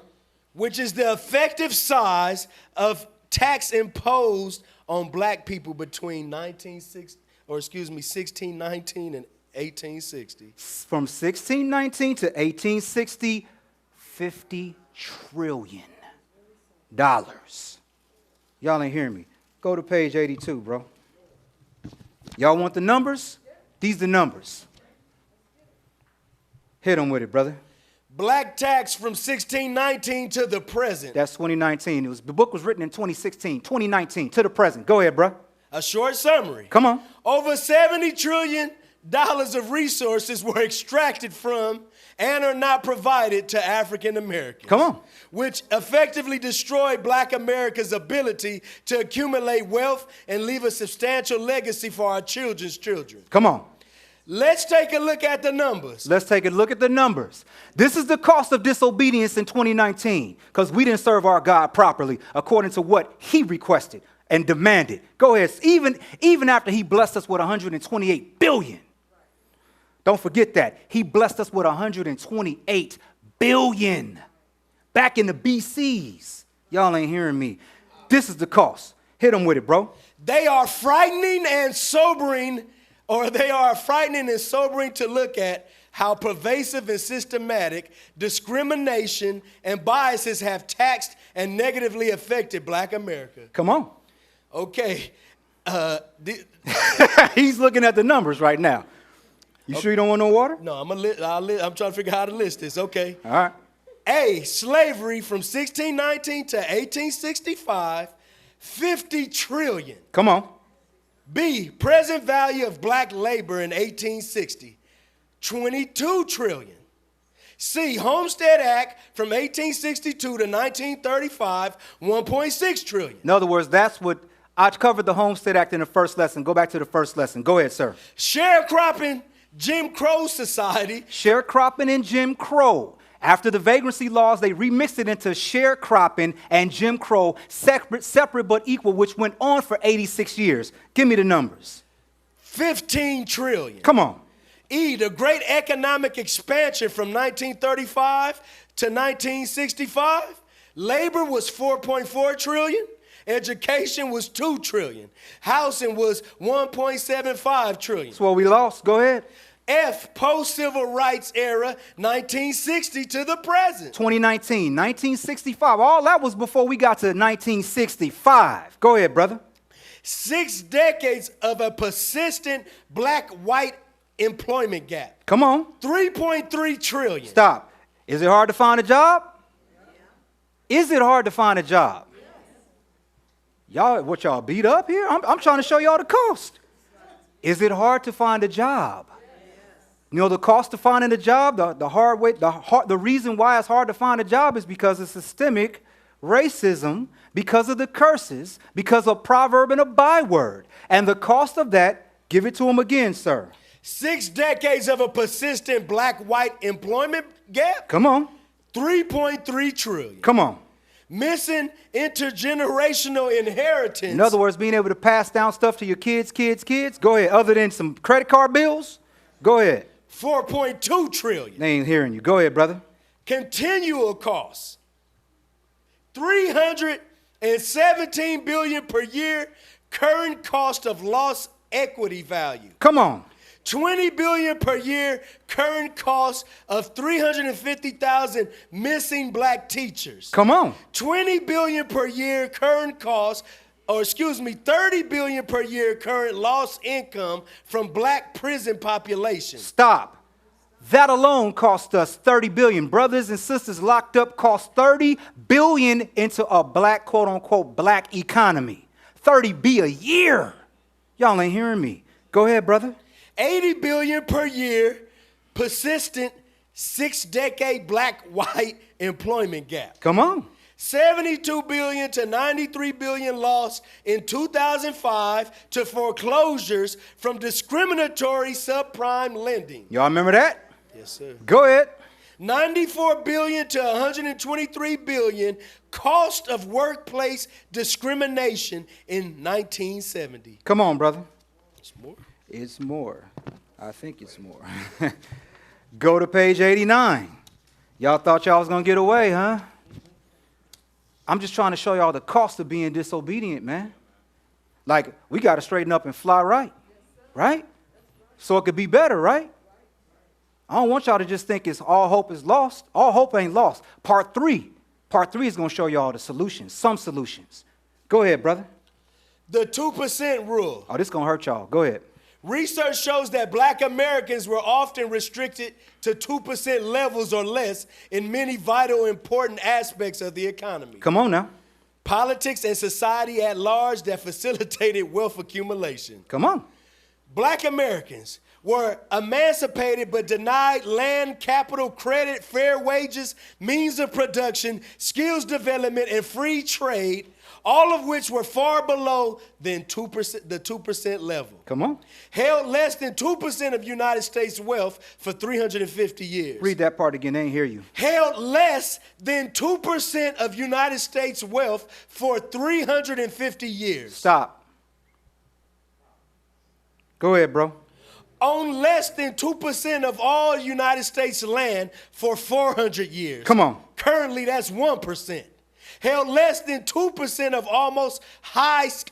Which is the effective size of tax imposed on black people between 1619 and 1860. From 1619 to 1860, $50 trillion. Y'all ain't hearing me. Go to page 82, bro. Y'all want the numbers? These the numbers. Hit them with it, brother. Black tax from 1619 to the present. That's 2019. The book was written in 2016, 2019 to the present. Go ahead, bro. A short summary. Come on. Over 70 trillion dollars of resources were extracted from and are not provided to African Americans. Come on. Which effectively destroyed Black America's ability to accumulate wealth and leave a substantial legacy for our children's children. Come on. Let's take a look at the numbers. Let's take a look at the numbers. This is the cost of disobedience in 2019 because we didn't serve our God properly according to what he requested and demanded. Go ahead. Even after he blessed us with 128 billion. Don't forget that. He blessed us with 128 billion. Back in the BCs. Y'all ain't hearing me. This is the cost. Hit them with it, bro. They are frightening and sobering, to look at how pervasive and systematic discrimination and biases have taxed and negatively affected Black America. Come on. Okay. He's looking at the numbers right now. You sure you don't want no water? No, I'm trying to figure out how to list this. Okay. All right. A, slavery from 1619 to 1865, 50 trillion. Come on. B, present value of Black labor in 1860, 22 trillion. C, Homestead Act from 1862 to 1935, 1.6 trillion. In other words, that's what I covered the Homestead Act in the first lesson. Go back to the first lesson. Go ahead, sir. Sharecropping, Jim Crow society. Sharecropping and Jim Crow. After the vagrancy laws, they remixed it into sharecropping and Jim Crow, separate but equal, which went on for 86 years. Give me the numbers. 15 trillion. Come on. E, the great economic expansion from 1935 to 1965. Labor was 4.4 trillion. Education was 2 trillion. Housing was 1.75 trillion. That's what we lost. Go ahead. F, post-civil rights era, 1960 to the present. 2019, 1965. All that was before we got to 1965. Go ahead, brother. 6 decades of a persistent Black-white employment gap. Come on. 3.3 trillion. Stop. Is it hard to find a job? Is it hard to find a job? Y'all beat up here? I'm trying to show y'all the cost. Is it hard to find a job? You know the cost of finding a job, the reason why it's hard to find a job is because of systemic racism, because of the curses, because of proverb and a byword. And the cost of that, give it to him again, sir. 6 decades of a persistent Black-white employment gap. Come on. 3.3 trillion. Come on. Missing intergenerational inheritance. In other words, being able to pass down stuff to your kids. Go ahead. Other than some credit card bills, go ahead. 4.2 trillion. They ain't hearing you. Go ahead, brother. Continual costs. 317 billion per year. Current cost of lost equity value. Come on. 20 billion per year. Current cost of 350,000 missing Black teachers. Come on. 20 billion per year. Current cost, 30 billion per year current lost income from Black prison population. Stop. That alone cost us 30 billion. Brothers and sisters locked up cost 30 billion into a Black, quote unquote, Black economy. 30 B a year. Y'all ain't hearing me. Go ahead, brother. 80 billion per year, persistent 6-decade Black-white employment gap. Come on. 72 billion to 93 billion lost in 2005 to foreclosures from discriminatory subprime lending. Y'all remember that? Yes, sir. Go ahead. 94 billion to 123 billion cost of workplace discrimination in 1970. Come on, brother. It's more. It's more. I think it's more. Go to page 89. Y'all thought y'all was going to get away, huh? I'm just trying to show y'all the cost of being disobedient, man. Like, we got to straighten up and fly right, right? So it could be better, right? I don't want y'all to just think it's all hope is lost. All hope ain't lost. Part three is going to show y'all the solutions, some solutions. Go ahead, brother. The 2% rule. Oh, this is going to hurt y'all. Go ahead. Research shows that Black Americans were often restricted to 2% levels or less in many vital, important aspects of the economy. Come on now. Politics and society at large that facilitated wealth accumulation. Come on. Black Americans were emancipated but denied land, capital, credit, fair wages, means of production, skills development, and free trade, all of which were far below than 2%, the 2% level. Come on. Held less than 2% of United States wealth for 350 years. Read that part again. They ain't hear you. Held less than 2% of United States wealth for 350 years. Stop. Go ahead, bro. On less than 2% of all United States land for 400 years. Come on. Currently, that's 1%. Held less than 2% of almost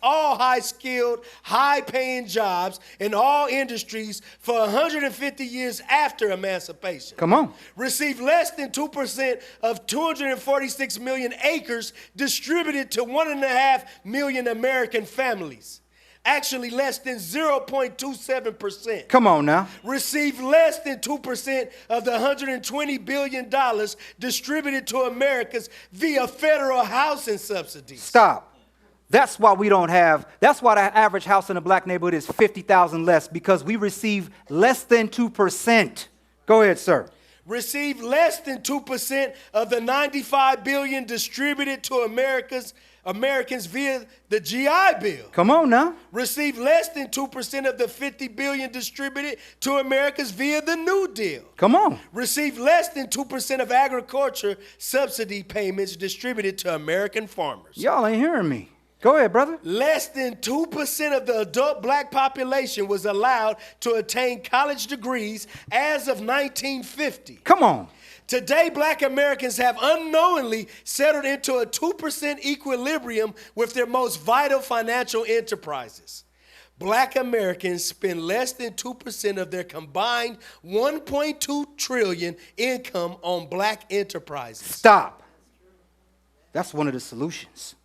all high-skilled, high-paying jobs in all industries for 150 years after emancipation. Come on. Received less than 2% of 246 million acres distributed to 1.5 million American families. Actually, less than 0.27%. Come on now. Received less than 2% of the $120 billion distributed to Americans via federal housing subsidies. Stop. That's why that's why the average house in a black neighborhood is 50,000 less, because we receive less than 2%. Go ahead, sir. Received less than 2% of the $95 billion distributed to Americans via the GI Bill. Come on now. Received less than 2% of the $50 billion distributed to Americans via the New Deal. Come on. Received less than 2% of agriculture subsidy payments distributed to American farmers. Y'all ain't hearing me. Go ahead, brother. Less than 2% of the adult black population was allowed to attain college degrees as of 1950. Come on. Today, black Americans have unknowingly settled into a 2% equilibrium with their most vital financial enterprises. Black Americans spend less than 2% of their combined $1.2 trillion income on black enterprises. Stop. That's one of the solutions.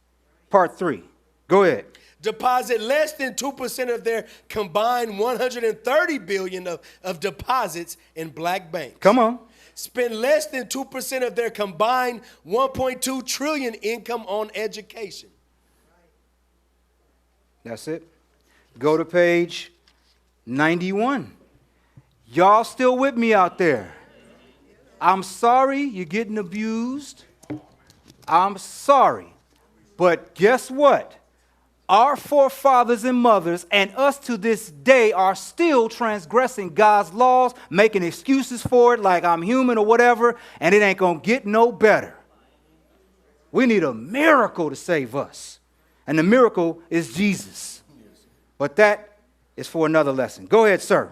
Part 3. Go ahead. Deposit less than 2% of their combined $130 billion of deposits in black banks. Come on. Spend less than 2% of their combined $1.2 trillion income on education. That's it. Go to page 91. Y'all still with me out there? I'm sorry you're getting abused. I'm sorry. But guess what? Our forefathers and mothers and us to this day are still transgressing God's laws, making excuses for it like I'm human or whatever, and it ain't going to get no better. We need a miracle to save us, and the miracle is Jesus. But that is for another lesson. Go ahead, sir.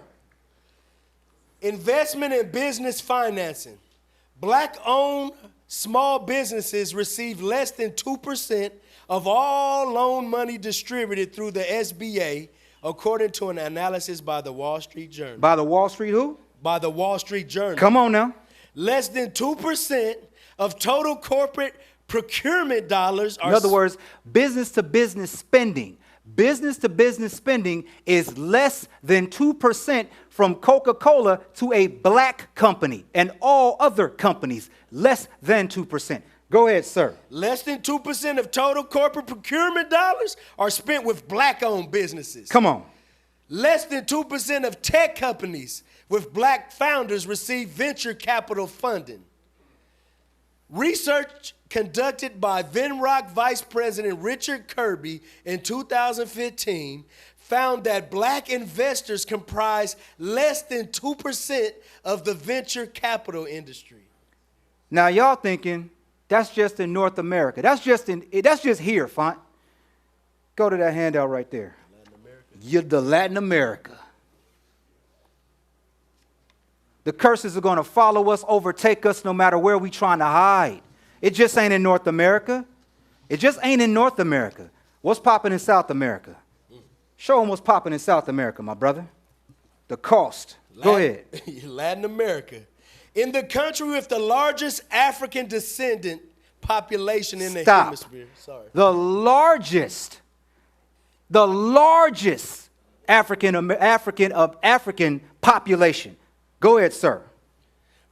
Investment in business financing. Black-owned small businesses receive less than 2% of all loan money distributed through the SBA, according to an analysis by the Wall Street Journal. By the Wall Street who? By the Wall Street Journal. Come on now. Less than 2% of total corporate procurement dollars are... In other words, business-to-business spending. Business-to-business spending is less than 2% from Coca-Cola to a black company, and all other companies, less than 2%. Go ahead, sir. Less than 2% of total corporate procurement dollars are spent with black-owned businesses. Come on. Less than 2% of tech companies with black founders receive venture capital funding. Research conducted by Venrock Vice President Richard Kirby in 2015 found that black investors comprise less than 2% of the venture capital industry. Now, y'all thinking that's just in North America. That's just here, Font. Go to that handout right there. You're the Latin America. The curses are going to follow us, overtake us, no matter where we're trying to hide. It just ain't in North America. It just ain't in North America. What's popping in South America? Show them what's popping in South America, my brother. The cost. Go ahead. Latin America. In the country with the largest African descendant population in the hemisphere. Sorry. The largest African population. Go ahead, sir.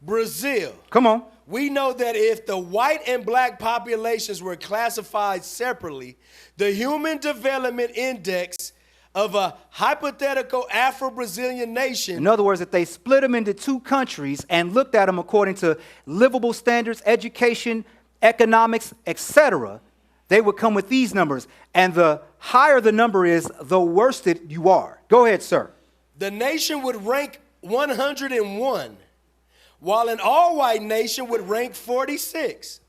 Brazil. Come on. We know that if the white and black populations were classified separately, the Human Development Index of a hypothetical Afro-Brazilian nation. In other words, if they split them into two countries and looked at them according to livable standards, education, economics, etc., they would come with these numbers. And the higher the number is, the worse it you are. Go ahead, sir. The nation would rank 101, while an all-white nation would rank 46.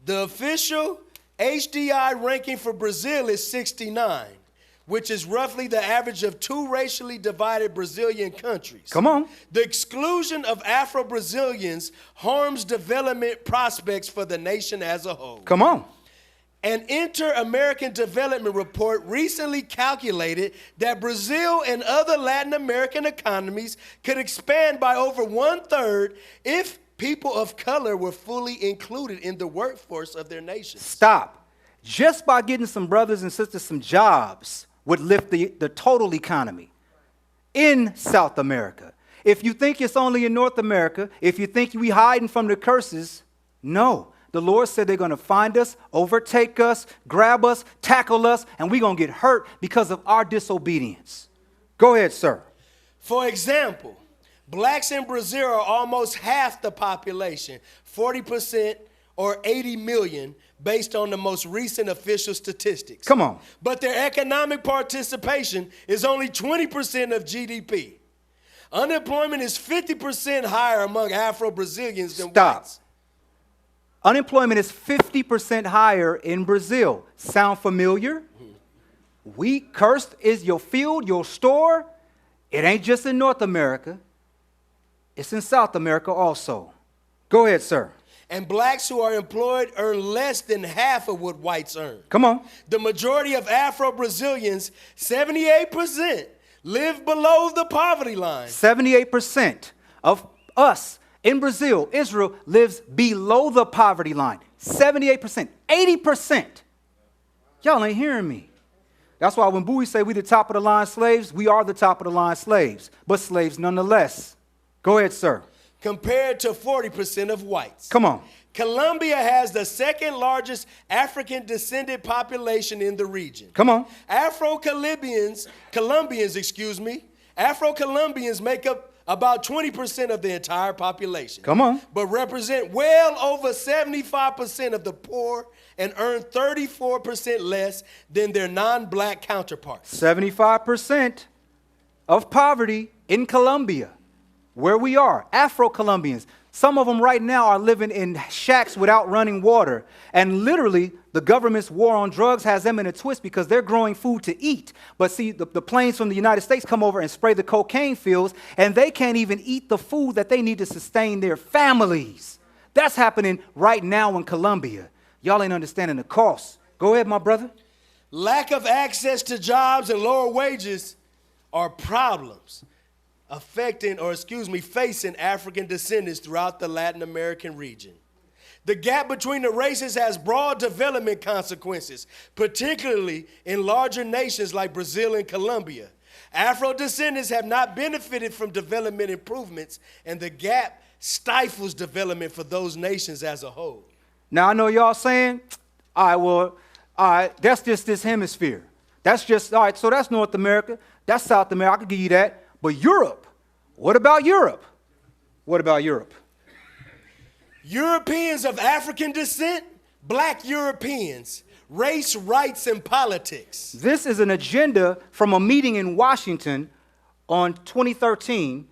The official HDI ranking for Brazil is 69, which is roughly the average of two racially divided Brazilian countries. Come on. The exclusion of Afro-Brazilians harms development prospects for the nation as a whole. Come on. An Inter-American Development Report recently calculated that Brazil and other Latin American economies could expand by over 1/3 if people of color were fully included in the workforce of their nations. Stop. Just by getting some brothers and sisters some jobs would lift the total economy in South America. If you think it's only in North America, if you think we hiding from the curses, no. The Lord said they're going to find us, overtake us, grab us, tackle us, and we're going to get hurt because of our disobedience. Go ahead, sir. For example, blacks in Brazil are almost half the population, 40% or 80 million, based on the most recent official statistics. Come on. But their economic participation is only 20% of GDP. Unemployment is 50% higher among Afro-Brazilians than whites. Unemployment is 50% higher in Brazil. Sound familiar? Cursed is your field, your store. It ain't just in North America. It's in South America also. Go ahead, sir. And blacks who are employed earn less than half of what whites earn. Come on. The majority of Afro-Brazilians, 78%, live below the poverty line. 78% of us in Brazil, Israel, lives below the poverty line. 78%. 80%. Y'all ain't hearing me. That's why when Bowie say we the top of the line slaves, we are the top of the line slaves, but slaves nonetheless. Go ahead, sir. Compared to 40% of whites. Come on. Colombia has the second largest African descendant population in the region. Come on. Afro-Colombians make up about 20% of the entire population. Come on. But represent well over 75% of the poor and earn 34% less than their non-black counterparts. 75% of poverty in Colombia, where we are, Afro-Colombians. Some of them right now are living in shacks without running water. And literally, the government's war on drugs has them in a twist because they're growing food to eat. But see, the planes from the United States come over and spray the cocaine fields, and they can't even eat the food that they need to sustain their families. That's happening right now in Colombia. Y'all ain't understanding the cost. Go ahead, my brother. Lack of access to jobs and lower wages are problems facing African descendants throughout the Latin American region. The gap between the races has broad development consequences, particularly in larger nations like Brazil and Colombia. Afro descendants have not benefited from development improvements, and the gap stifles development for those nations as a whole. Now, I know y'all saying, all right, that's just this hemisphere. That's just, all right, so that's North America. That's South America. I could give you that. But Europe, what about Europe? What about Europe? Europeans of African descent, black Europeans, race, rights, and politics. This is an agenda from a meeting in Washington on 2013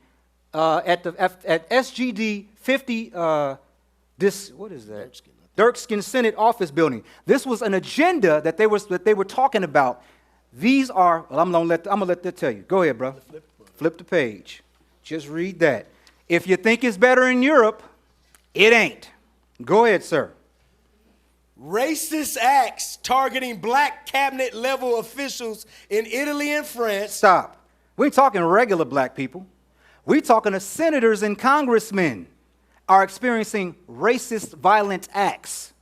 at SGD 50, what is that? Dirkskin Senate office building. This was an agenda that they were talking about. These are, well, I'm gonna let that tell you. Go ahead, bro. Flip the page. Just read that. If you think it's better in Europe, it ain't. Go ahead, sir. Racist acts targeting black cabinet level officials in Italy and France. Stop. We ain't talking regular black people. We're talking to senators and congressmen are experiencing racist violent acts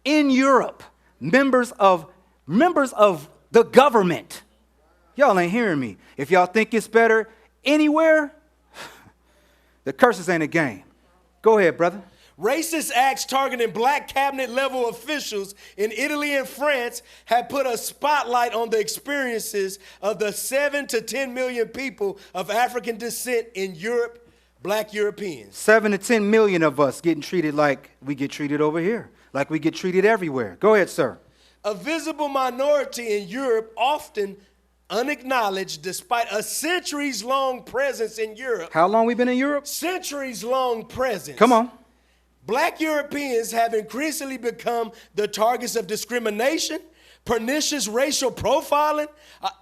in Europe. Members of the government. Y'all ain't hearing me. If y'all think it's better anywhere, the curses ain't a game. Go ahead, brother. Racist acts targeting black cabinet level officials in Italy and France have put a spotlight on the experiences of the 7 to 10 million people of African descent in Europe, black Europeans. 7 to 10 million of us getting treated like we get treated over here, like we get treated everywhere. Go ahead, sir. A visible minority in Europe, often unacknowledged despite a centuries-long presence in Europe. How long we been in Europe? Centuries-long presence. Come on. Black Europeans have increasingly become the targets of discrimination, pernicious racial profiling,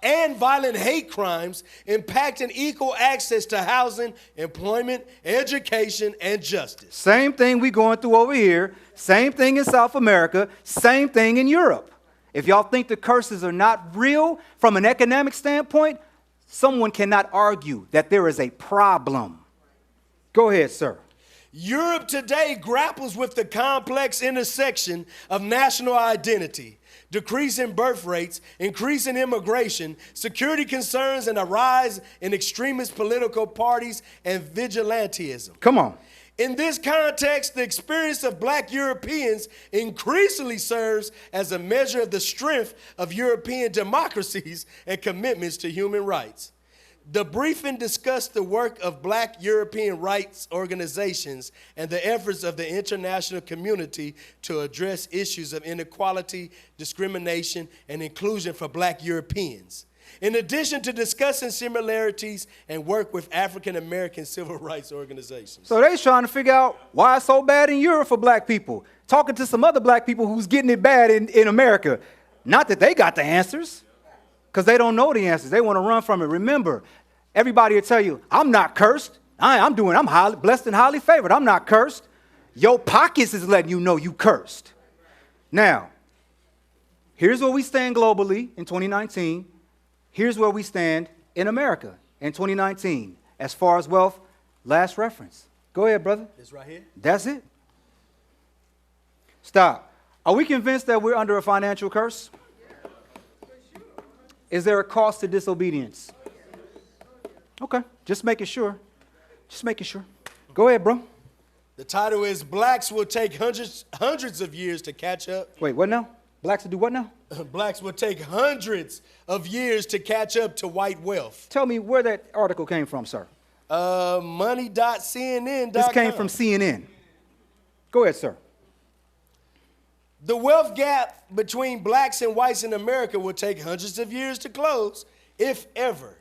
and violent hate crimes, impacting equal access to housing, employment, education, and justice. Same thing we going through over here. Same thing in South America. Same thing in Europe. If y'all think the curses are not real from an economic standpoint, someone cannot argue that there is a problem. Go ahead, sir. Europe today grapples with the complex intersection of national identity, decreasing birth rates, increasing immigration, security concerns, and a rise in extremist political parties and vigilantism. Come on. In this context, the experience of black Europeans increasingly serves as a measure of the strength of European democracies and commitments to human rights. The briefing discussed the work of black European rights organizations and the efforts of the international community to address issues of inequality, discrimination, and inclusion for black Europeans. In addition to discussing similarities and work with African American civil rights organizations. So they're trying to figure out why it's so bad in Europe for black people. Talking to some other black people who's getting it bad in America. Not that they got the answers, because they don't know the answers. They want to run from it. Remember, everybody will tell you, I'm not cursed. I'm highly blessed and highly favored. I'm not cursed. Your pockets is letting you know you cursed. Now, here's where we stand globally in 2019. Here's where we stand in America in 2019. As far as wealth, last reference. Go ahead, brother. This right here? That's it. Stop. Are we convinced that we're under a financial curse? Is there a cost to disobedience? Okay, just making sure. Just making sure. Go ahead, bro. The title is Blacks Will Take Hundreds of Years to Catch Up. Wait, what now? Blacks will do what now? Blacks will take hundreds of years to catch up to white wealth. Tell me where that article came from, sir. Money.cnn.com. This came from CNN. Go ahead, sir. The wealth gap between blacks and whites in America will take hundreds of years to close, if ever.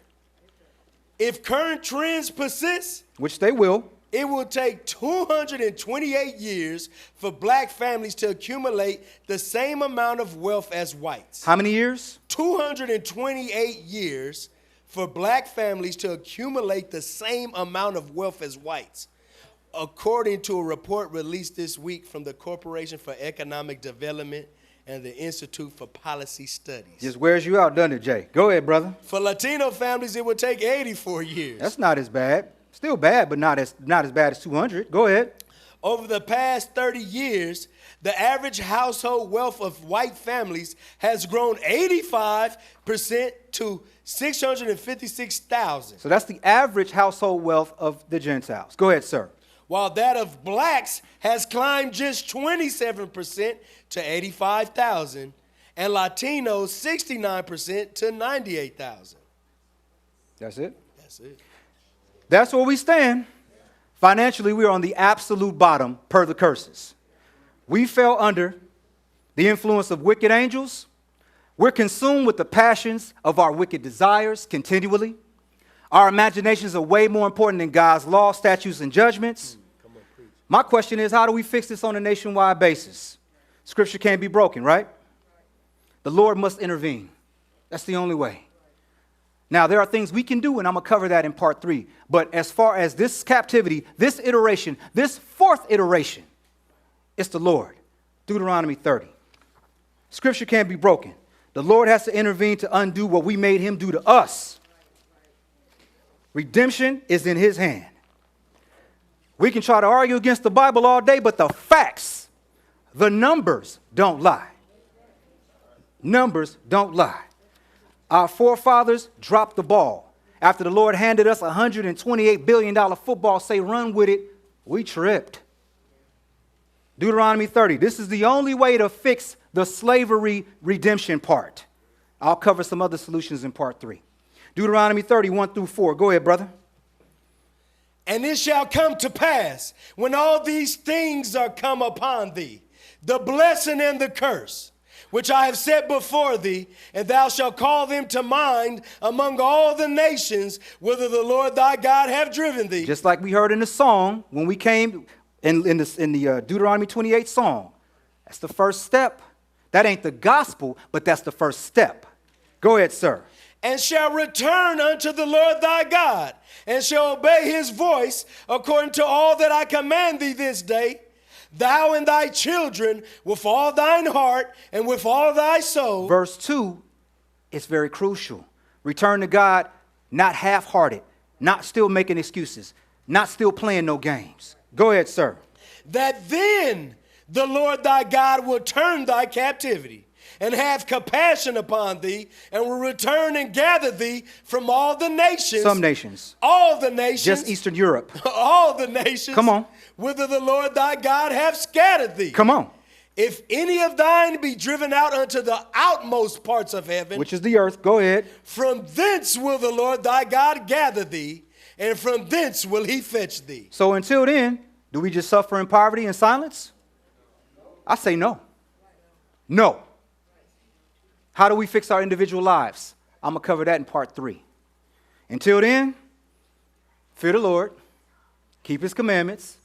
If current trends persist, which they will, it will take 228 years for black families to accumulate the same amount of wealth as whites. How many years? 228 years for black families to accumulate the same amount of wealth as whites, according to a report released this week from the Corporation for Economic Development and the Institute for Policy Studies. Just wears you out, doesn't it, Jay? Go ahead, brother. For Latino families, it would take 84 years. That's not as bad. Still bad, but not as bad as 200. Go ahead. Over the past 30 years, the average household wealth of white families has grown 85% to $656,000. So that's the average household wealth of the Gentiles. Go ahead, sir. While that of blacks has climbed just 27% to $85,000, and Latinos 69% to $98,000. That's it? That's it. That's where we stand. Financially, we are on the absolute bottom per the curses. We fell under the influence of wicked angels. We're consumed with the passions of our wicked desires continually. Our imaginations are way more important than God's law, statutes, and judgments. My question is, how do we fix this on a nationwide basis? Scripture can't be broken, right? The Lord must intervene. That's the only way. Now, there are things we can do, and I'm going to cover that in part 3. But as far as this captivity, this iteration, this fourth iteration, it's the Lord. Deuteronomy 30. Scripture can't be broken. The Lord has to intervene to undo what we made him do to us. Redemption is in his hand. We can try to argue against the Bible all day, but the facts, the numbers don't lie. Numbers don't lie. Our forefathers dropped the ball. After the Lord handed us a $128 billion football, say run with it, we tripped. Deuteronomy 30. This is the only way to fix the slavery redemption part. I'll cover some other solutions in part 3. Deuteronomy 30, 1 through 4. Go ahead, brother. And it shall come to pass, when all these things are come upon thee, the blessing and the curse, which I have set before thee, and thou shalt call them to mind among all the nations, whither the Lord thy God have driven thee. Just like we heard in the song when we came in the Deuteronomy 28 song. That's the first step. That ain't the gospel, but that's the first step. Go ahead, sir. And shall return unto the Lord thy God, and shall obey his voice according to all that I command thee this day, thou and thy children with all thine heart and with all thy soul. Verse 2 is very crucial. Return to God, not half-hearted, not still making excuses, not still playing no games. Go ahead, sir. That then the Lord thy God will turn thy captivity and have compassion upon thee, and will return and gather thee from all the nations. Some nations. All the nations. Just Eastern Europe. All the nations. Come on. Whither the Lord thy God hath scattered thee. Come on. If any of thine be driven out unto the outmost parts of heaven, Which is the earth. Go ahead. from thence will the Lord thy God gather thee, and from thence will he fetch thee. So until then, do we just suffer in poverty and silence? I say no. No. How do we fix our individual lives? I'm going to cover that in part 3. Until then, fear the Lord, keep his commandments,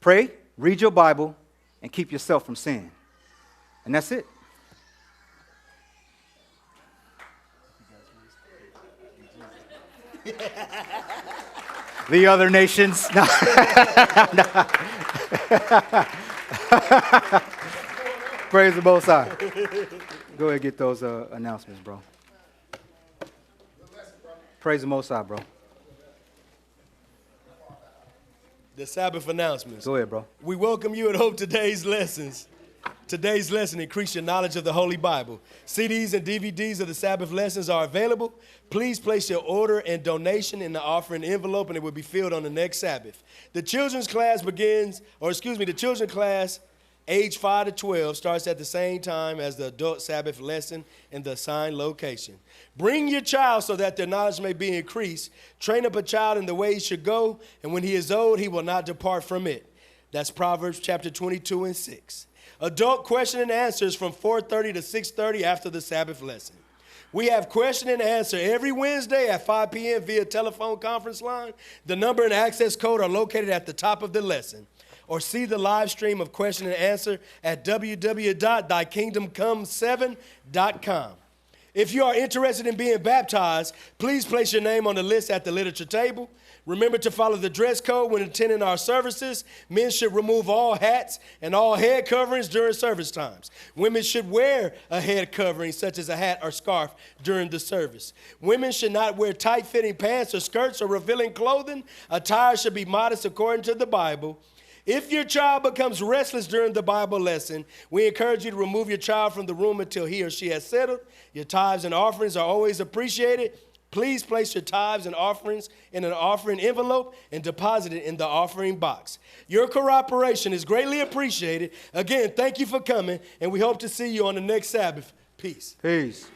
pray, read your Bible, and keep yourself from sin. And that's it. The other nations. No. Praise the Most High. Go ahead and get those announcements, bro. Praise the Most High, bro. The Sabbath announcements. Go ahead, bro. We welcome you and hope today's lesson increase your knowledge of the Holy Bible. CDs and DVDs of the Sabbath lessons are available. Please place your order and donation in the offering envelope, and it will be filled on the next Sabbath. The children's class age 5 to 12 starts at the same time as the adult Sabbath lesson in the assigned location. Bring your child so that their knowledge may be increased. Train up a child in the way he should go, and when he is old, he will not depart from it. That's Proverbs chapter 22 and 6. Adult question and answers from 4:30 to 6:30 after the Sabbath lesson. We have question and answer every Wednesday at 5 p.m. via telephone conference line. The number and access code are located at the top of the lesson. Or see the live stream of question and answer at www.thykingdomcome7.com. If you are interested in being baptized, please place your name on the list at the literature table. Remember to follow the dress code when attending our services. Men should remove all hats and all head coverings during service times. Women should wear a head covering, such as a hat or scarf, during the service. Women should not wear tight-fitting pants or skirts or revealing clothing. Attire should be modest according to the Bible. If your child becomes restless during the Bible lesson, we encourage you to remove your child from the room until he or she has settled. Your tithes and offerings are always appreciated. Please place your tithes and offerings in an offering envelope and deposit it in the offering box. Your cooperation is greatly appreciated. Again, thank you for coming, and we hope to see you on the next Sabbath. Peace. Peace.